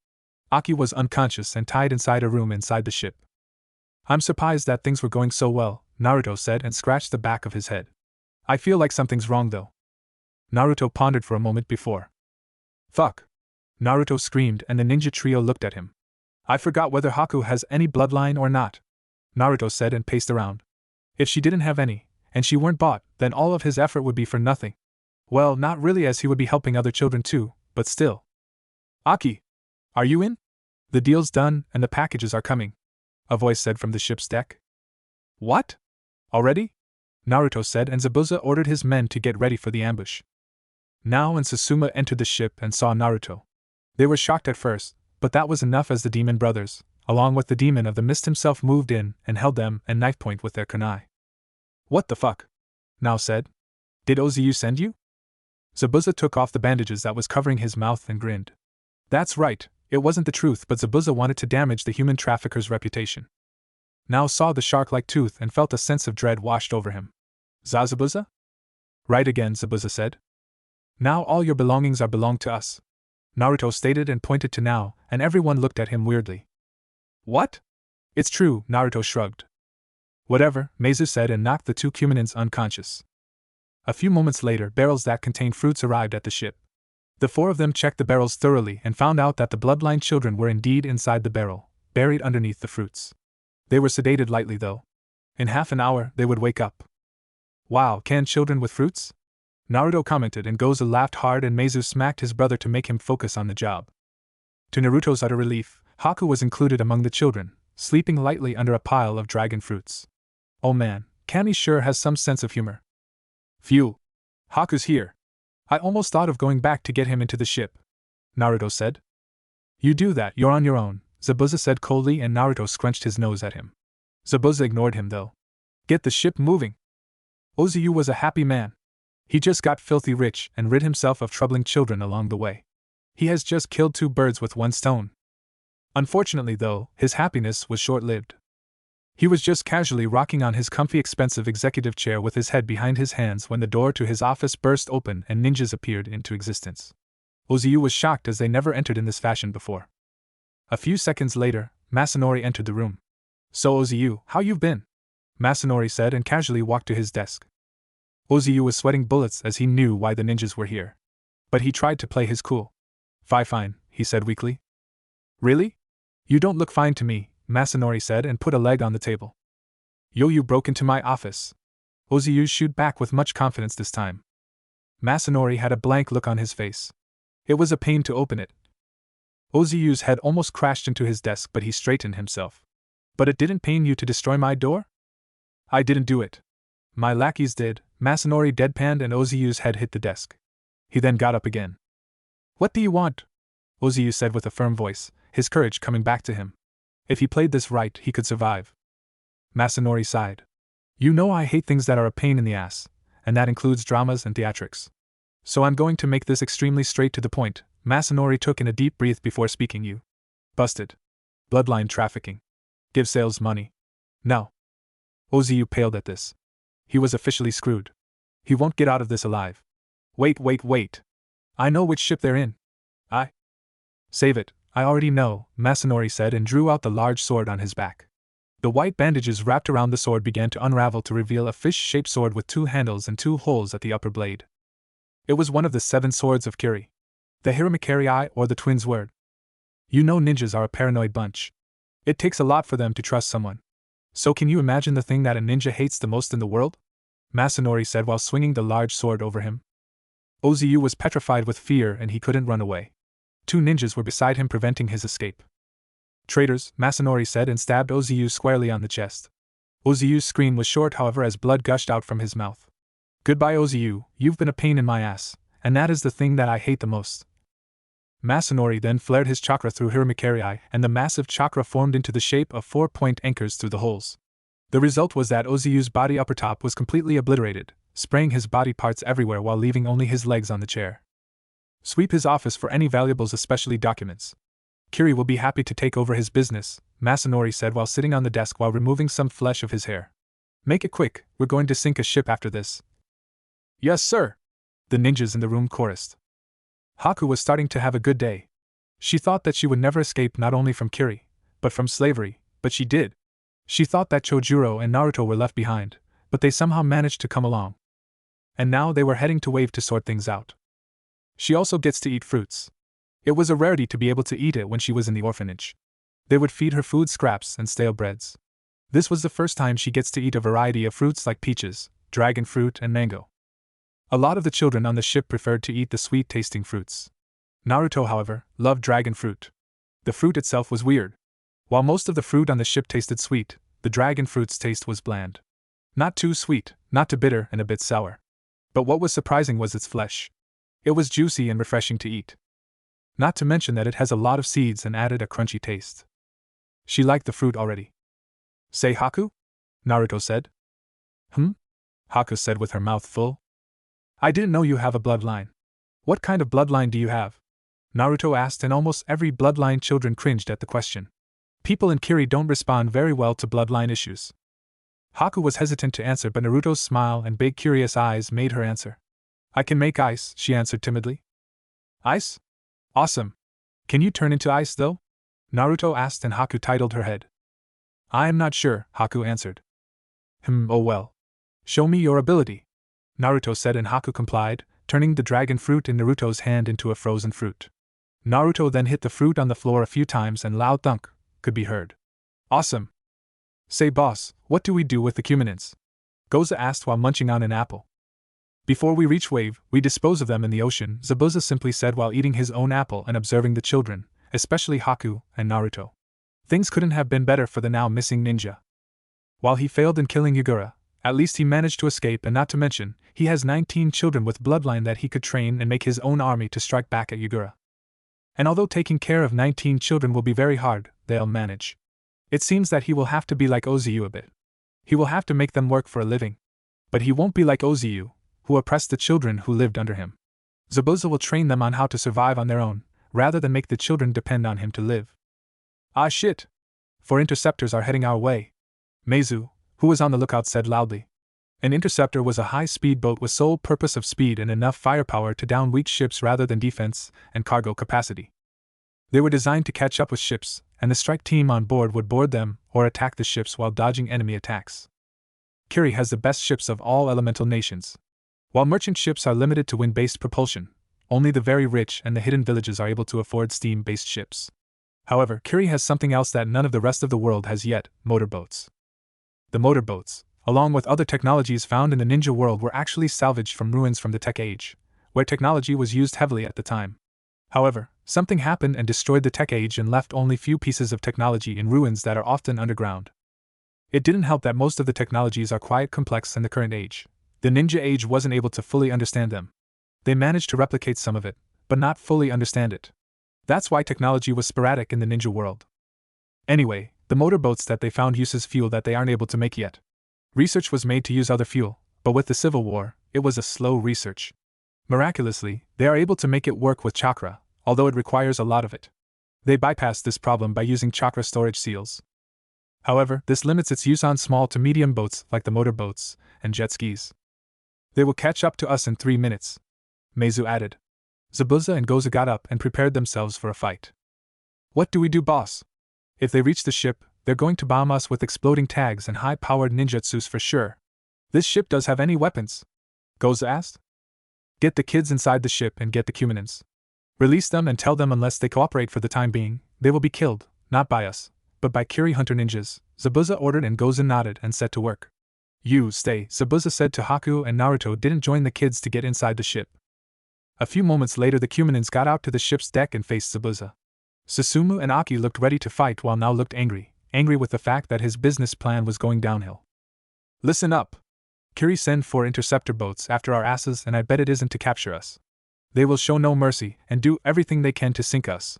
Aki was unconscious and tied inside a room inside the ship. I'm surprised that things were going so well, Naruto said and scratched the back of his head. I feel like something's wrong though. Naruto pondered for a moment before. Fuck! Naruto screamed and the ninja trio looked at him. I forgot whether Haku has any bloodline or not, Naruto said and paced around. If she didn't have any, and she weren't bought, then all of his effort would be for nothing. Well, not really, as he would be helping other children too, but still. Aki! Are you in? The deal's done and the packages are coming, a voice said from the ship's deck. What? Already? Naruto said, and Zabuza ordered his men to get ready for the ambush. Nao and Susumu entered the ship and saw Naruto. They were shocked at first, but that was enough as the demon brothers, along with the demon of the mist himself, moved in and held them at knife point with their kunai. What the fuck? Nao said. Did Ozu send you? Zabuza took off the bandages that was covering his mouth and grinned. That's right, it wasn't the truth, but Zabuza wanted to damage the human trafficker's reputation. Nao saw the shark-like tooth and felt a sense of dread washed over him. Zabuza? Right again, Zabuza said. Now all your belongings belong to us, Naruto stated and pointed to Nao, and everyone looked at him weirdly. What? It's true, Naruto shrugged. Whatever, Meizu said and knocked the two Cuminans unconscious. A few moments later, barrels that contained fruits arrived at the ship. The four of them checked the barrels thoroughly and found out that the bloodline children were indeed inside the barrel, buried underneath the fruits. They were sedated lightly though. In half an hour, they would wake up. Wow, canned children with fruits? Naruto commented, and Gozu laughed hard, and Meizu smacked his brother to make him focus on the job. To Naruto's utter relief, Haku was included among the children, sleeping lightly under a pile of dragon fruits. Oh man, Kami sure has some sense of humor. Phew. Haku's here. I almost thought of going back to get him into the ship, Naruto said. You do that, you're on your own, Zabuza said coldly, and Naruto scrunched his nose at him. Zabuza ignored him though. Get the ship moving. Ozu was a happy man. He just got filthy rich and rid himself of troubling children along the way. He has just killed 2 birds with 1 stone. Unfortunately though, his happiness was short-lived. He was just casually rocking on his comfy expensive executive chair with his head behind his hands when the door to his office burst open and ninjas appeared into existence. Ozu was shocked as they never entered in this fashion before. A few seconds later, Masanori entered the room. So Ozu, how you've been? Masanori said and casually walked to his desk. Ozu was sweating bullets as he knew why the ninjas were here. But he tried to play his cool. Fine, he said weakly. Really? You don't look fine to me, Masanori said and put a leg on the table. You broke into my office. Ozu shooed back with much confidence this time. Masanori had a blank look on his face. It was a pain to open it. Ozu's head almost crashed into his desk, but he straightened himself. But it didn't pain you to destroy my door? I didn't do it. My lackeys did, Masanori deadpanned, and Ozu's head hit the desk. He then got up again. What do you want? Ozu said with a firm voice, his courage coming back to him. If he played this right, he could survive. Masanori sighed. You know I hate things that are a pain in the ass, and that includes dramas and theatrics. So I'm going to make this extremely straight to the point. Masanori took in a deep breath before speaking. You busted. Bloodline trafficking. Give sales money. No. Ozu paled at this. He was officially screwed. He won't get out of this alive. Wait. I know which ship they're in. Save it, I already know, Masanori said and drew out the large sword on his back. The white bandages wrapped around the sword began to unravel to reveal a fish-shaped sword with 2 handles and 2 holes at the upper blade. It was one of the 7 swords of Kiri. The Hiramakiri, or the twins' word. You know ninjas are a paranoid bunch. It takes a lot for them to trust someone. So can you imagine the thing that a ninja hates the most in the world? Masanori said while swinging the large sword over him. Ozu was petrified with fear and he couldn't run away. 2 ninjas were beside him preventing his escape. Traitors, Masanori said and stabbed Ozu squarely on the chest. Ozu's scream was short, however, as blood gushed out from his mouth. Goodbye Ozu, you've been a pain in my ass, and that is the thing that I hate the most. Masanori then flared his chakra through Hiramakiri, and the massive chakra formed into the shape of 4-point anchors through the holes. The result was that Ozu's body upper top was completely obliterated, spraying his body parts everywhere while leaving only his legs on the chair. Sweep his office for any valuables, especially documents. Kiri will be happy to take over his business, Masanori said while sitting on the desk while removing some flesh of his hair. Make it quick, we're going to sink a ship after this. Yes, sir, the ninjas in the room chorused. Haku was starting to have a good day. She thought that she would never escape not only from Kiri, but from slavery, but she did. She thought that Chojuro and Naruto were left behind, but they somehow managed to come along. And now they were heading to Wave to sort things out. She also gets to eat fruits. It was a rarity to be able to eat it when she was in the orphanage. They would feed her food scraps and stale breads. This was the first time she gets to eat a variety of fruits like peaches, dragon fruit, and mango. A lot of the children on the ship preferred to eat the sweet-tasting fruits. Naruto, however, loved dragon fruit. The fruit itself was weird. While most of the fruit on the ship tasted sweet, the dragon fruit's taste was bland. Not too sweet, not too bitter, and a bit sour. But what was surprising was its flesh. It was juicy and refreshing to eat. Not to mention that it has a lot of seeds and added a crunchy taste. She liked the fruit already. Say Haku? Naruto said. Haku said with her mouth full. I didn't know you have a bloodline. What kind of bloodline do you have? Naruto asked, and almost every bloodline children cringed at the question. People in Kiri don't respond very well to bloodline issues. Haku was hesitant to answer, but Naruto's smile and big curious eyes made her answer. I can make ice, she answered timidly. Ice? Awesome. Can you turn into ice, though? Naruto asked, and Haku titled her head. I am not sure, Haku answered. Oh well. Show me your ability, Naruto said, and Haku complied, turning the dragon fruit in Naruto's hand into a frozen fruit. Naruto then hit the fruit on the floor a few times and loud thunk could be heard. Awesome. Say boss, what do we do with the cuminins? Goza asked while munching on an apple. Before we reach Wave, we dispose of them in the ocean, Zabuza simply said while eating his own apple and observing the children, especially Haku and Naruto. Things couldn't have been better for the now missing ninja. While he failed in killing Yagura, at least he managed to escape, and not to mention, he has 19 children with bloodline that he could train and make his own army to strike back at Yagura. And although taking care of 19 children will be very hard, they'll manage. It seems that he will have to be like Oziu a bit. He will have to make them work for a living. But he won't be like Oziu, who oppressed the children who lived under him. Zabuza will train them on how to survive on their own, rather than make the children depend on him to live. Ah shit! 4 interceptors are heading our way, Meizu, who was on the lookout, said loudly. An interceptor was a high-speed boat with sole purpose of speed and enough firepower to down weak ships rather than defense and cargo capacity. They were designed to catch up with ships, and the strike team on board would board them or attack the ships while dodging enemy attacks. Kiri has the best ships of all elemental nations. While merchant ships are limited to wind-based propulsion, only the very rich and the hidden villages are able to afford steam-based ships. However, Kiri has something else that none of the rest of the world has yet: motorboats. The motorboats, along with other technologies found in the ninja world, were actually salvaged from ruins from the Tech Age, where technology was used heavily at the time. However, something happened and destroyed the Tech Age and left only few pieces of technology in ruins that are often underground. It didn't help that most of the technologies are quite complex in the current age. The Ninja Age wasn't able to fully understand them. They managed to replicate some of it, but not fully understand it. That's why technology was sporadic in the ninja world. Anyway, the motorboats that they found uses fuel that they aren't able to make yet. Research was made to use other fuel, but with the Civil War, it was a slow research. Miraculously, they are able to make it work with chakra, although it requires a lot of it. They bypassed this problem by using chakra storage seals. However, this limits its use on small to medium boats like the motorboats and jet skis. They will catch up to us in 3 minutes, Meizu added. Zabuza and Goza got up and prepared themselves for a fight. What do we do, boss? If they reach the ship, they're going to bomb us with exploding tags and high-powered ninjutsus for sure. This ship does have any weapons? Goza asked. Get the kids inside the ship and get the cuminins. Release them and tell them unless they cooperate for the time being, they will be killed, not by us, but by Kiri hunter ninjas, Zabuza ordered, and Goza nodded and set to work. You stay, Zabuza said to Haku, and Naruto didn't join the kids to get inside the ship. A few moments later, the cuminins got out to the ship's deck and faced Zabuza. Susumu and Aki looked ready to fight, while Nao looked angry with the fact that his business plan was going downhill. Listen up. Kiri send 4 interceptor boats after our asses, and I bet it isn't to capture us. They will show no mercy and do everything they can to sink us.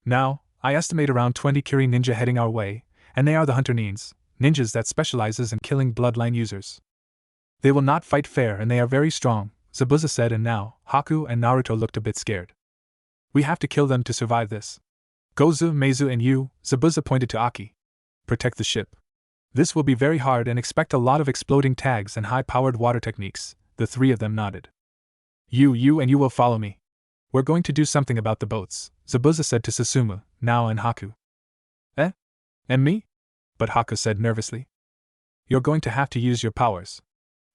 Now, I estimate around 20 Kiri ninja heading our way, and they are the hunter ninjas that specializes in killing bloodline users. They will not fight fair and they are very strong, Zabuza said, and now, Haku and Naruto looked a bit scared. We have to kill them to survive this. Gozu, Meizu, and you, Zabuza pointed to Aki. Protect the ship. This will be very hard and expect a lot of exploding tags and high-powered water techniques, the 3 of them nodded. You and you will follow me. We're going to do something about the boats, Zabuza said to Susumu, Nao, and Haku. Eh? And me? but Haku said nervously. You're going to have to use your powers.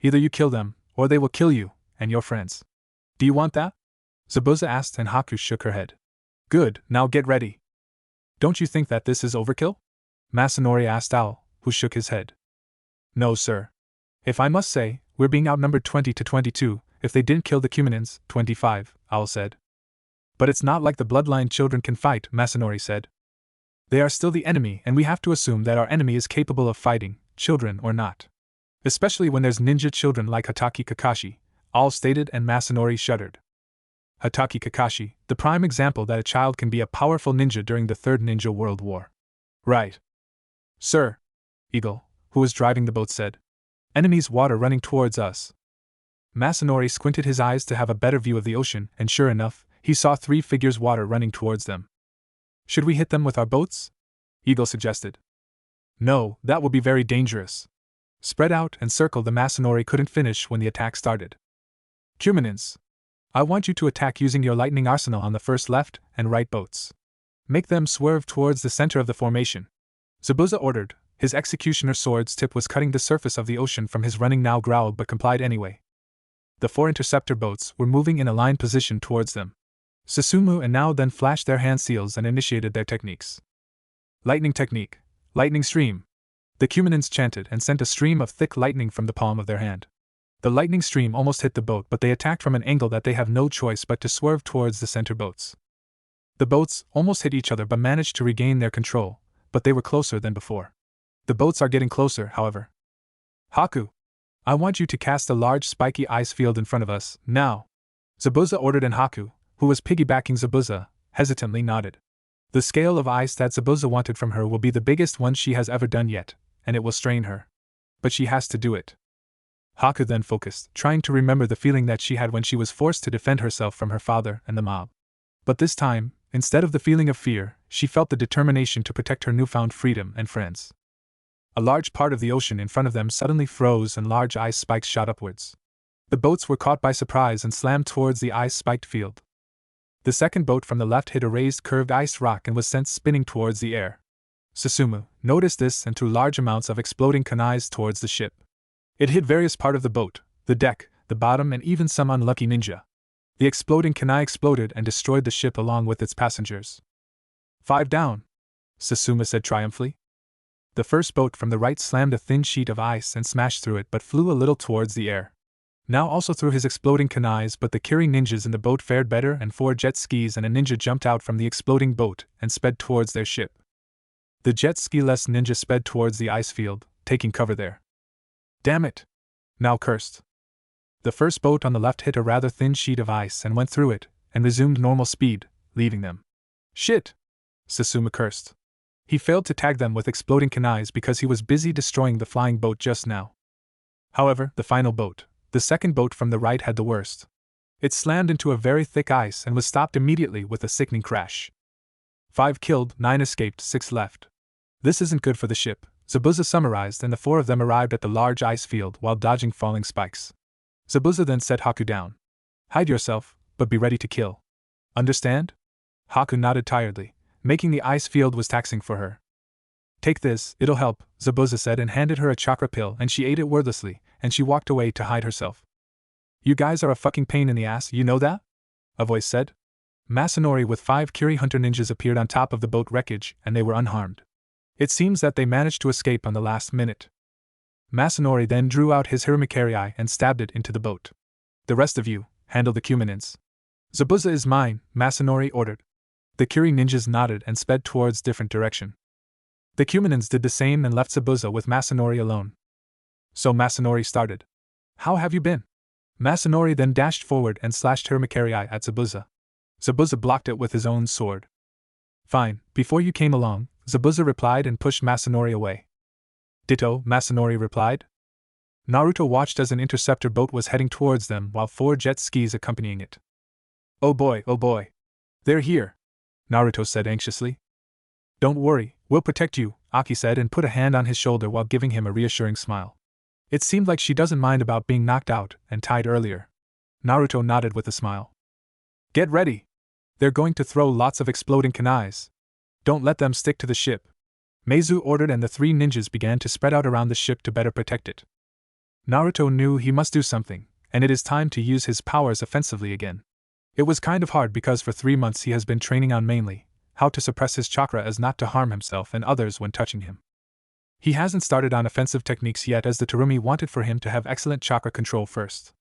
Either you kill them, or they will kill you, and your friends. Do you want that? Zabuza asked, and Haku shook her head. Good, now get ready. Don't you think that this is overkill? Masanori asked Owl, who shook his head. No, sir. If I must say, we're being outnumbered 20 to 22, if they didn't kill the Cumanins, 25, Owl said. But it's not like the bloodline children can fight, Masanori said. They are still the enemy, and we have to assume that our enemy is capable of fighting, children or not. Especially when there's ninja children like Hatake Kakashi, Owl stated, and Masanori shuddered. Hatake Kakashi, the prime example that a child can be a powerful ninja during the Third Ninja World War. Right. Sir, Eagle, who was driving the boat, said. Enemies' water running towards us. Masanori squinted his eyes to have a better view of the ocean, and sure enough, he saw 3 figures water running towards them. Should we hit them with our boats? Eagle suggested. No, that will be very dangerous. Spread out and circle, the Masanori couldn't finish when the attack started. Cumanins, I want you to attack using your lightning arsenal on the first left and right boats. Make them swerve towards the center of the formation. Zabuza ordered. His executioner sword's tip was cutting the surface of the ocean from his running now growled but complied anyway. The 4 interceptor boats were moving in a line position towards them. Susumu and Now then flashed their hand seals and initiated their techniques. Lightning technique. Lightning stream. The Cumanins chanted and sent a stream of thick lightning from the palm of their hand. The lightning stream almost hit the boat, but they attacked from an angle that they have no choice but to swerve towards the center boats. The boats almost hit each other but managed to regain their control, but they were closer than before. The boats are getting closer, however. Haku, I want you to cast a large spiky ice field in front of us, now. Zabuza ordered, and Haku, who was piggybacking Zabuza, hesitantly nodded. The scale of ice that Zabuza wanted from her will be the biggest one she has ever done yet, and it will strain her. But she has to do it. Haku then focused, trying to remember the feeling that she had when she was forced to defend herself from her father and the mob. But this time, instead of the feeling of fear, she felt the determination to protect her newfound freedom and friends. A large part of the ocean in front of them suddenly froze and large ice spikes shot upwards. The boats were caught by surprise and slammed towards the ice-spiked field. The second boat from the left hit a raised curved ice rock and was sent spinning towards the air. Susumu noticed this and threw large amounts of exploding kunais towards the ship. It hit various parts of the boat, the deck, the bottom, and even some unlucky ninja. The exploding kunai exploded and destroyed the ship along with its passengers. 5 down, Susumu said triumphantly. The first boat from the right slammed a thin sheet of ice and smashed through it but flew a little towards the air. Now also threw his exploding kunais, but the Kiri ninjas in the boat fared better, and 4 jet skis and a ninja jumped out from the exploding boat and sped towards their ship. The jet ski-less ninja sped towards the ice field, taking cover there. Damn it! Now cursed. The first boat on the left hit a rather thin sheet of ice and went through it, and resumed normal speed, leaving them. Shit! Susumu cursed. He failed to tag them with exploding kunais because he was busy destroying the flying boat just now. However, the final boat, the second boat from the right, had the worst. It slammed into a very thick ice and was stopped immediately with a sickening crash. 5 killed, 9 escaped, 6 left. This isn't good for the ship, Zabuza summarized, and the 4 of them arrived at the large ice field while dodging falling spikes. Zabuza then set Haku down. Hide yourself, but be ready to kill. Understand? Haku nodded tiredly. Making the ice field was taxing for her. Take this, it'll help, Zabuza said, and handed her a chakra pill, and she ate it wordlessly, and she walked away to hide herself. You guys are a fucking pain in the ass, you know that? A voice said. Masanori with 5 Kiri hunter ninjas appeared on top of the boat wreckage, and they were unharmed. It seems that they managed to escape on the last minute. Masanori then drew out his Hiramikari and stabbed it into the boat. The rest of you, handle the Cumanins. Zabuza is mine, Masanori ordered. The Kiri ninjas nodded and sped towards different direction. The Cumanins did the same and left Zabuza with Masanori alone. So Masanori started. How have you been? Masanori then dashed forward and slashed Hiramikari at Zabuza. Zabuza blocked it with his own sword. Fine, before you came along, Zabuza replied and pushed Masanori away. Ditto, Masanori replied. Naruto watched as an interceptor boat was heading towards them while 4 jet skis accompanying it. Oh boy, they're here, Naruto said anxiously. Don't worry, we'll protect you, Aki said and put a hand on his shoulder while giving him a reassuring smile. It seemed like she doesn't mind about being knocked out and tied earlier. Naruto nodded with a smile. Get ready! They're going to throw lots of exploding kunais. Don't let them stick to the ship. Meizu ordered, and the three ninjas began to spread out around the ship to better protect it. Naruto knew he must do something, and it is time to use his powers offensively again. It was kind of hard because for 3 months he has been training on mainly how to suppress his chakra as not to harm himself and others when touching him. He hasn't started on offensive techniques yet, as the Terumi wanted for him to have excellent chakra control first.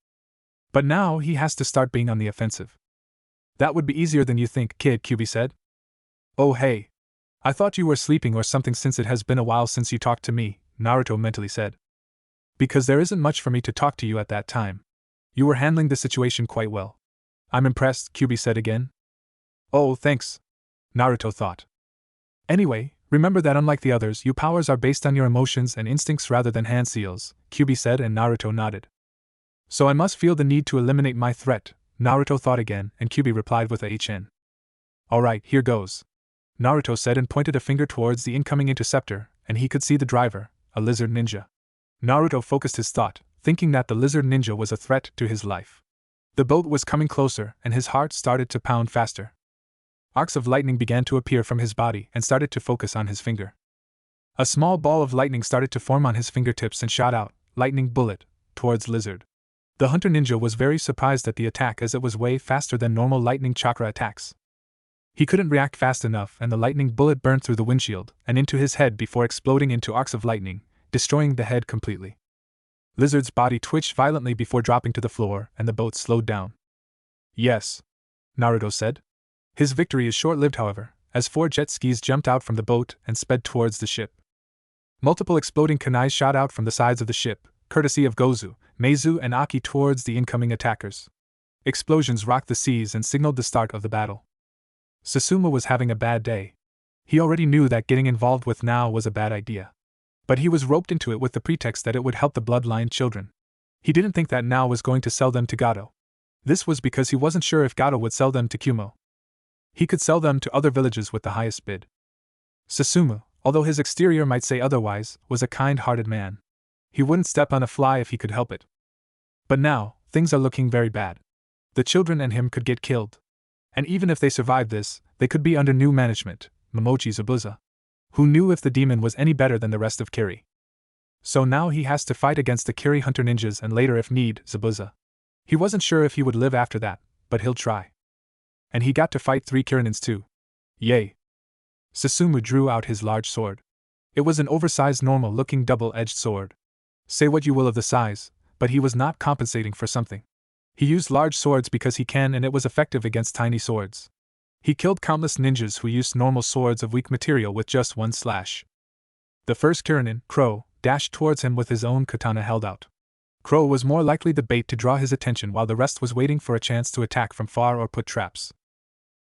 But now he has to start being on the offensive. That would be easier than you think, kid, Kyubi said. Oh hey. I thought you were sleeping or something since it has been a while since you talked to me, Naruto mentally said. Because there isn't much for me to talk to you at that time. You were handling the situation quite well. I'm impressed, Kyubi said again. Oh, thanks, Naruto thought. Anyway, remember that unlike the others, your powers are based on your emotions and instincts rather than hand seals, Kyubi said, and Naruto nodded. So I must feel the need to eliminate my threat, Naruto thought again, and Kyubi replied with a HN. Alright, here goes, Naruto said and pointed a finger towards the incoming interceptor, and he could see the driver, a lizard ninja. Naruto focused his thought, thinking that the lizard ninja was a threat to his life. The boat was coming closer, and his heart started to pound faster. Arcs of lightning began to appear from his body and started to focus on his finger. A small ball of lightning started to form on his fingertips and shot out, lightning bullet, towards lizard. The hunter ninja was very surprised at the attack as it was way faster than normal lightning chakra attacks. He couldn't react fast enough, and the lightning bullet burned through the windshield and into his head before exploding into arcs of lightning, destroying the head completely. Lizard's body twitched violently before dropping to the floor, and the boat slowed down. Yes, Naruto said. His victory is short-lived, however, as 4 jet skis jumped out from the boat and sped towards the ship. Multiple exploding kunais shot out from the sides of the ship, courtesy of Gozu, Meizu, and Aki towards the incoming attackers. Explosions rocked the seas and signaled the start of the battle. Susumu was having a bad day. He already knew that getting involved with Nao was a bad idea. But he was roped into it with the pretext that it would help the bloodline children. He didn't think that Nao was going to sell them to Gato. This was because he wasn't sure if Gato would sell them to Kumo. He could sell them to other villages with the highest bid. Susumu, although his exterior might say otherwise, was a kind-hearted man. He wouldn't step on a fly if he could help it. But now, things are looking very bad. The children and him could get killed. And even if they survived this, they could be under new management, Momochi Zabuza. Who knew if the demon was any better than the rest of Kiri? So now he has to fight against the Kiri hunter ninjas and later, if need, Zabuza. He wasn't sure if he would live after that, but he'll try. And he got to fight 3 Kirinins too. Yay! Susumu drew out his large sword. It was an oversized normal-looking double-edged sword. Say what you will of the size, but he was not compensating for something. He used large swords because he can, and it was effective against tiny swords. He killed countless ninjas who used normal swords of weak material with just 1 slash. The first Kirinin, Crow, dashed towards him with his own katana held out. Crow was more likely the bait to draw his attention, while the rest was waiting for a chance to attack from far or put traps.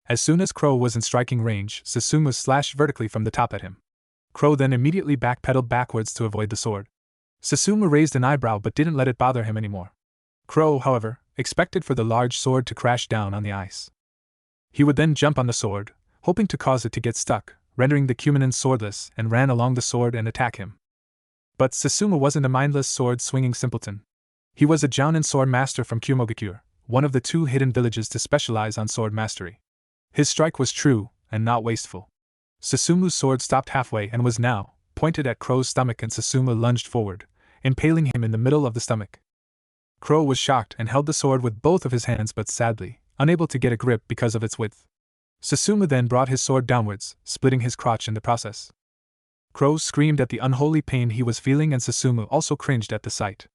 As soon as Crow was in striking range, Susumu slashed vertically from the top at him. Crow then immediately backpedaled backwards to avoid the sword. Susumu raised an eyebrow but didn't let it bother him anymore. Crow, however, expected for the large sword to crash down on the ice. He would then jump on the sword, hoping to cause it to get stuck, rendering the Kuminin swordless, and ran along the sword and attack him. But Susumu wasn't a mindless sword-swinging simpleton. He was a Jounin sword master from Kumogakure, one of the 2 hidden villages to specialize on sword mastery. His strike was true, and not wasteful. Susumu's sword stopped halfway and was now pointed at Crow's stomach, and Susumu lunged forward, impaling him in the middle of the stomach. Crow was shocked and held the sword with both of his hands, but sadly, unable to get a grip because of its width. Susumu then brought his sword downwards, splitting his crotch in the process. Crow screamed at the unholy pain he was feeling, and Susumu also cringed at the sight.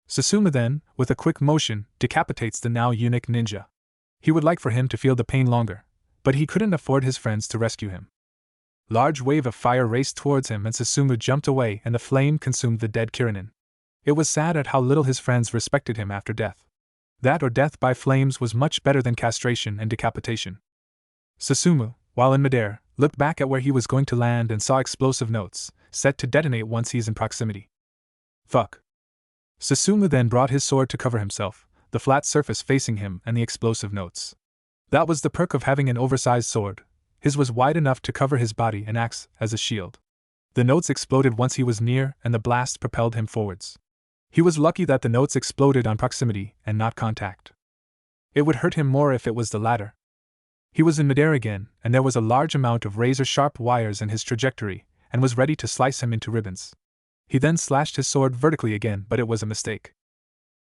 Susumu then, with a quick motion, decapitates the now eunuch ninja. He would like for him to feel the pain longer, but he couldn't afford his friends to rescue him. Large wave of fire raced towards him, and Susumu jumped away, and the flame consumed the dead Kirinin. It was sad at how little his friends respected him after death. That or death by flames was much better than castration and decapitation. Susumu, while in midair, looked back at where he was going to land and saw explosive notes, set to detonate once he's in proximity. Fuck. Susumu then brought his sword to cover himself, the flat surface facing him and the explosive notes. That was the perk of having an oversized sword. His was wide enough to cover his body and acts as a shield. The notes exploded once he was near, and the blast propelled him forwards. He was lucky that the notes exploded on proximity and not contact. It would hurt him more if it was the latter. He was in midair again, and there was a large amount of razor-sharp wires in his trajectory, and was ready to slice him into ribbons. He then slashed his sword vertically again, but it was a mistake.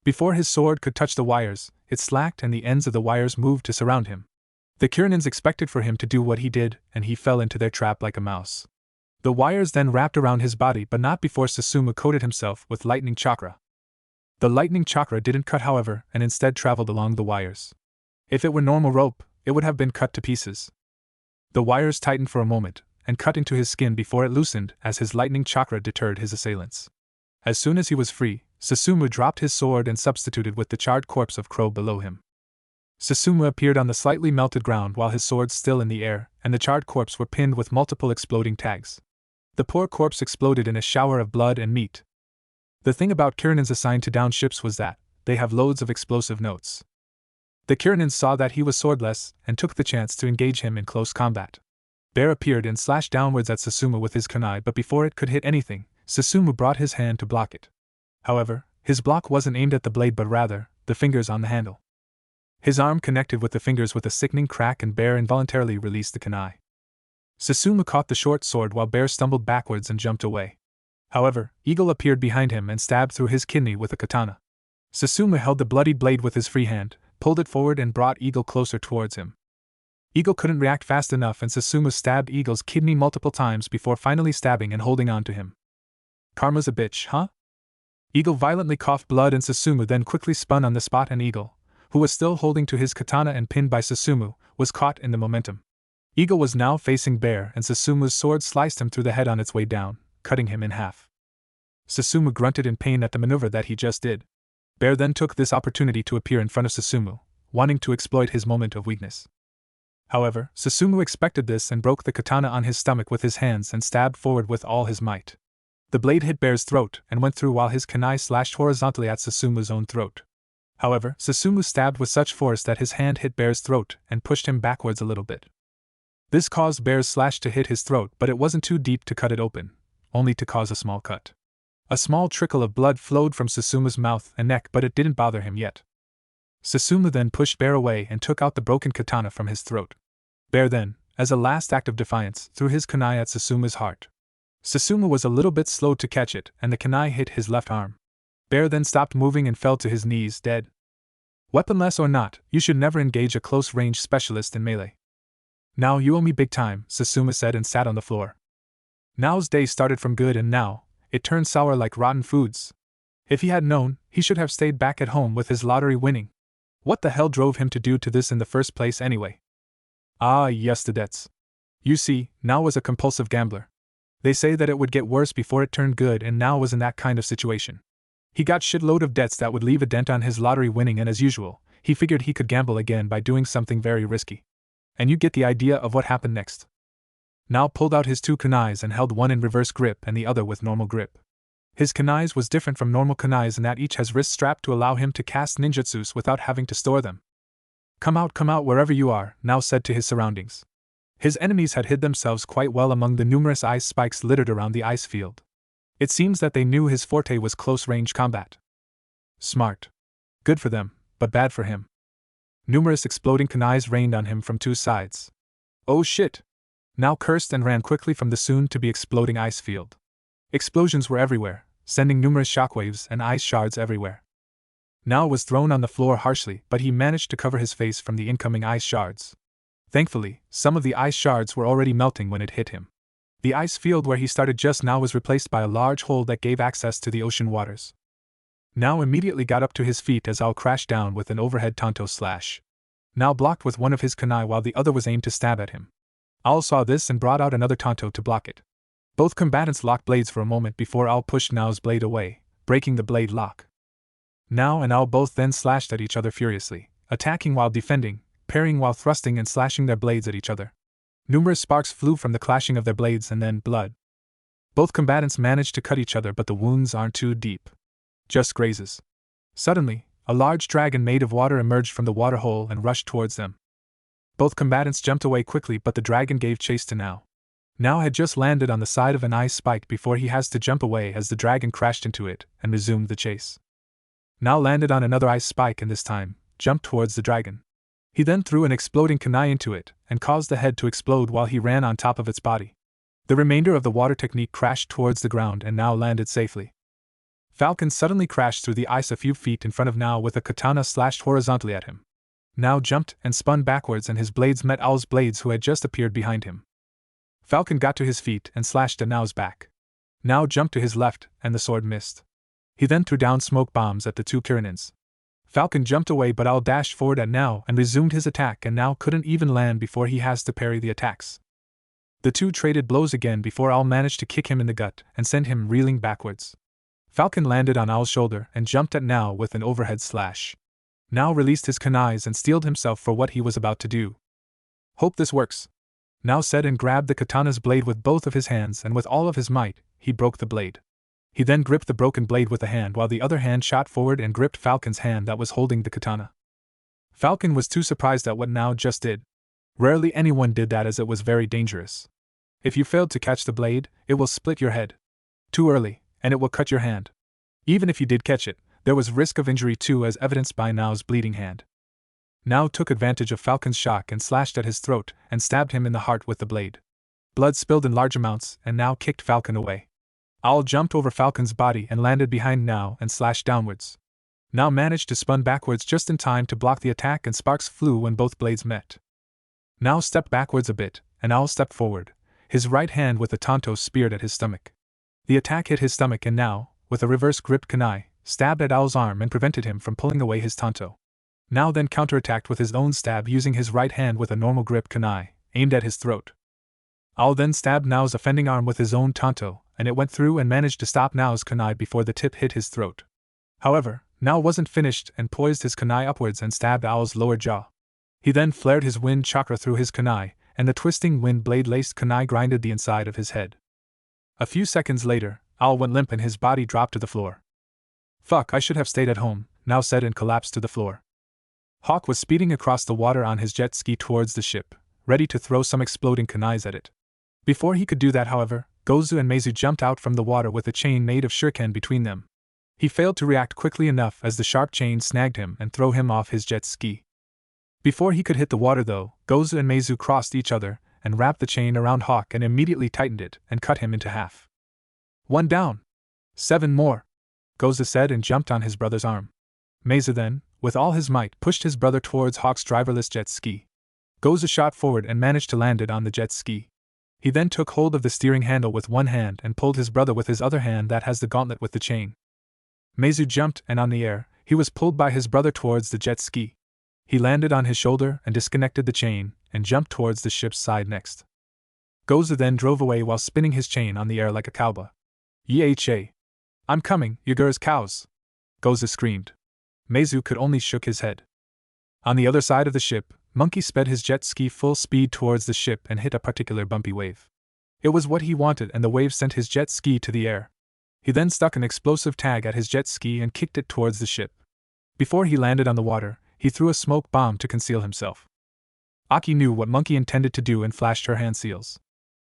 Before his sword could touch the wires, it slacked and the ends of the wires moved to surround him. The Kirinans expected for him to do what he did, and he fell into their trap like a mouse. The wires then wrapped around his body, but not before Susumu coated himself with lightning chakra. The lightning chakra didn't cut, however, and instead traveled along the wires. If it were normal rope, it would have been cut to pieces. The wires tightened for a moment, and cut into his skin before it loosened as his lightning chakra deterred his assailants. As soon as he was free, Susumu dropped his sword and substituted with the charred corpse of Crow below him. Susumu appeared on the slightly melted ground while his sword still in the air, and the charred corpse were pinned with multiple exploding tags. The poor corpse exploded in a shower of blood and meat. The thing about Kirinans assigned to down ships was that they have loads of explosive notes. The Kirinans saw that he was swordless and took the chance to engage him in close combat. Bear appeared and slashed downwards at Susumu with his kunai, but before it could hit anything, Susumu brought his hand to block it. However, his block wasn't aimed at the blade but rather the fingers on the handle. His arm connected with the fingers with a sickening crack and Bear involuntarily released the kunai. Susumu caught the short sword while Bear stumbled backwards and jumped away. However, Eagle appeared behind him and stabbed through his kidney with a katana. Susumu held the bloody blade with his free hand, pulled it forward and brought Eagle closer towards him. Eagle couldn't react fast enough and Susumu stabbed Eagle's kidney multiple times before finally stabbing and holding on to him. Karma's a bitch, huh? Eagle violently coughed blood and Susumu then quickly spun on the spot and Eagle, who was still holding to his katana and pinned by Susumu, was caught in the momentum. Eagle was now facing Bear and Susumu's sword sliced him through the head on its way down, cutting him in half. Susumu grunted in pain at the maneuver that he just did. Bear then took this opportunity to appear in front of Susumu, wanting to exploit his moment of weakness. However, Susumu expected this and broke the katana on his stomach with his hands and stabbed forward with all his might. The blade hit Bear's throat and went through while his kunai slashed horizontally at Susumu's own throat. However, Susumu stabbed with such force that his hand hit Bear's throat and pushed him backwards a little bit. This caused Bear's slash to hit his throat, but it wasn't too deep to cut it open, only to cause a small cut. A small trickle of blood flowed from Susumu's mouth and neck, but it didn't bother him yet. Susumu then pushed Bear away and took out the broken katana from his throat. Bear then, as a last act of defiance, threw his kunai at Susumu's heart. Susumu was a little bit slow to catch it, and the kunai hit his left arm. Bear then stopped moving and fell to his knees, dead. Weaponless or not, you should never engage a close-range specialist in melee. Now you owe me big time, Susumu said and sat on the floor. Now's day started from good and now, it turned sour like rotten foods. If he had known, he should have stayed back at home with his lottery winning. What the hell drove him to do to this in the first place anyway? Ah yes, the debts. You see, now was a compulsive gambler. They say that it would get worse before it turned good and now was in that kind of situation. He got shitload of debts that would leave a dent on his lottery winning and as usual, he figured he could gamble again by doing something very risky. And you get the idea of what happened next. Now pulled out his two kunais and held one in reverse grip and the other with normal grip. His kunais was different from normal kunais in that each has wrists strapped to allow him to cast ninjutsus without having to store them. Come out wherever you are, now said to his surroundings. His enemies had hid themselves quite well among the numerous ice spikes littered around the ice field. It seems that they knew his forte was close-range combat. Smart. Good for them, but bad for him. Numerous exploding kunais rained on him from two sides. Oh shit! Now cursed and ran quickly from the soon-to-be-exploding ice field. Explosions were everywhere, sending numerous shockwaves and ice shards everywhere. Now was thrown on the floor harshly, but he managed to cover his face from the incoming ice shards. Thankfully, some of the ice shards were already melting when it hit him. The ice field where he started just now was replaced by a large hole that gave access to the ocean waters. Now immediately got up to his feet as Ao crashed down with an overhead tanto slash. Now blocked with one of his kunai while the other was aimed to stab at him. Ao saw this and brought out another tanto to block it. Both combatants locked blades for a moment before Ao pushed Nao's blade away, breaking the blade lock. Nao and Ao both then slashed at each other furiously, attacking while defending, parrying while thrusting and slashing their blades at each other. Numerous sparks flew from the clashing of their blades and then blood. Both combatants managed to cut each other, but the wounds aren't too deep. Just grazes. Suddenly, a large dragon made of water emerged from the water hole and rushed towards them. Both combatants jumped away quickly, but the dragon gave chase to Nao. Nao had just landed on the side of an ice spike before he has to jump away as the dragon crashed into it and resumed the chase. Nao landed on another ice spike and this time, jumped towards the dragon. He then threw an exploding kunai into it and caused the head to explode while he ran on top of its body. The remainder of the water technique crashed towards the ground and now landed safely. Falcon suddenly crashed through the ice a few feet in front of Now with a katana slashed horizontally at him. Now jumped and spun backwards and his blades met Owl's blades, who had just appeared behind him. Falcon got to his feet and slashed at Now's back. Now jumped to his left and the sword missed. He then threw down smoke bombs at the two Kirinins. Falcon jumped away, but Owl dashed forward at Now and resumed his attack, and Now couldn't even land before he has to parry the attacks. The two traded blows again before Owl managed to kick him in the gut and send him reeling backwards. Falcon landed on Owl's shoulder and jumped at Now with an overhead slash. Now released his kunais and steeled himself for what he was about to do. "Hope this works," Now said, and grabbed the katana's blade with both of his hands, and with all of his might, he broke the blade. He then gripped the broken blade with a hand while the other hand shot forward and gripped Falcon's hand that was holding the katana. Falcon was too surprised at what Now just did. Rarely anyone did that, as it was very dangerous. If you failed to catch the blade, it will split your head. Too early, and it will cut your hand. Even if you did catch it, there was risk of injury too, as evidenced by Now's bleeding hand. Now took advantage of Falcon's shock and slashed at his throat and stabbed him in the heart with the blade. Blood spilled in large amounts, and Now kicked Falcon away. Owl jumped over Falcon's body and landed behind Now and slashed downwards. Now managed to spun backwards just in time to block the attack, and sparks flew when both blades met. Now stepped backwards a bit, and Owl stepped forward, his right hand with the tanto speared at his stomach. The attack hit his stomach, and Now, with a reverse-gripped kunai, stabbed at Owl's arm and prevented him from pulling away his tanto. Now then counterattacked with his own stab using his right hand with a normal grip kunai, aimed at his throat. Owl then stabbed Now's offending arm with his own tanto, and it went through and managed to stop Now's kunai before the tip hit his throat. However, Now wasn't finished and poised his kunai upwards and stabbed Owl's lower jaw. He then flared his wind chakra through his kunai, and the twisting wind blade-laced kunai grinded the inside of his head. A few seconds later, Owl went limp and his body dropped to the floor. "Fuck, I should have stayed at home," Now said, and collapsed to the floor. Hawk was speeding across the water on his jet ski towards the ship, ready to throw some exploding kunais at it. Before he could do that, however, Gozu and Meizu jumped out from the water with a chain made of shuriken between them. He failed to react quickly enough, as the sharp chain snagged him and threw him off his jet ski. Before he could hit the water though, Gozu and Meizu crossed each other and wrapped the chain around Hawk and immediately tightened it and cut him into half. "One down. 7 more," Gozu said, and jumped on his brother's arm. Meizu then, with all his might, pushed his brother towards Hawk's driverless jet ski. Gozu shot forward and managed to land it on the jet ski. He then took hold of the steering handle with one hand and pulled his brother with his other hand that has the gauntlet with the chain. Meizu jumped, and on the air, he was pulled by his brother towards the jet ski. He landed on his shoulder and disconnected the chain, and jumped towards the ship's side next. Gozu then drove away while spinning his chain on the air like a cowboy. "Yeha! I'm coming, you girls cows!" Gozu screamed. Meizu could only shook his head. On the other side of the ship, Monkey sped his jet ski full speed towards the ship and hit a particular bumpy wave. It was what he wanted, and the wave sent his jet ski to the air. He then stuck an explosive tag at his jet ski and kicked it towards the ship. Before he landed on the water, he threw a smoke bomb to conceal himself. Aki knew what Monkey intended to do and flashed her hand seals.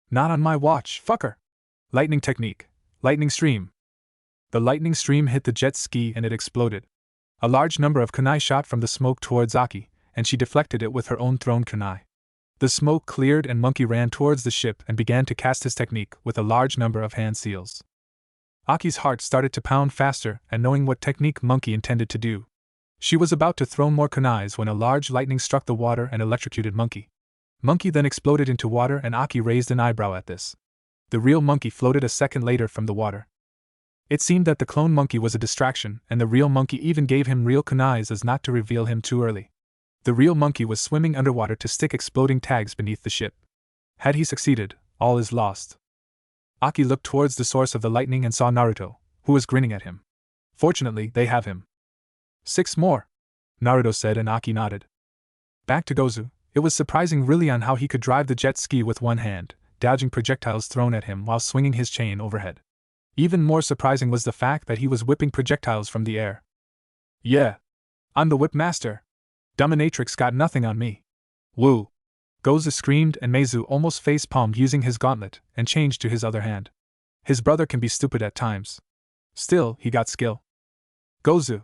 "Not on my watch, fucker!" Lightning technique. Lightning stream. The lightning stream hit the jet ski and it exploded. A large number of kunai shot from the smoke towards Aki, and she deflected it with her own thrown kunai. The smoke cleared and Monkey ran towards the ship and began to cast his technique with a large number of hand seals. Aki's heart started to pound faster, and knowing what technique Monkey intended to do, she was about to throw more kunais when a large lightning struck the water and electrocuted Monkey. Monkey then exploded into water, and Aki raised an eyebrow at this. The real Monkey floated a second later from the water. It seemed that the clone Monkey was a distraction, and the real Monkey even gave him real kunais as not to reveal him too early. The real Monkey was swimming underwater to stick exploding tags beneath the ship. Had he succeeded, all is lost. Aki looked towards the source of the lightning and saw Naruto, who was grinning at him. Fortunately, they have him. 6 more, Naruto said, and Aki nodded. Back to Gozu, it was surprising really on how he could drive the jet ski with one hand, dodging projectiles thrown at him while swinging his chain overhead. Even more surprising was the fact that he was whipping projectiles from the air. "Yeah, I'm the whip master. Dominatrix got nothing on me. Woo!" Gozu screamed, and Meizu almost face-palmed using his gauntlet and changed to his other hand. His brother can be stupid at times. Still, he got skill. "Gozu!"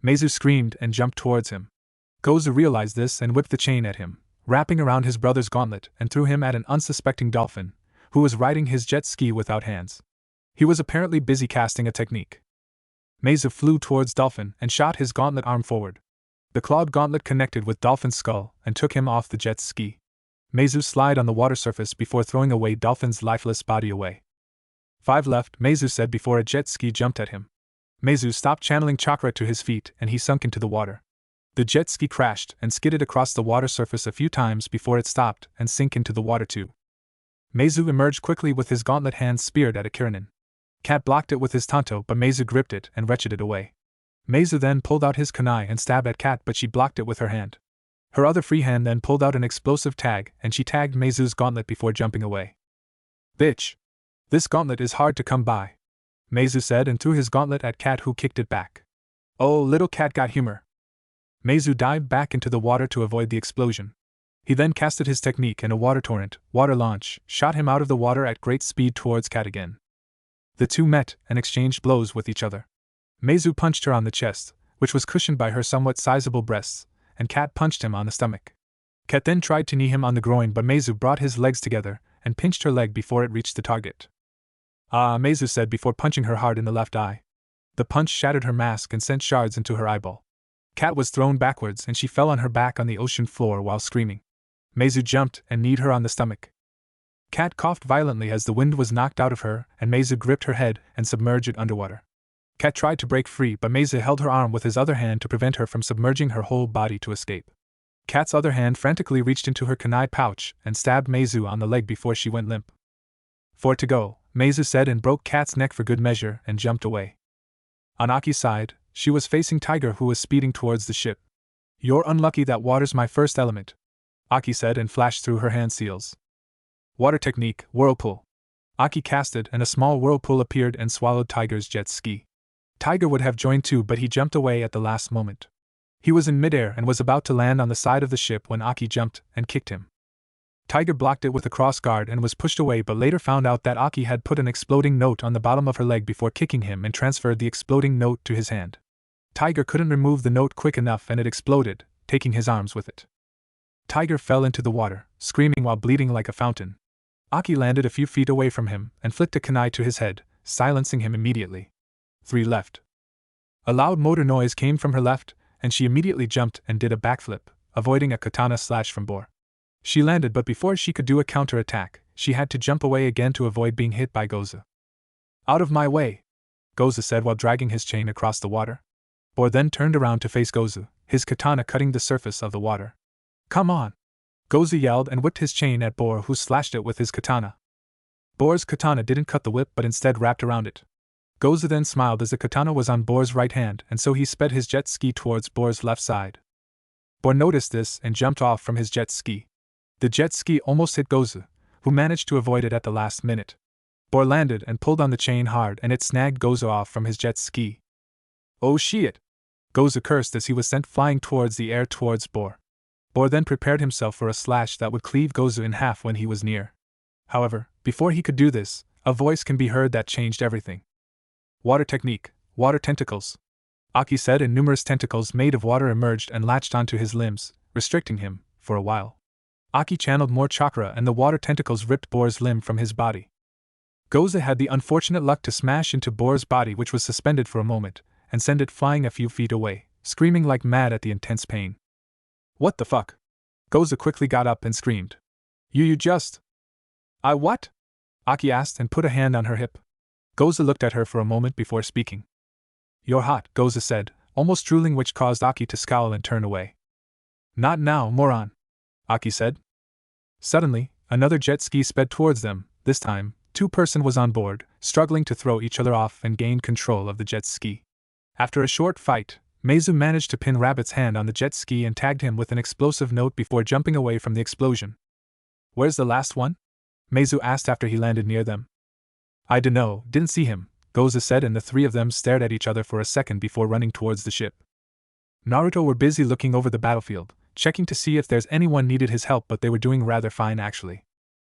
Meizu screamed and jumped towards him. Gozu realized this and whipped the chain at him, wrapping around his brother's gauntlet, and threw him at an unsuspecting dolphin, who was riding his jet ski without hands. He was apparently busy casting a technique. Meizu flew towards Dolphin and shot his gauntlet arm forward. The clawed gauntlet connected with Dolphin's skull and took him off the jet ski. Meizu slid on the water surface before throwing away Dolphin's lifeless body away. 5 left, Meizu said before a jet ski jumped at him. Meizu stopped channeling chakra to his feet and he sunk into the water. The jet ski crashed and skidded across the water surface a few times before it stopped and sank into the water too. Meizu emerged quickly with his gauntlet hand speared at a Kirinin. Cat blocked it with his tanto, but Meizu gripped it and wrenched it away. Meizu then pulled out his kunai and stabbed at Cat, but she blocked it with her hand. Her other free hand then pulled out an explosive tag and she tagged Meizu's gauntlet before jumping away. Bitch! This gauntlet is hard to come by, Meizu said and threw his gauntlet at Cat, who kicked it back. Oh, little Cat got humor. Meizu dived back into the water to avoid the explosion. He then casted his technique and a water torrent, water launch, shot him out of the water at great speed towards Cat again. The two met and exchanged blows with each other. Meizu punched her on the chest, which was cushioned by her somewhat sizable breasts, and Cat punched him on the stomach. Cat then tried to knee him on the groin, but Meizu brought his legs together and pinched her leg before it reached the target. Ah, Meizu said before punching her hard in the left eye. The punch shattered her mask and sent shards into her eyeball. Cat was thrown backwards and she fell on her back on the ocean floor while screaming. Meizu jumped and kneed her on the stomach. Cat coughed violently as the wind was knocked out of her, and Meizu gripped her head and submerged it underwater. Cat tried to break free, but Meizu held her arm with his other hand to prevent her from submerging her whole body to escape. Cat's other hand frantically reached into her kunai pouch and stabbed Meizu on the leg before she went limp. 4 to go, Meizu said and broke Cat's neck for good measure and jumped away. On Aki's side, she was facing Tiger, who was speeding towards the ship. You're unlucky that water's my first element, Aki said and flashed through her hand seals. Water technique, whirlpool. Aki casted and a small whirlpool appeared and swallowed Tiger's jet ski. Tiger would have joined too, but he jumped away at the last moment. He was in midair and was about to land on the side of the ship when Aki jumped and kicked him. Tiger blocked it with a cross guard and was pushed away, but later found out that Aki had put an exploding note on the bottom of her leg before kicking him and transferred the exploding note to his hand. Tiger couldn't remove the note quick enough and it exploded, taking his arms with it. Tiger fell into the water, screaming while bleeding like a fountain. Aki landed a few feet away from him and flicked a kunai to his head, silencing him immediately. 3 left. A loud motor noise came from her left, and she immediately jumped and did a backflip, avoiding a katana slash from Boar. She landed, but before she could do a counter-attack, she had to jump away again to avoid being hit by Goza. Out of my way, Goza said while dragging his chain across the water. Boar then turned around to face Goza, his katana cutting the surface of the water. Come on! Goza yelled and whipped his chain at Boar, who slashed it with his katana. Boar's katana didn't cut the whip but instead wrapped around it. Goza then smiled as the katana was on Boar's right hand, and so he sped his jet ski towards Boar's left side. Boar noticed this and jumped off from his jet ski. The jet ski almost hit Goza, who managed to avoid it at the last minute. Boar landed and pulled on the chain hard and it snagged Goza off from his jet ski. Oh shit! Goza cursed as he was sent flying towards the air towards Boar. Boar then prepared himself for a slash that would cleave Goza in half when he was near. However, before he could do this, a voice can be heard that changed everything. Water technique, water tentacles, Aki said, and numerous tentacles made of water emerged and latched onto his limbs, restricting him, for a while. Aki channeled more chakra and the water tentacles ripped Boar's limb from his body. Goza had the unfortunate luck to smash into Boar's body, which was suspended for a moment, and send it flying a few feet away, screaming like mad at the intense pain. What the fuck? Goza quickly got up and screamed. You just... I what? Aki asked and put a hand on her hip. Goza looked at her for a moment before speaking. You're hot, Goza said, almost drooling, which caused Aki to scowl and turn away. Not now, moron, Aki said. Suddenly, another jet ski sped towards them. This time, 2-person was on board, struggling to throw each other off and gain control of the jet ski. After a short fight, Meizu managed to pin Rabbit's hand on the jet ski and tagged him with an explosive note before jumping away from the explosion. Where's the last one? Meizu asked after he landed near them. I dunno, didn't see him, Goza said, and the 3 of them stared at each other for a second before running towards the ship. Naruto were busy looking over the battlefield, checking to see if there's anyone needed his help, but they were doing rather fine actually.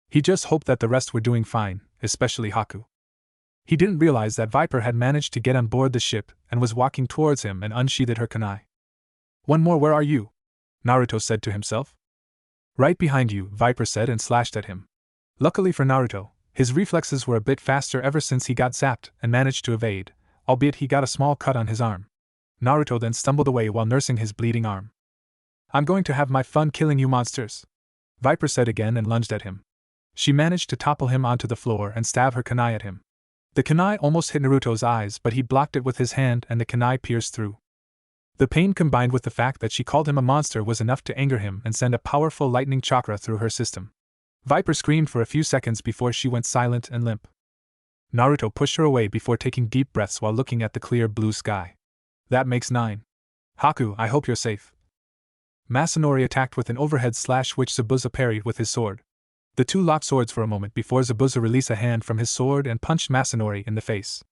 He just hoped that the rest were doing fine, especially Haku. He didn't realize that Viper had managed to get on board the ship and was walking towards him and unsheathed her kunai. One more, where are you? Naruto said to himself. Right behind you, Viper said and slashed at him. Luckily for Naruto, His reflexes were a bit faster ever since he got zapped and managed to evade, albeit he got a small cut on his arm. Naruto then stumbled away while nursing his bleeding arm. "I'm going to have my fun killing you monsters," Viper said again and lunged at him. She managed to topple him onto the floor and stab her kunai at him. The kunai almost hit Naruto's eyes, but he blocked it with his hand and the kunai pierced through. The pain combined with the fact that she called him a monster was enough to anger him and send a powerful lightning chakra through her system. Viper screamed for a few seconds before she went silent and limp. Naruto pushed her away before taking deep breaths while looking at the clear blue sky. "That makes 9. Haku, I hope you're safe." Masanori attacked with an overhead slash which Zabuza parried with his sword. The two locked swords for a moment before Zabuza released a hand from his sword and punched Masanori in the face.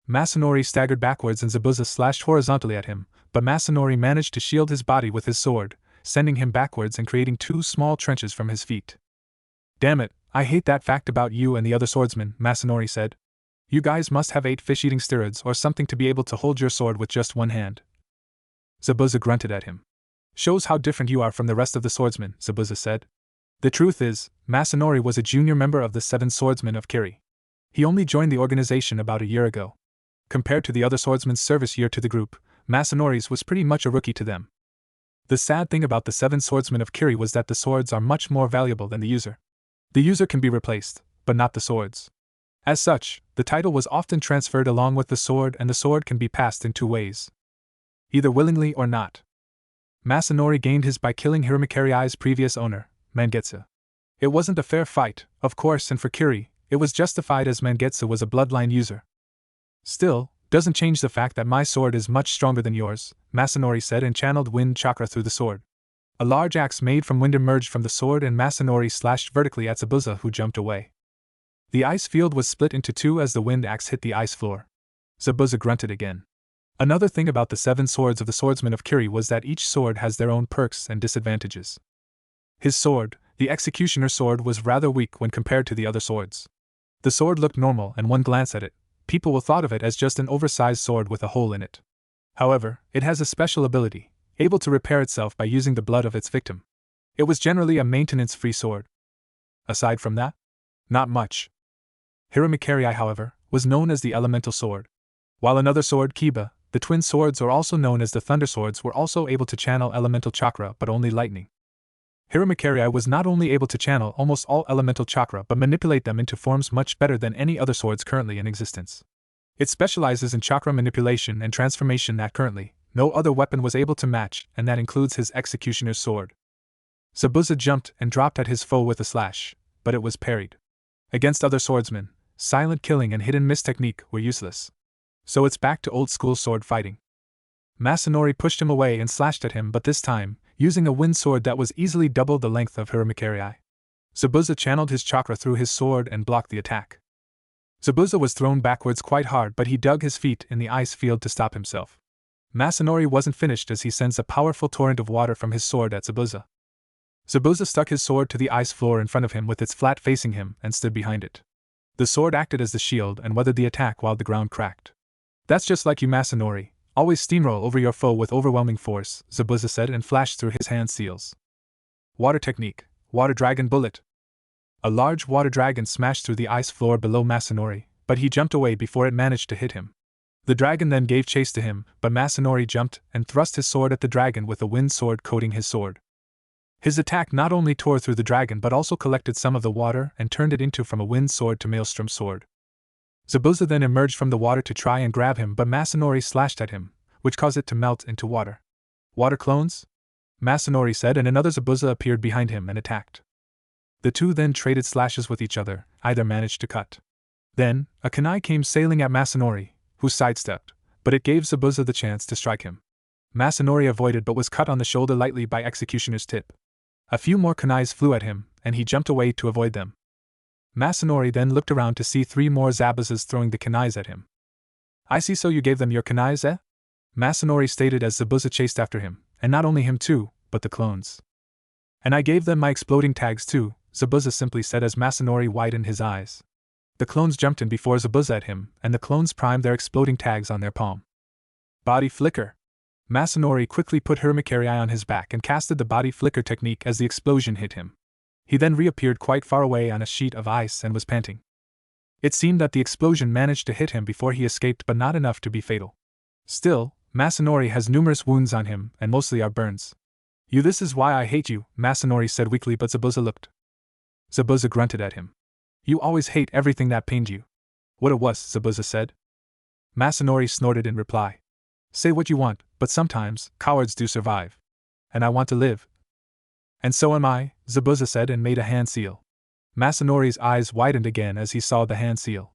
Masanori staggered backwards and Zabuza slashed horizontally at him, but Masanori managed to shield his body with his sword, sending him backwards and creating 2 small trenches from his feet. "Damn it, I hate that fact about you and the other swordsmen," Masanori said. "You guys must have 8 fish-eating steroids or something to be able to hold your sword with just one hand." Zabuza grunted at him. "Shows how different you are from the rest of the swordsmen," Zabuza said. The truth is, Masanori was a junior member of the 7 swordsmen of Kiri. He only joined the organization about a year ago. Compared to the other swordsmen's service year to the group, Masanori's was pretty much a rookie to them. The sad thing about the 7 swordsmen of Kiri was that the swords are much more valuable than the user. The user can be replaced, but not the swords. As such, the title was often transferred along with the sword, and the sword can be passed in 2 ways. Either willingly or not. Masanori gained his by killing Hiramikari's previous owner, Mangetsu. It wasn't a fair fight, of course, and for Kiri, it was justified as Mangetsu was a bloodline user. "Still, doesn't change the fact that my sword is much stronger than yours," Masanori said and channeled wind chakra through the sword. A large axe made from wind emerged from the sword and Masanori slashed vertically at Zabuza, who jumped away. The ice field was split into 2 as the wind axe hit the ice floor. Zabuza grunted again. Another thing about the 7 swords of the swordsmen of Kiri was that each sword has their own perks and disadvantages. His sword, the executioner's sword, was rather weak when compared to the other swords. The sword looked normal, and one glance at it, people will thought of it as just an oversized sword with a hole in it. However, it has a special ability, able to repair itself by using the blood of its victim. It was generally a maintenance-free sword. Aside from that, not much. Hiramikari, however, was known as the elemental sword. While another sword, Kiba, the twin swords, or also known as the thunder swords, were also able to channel elemental chakra but only lightning. Hiramikari was not only able to channel almost all elemental chakra but manipulate them into forms much better than any other swords currently in existence. It specializes in chakra manipulation and transformation that currently no other weapon was able to match, and that includes his executioner's sword. Zabuza jumped and dropped at his foe with a slash, but it was parried. Against other swordsmen, silent killing and hidden miss technique were useless. So it's back to old school sword fighting. Masanori pushed him away and slashed at him, but this time, using a wind sword that was easily double the length of Hiramikari. Zabuza channeled his chakra through his sword and blocked the attack. Zabuza was thrown backwards quite hard, but he dug his feet in the ice field to stop himself. Masanori wasn't finished as he sends a powerful torrent of water from his sword at Zabuza. Zabuza stuck his sword to the ice floor in front of him with its flat facing him and stood behind it. The sword acted as the shield and weathered the attack while the ground cracked. "That's just like you, Masanori. Always steamroll over your foe with overwhelming force," Zabuza said and flashed through his hand seals. Water technique, water dragon bullet. A large water dragon smashed through the ice floor below Masanori, but he jumped away before it managed to hit him. The dragon then gave chase to him, but Masanori jumped and thrust his sword at the dragon with a wind sword coating his sword. His attack not only tore through the dragon but also collected some of the water and turned it into from a wind sword to maelstrom sword. Zabuza then emerged from the water to try and grab him, but Masanori slashed at him, which caused it to melt into water. "Water clones?" Masanori said, and another Zabuza appeared behind him and attacked. The two then traded slashes with each other, either managed to cut. Then, a kunai came sailing at Masanori, who sidestepped, but it gave Zabuza the chance to strike him. Masanori avoided but was cut on the shoulder lightly by Executioner's tip. A few more kunais flew at him, and he jumped away to avoid them. Masanori then looked around to see 3 more Zabuzas throwing the kunais at him. "I see, so you gave them your kunais, eh?" Masanori stated as Zabuza chased after him, and not only him too, but the clones. "And I gave them my exploding tags too," Zabuza simply said as Masanori widened his eyes. The clones jumped in before Zabuza at him, and the clones primed their exploding tags on their palm. Body flicker. Masanori quickly put Hiramikari on his back and casted the body flicker technique as the explosion hit him. He then reappeared quite far away on a sheet of ice and was panting. It seemed that the explosion managed to hit him before he escaped, but not enough to be fatal. Still, Masanori has numerous wounds on him, and mostly are burns. This is why I hate you, Masanori said weakly, but Zabuza looked. Zabuza grunted at him. You always hate everything that pained you. What it was, Zabuza said. Masanori snorted in reply. Say what you want, but sometimes, cowards do survive. And I want to live. And so am I, Zabuza said and made a hand seal. Masanori's eyes widened again as he saw the hand seal.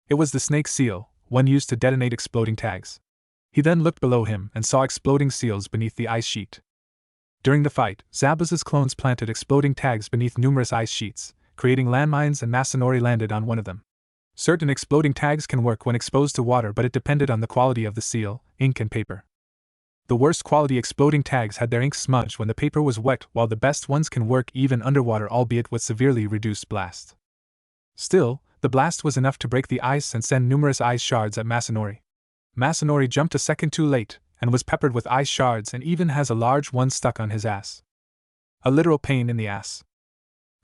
It was the snake seal, one used to detonate exploding tags. He then looked below him and saw exploding seals beneath the ice sheet. During the fight, Zabuza's clones planted exploding tags beneath numerous ice sheets, creating landmines, and Masanori landed on one of them. Certain exploding tags can work when exposed to water, but it depended on the quality of the seal, ink and paper. The worst quality exploding tags had their ink smudged when the paper was wet, while the best ones can work even underwater, albeit with severely reduced blast. Still, the blast was enough to break the ice and send numerous ice shards at Masanori. Masanori jumped a second too late, and was peppered with ice shards and even has a large one stuck on his ass. A literal pain in the ass.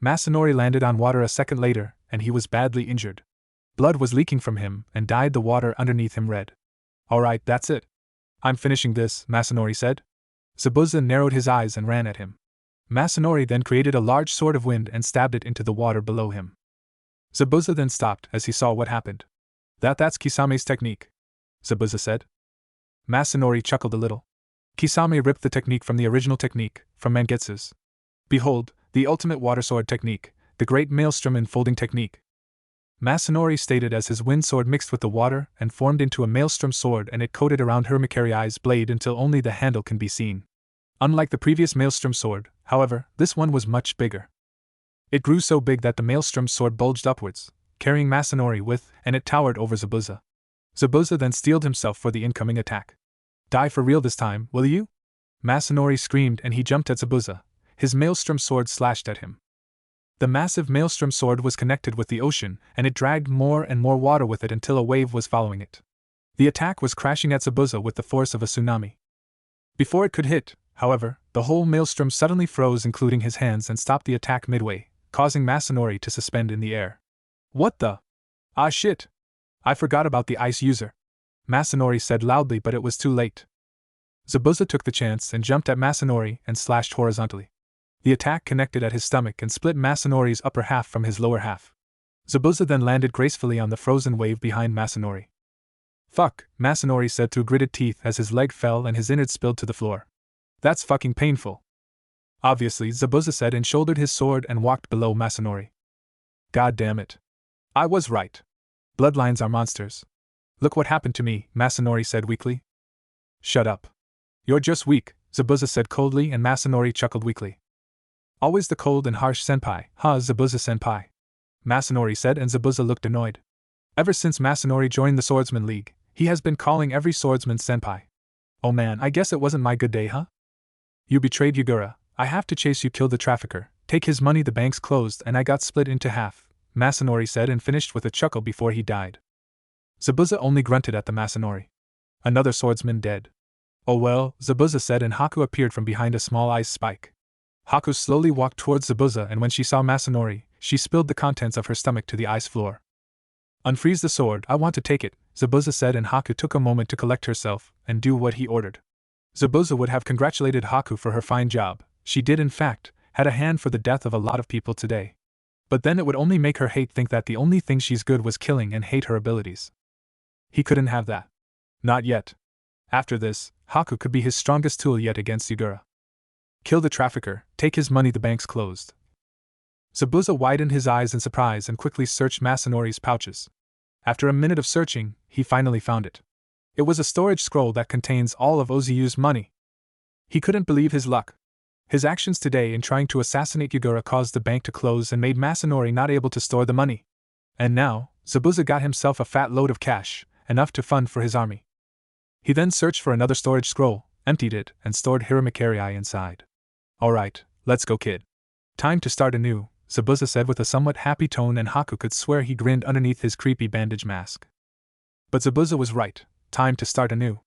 Masanori landed on water a second later, and he was badly injured. Blood was leaking from him, and dyed the water underneath him red. Alright, that's it. I'm finishing this, Masanori said. Zabuza narrowed his eyes and ran at him. Masanori then created a large sword of wind and stabbed it into the water below him. Zabuza then stopped as he saw what happened. That's Kisame's technique, Zabuza said. Masanori chuckled a little. Kisame ripped the technique from the original technique, from Mangetsu's. Behold, the ultimate water sword technique, the great maelstrom enfolding technique. Masanori stated as his wind sword mixed with the water and formed into a maelstrom sword, and it coated around Hiramikari's blade until only the handle can be seen. Unlike the previous maelstrom sword, however, this one was much bigger. It grew so big that the maelstrom sword bulged upwards, carrying Masanori with, and it towered over Zabuza. Zabuza then steeled himself for the incoming attack. Die for real this time, will you? Masanori screamed and he jumped at Zabuza. His maelstrom sword slashed at him. The massive maelstrom sword was connected with the ocean, and it dragged more and more water with it until a wave was following it. The attack was crashing at Zabuza with the force of a tsunami. Before it could hit, however, the whole maelstrom suddenly froze, including his hands, and stopped the attack midway, causing Masanori to suspend in the air. What the? Ah shit! I forgot about the ice user, Masanori said loudly, but it was too late. Zabuza took the chance and jumped at Masanori and slashed horizontally. The attack connected at his stomach and split Masanori's upper half from his lower half. Zabuza then landed gracefully on the frozen wave behind Masanori. Fuck, Masanori said through gritted teeth as his leg fell and his innards spilled to the floor. That's fucking painful. Obviously, Zabuza said and shouldered his sword and walked below Masanori. God damn it. I was right. Bloodlines are monsters. Look what happened to me, Masanori said weakly. Shut up. You're just weak, Zabuza said coldly, and Masanori chuckled weakly. Always the cold and harsh senpai, huh, Zabuza-senpai? Masanori said, and Zabuza looked annoyed. Ever since Masanori joined the Swordsman League, he has been calling every swordsman senpai. Oh man, I guess it wasn't my good day, huh? You betrayed Yugura. I have to chase you, kill the trafficker, take his money, the bank's closed, and I got split into half, Masanori said and finished with a chuckle before he died. Zabuza only grunted at the Masanori. Another swordsman dead. Oh well, Zabuza said, and Haku appeared from behind a small ice spike. Haku slowly walked towards Zabuza, and when she saw Masanori, she spilled the contents of her stomach to the ice floor. Unfreeze the sword, I want to take it, Zabuza said, and Haku took a moment to collect herself and do what he ordered. Zabuza would have congratulated Haku for her fine job. She did, in fact, had a hand for the death of a lot of people today. But then it would only make her think that the only thing she's good was killing, and hate her abilities. He couldn't have that. Not yet. After this, Haku could be his strongest tool yet against Yugura. Kill the trafficker, take his money, the bank's closed. Zabuza widened his eyes in surprise and quickly searched Masanori's pouches. After a minute of searching, he finally found it. It was a storage scroll that contains all of Ozuyu's money. He couldn't believe his luck. His actions today in trying to assassinate Yugura caused the bank to close and made Masanori not able to store the money. And now, Zabuza got himself a fat load of cash, enough to fund for his army. He then searched for another storage scroll, emptied it, and stored Hiramikari inside. Alright, let's go, kid. Time to start anew, Zabuza said with a somewhat happy tone, and Haku could swear he grinned underneath his creepy bandage mask. But Zabuza was right, time to start anew.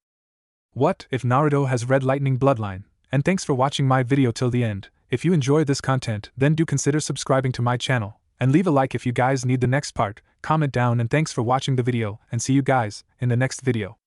What if Naruto has red lightning bloodline? And thanks for watching my video till the end. If you enjoy this content, then do consider subscribing to my channel, and leave a like if you guys need the next part. comment down, and thanks for watching the video, and see you guys in the next video.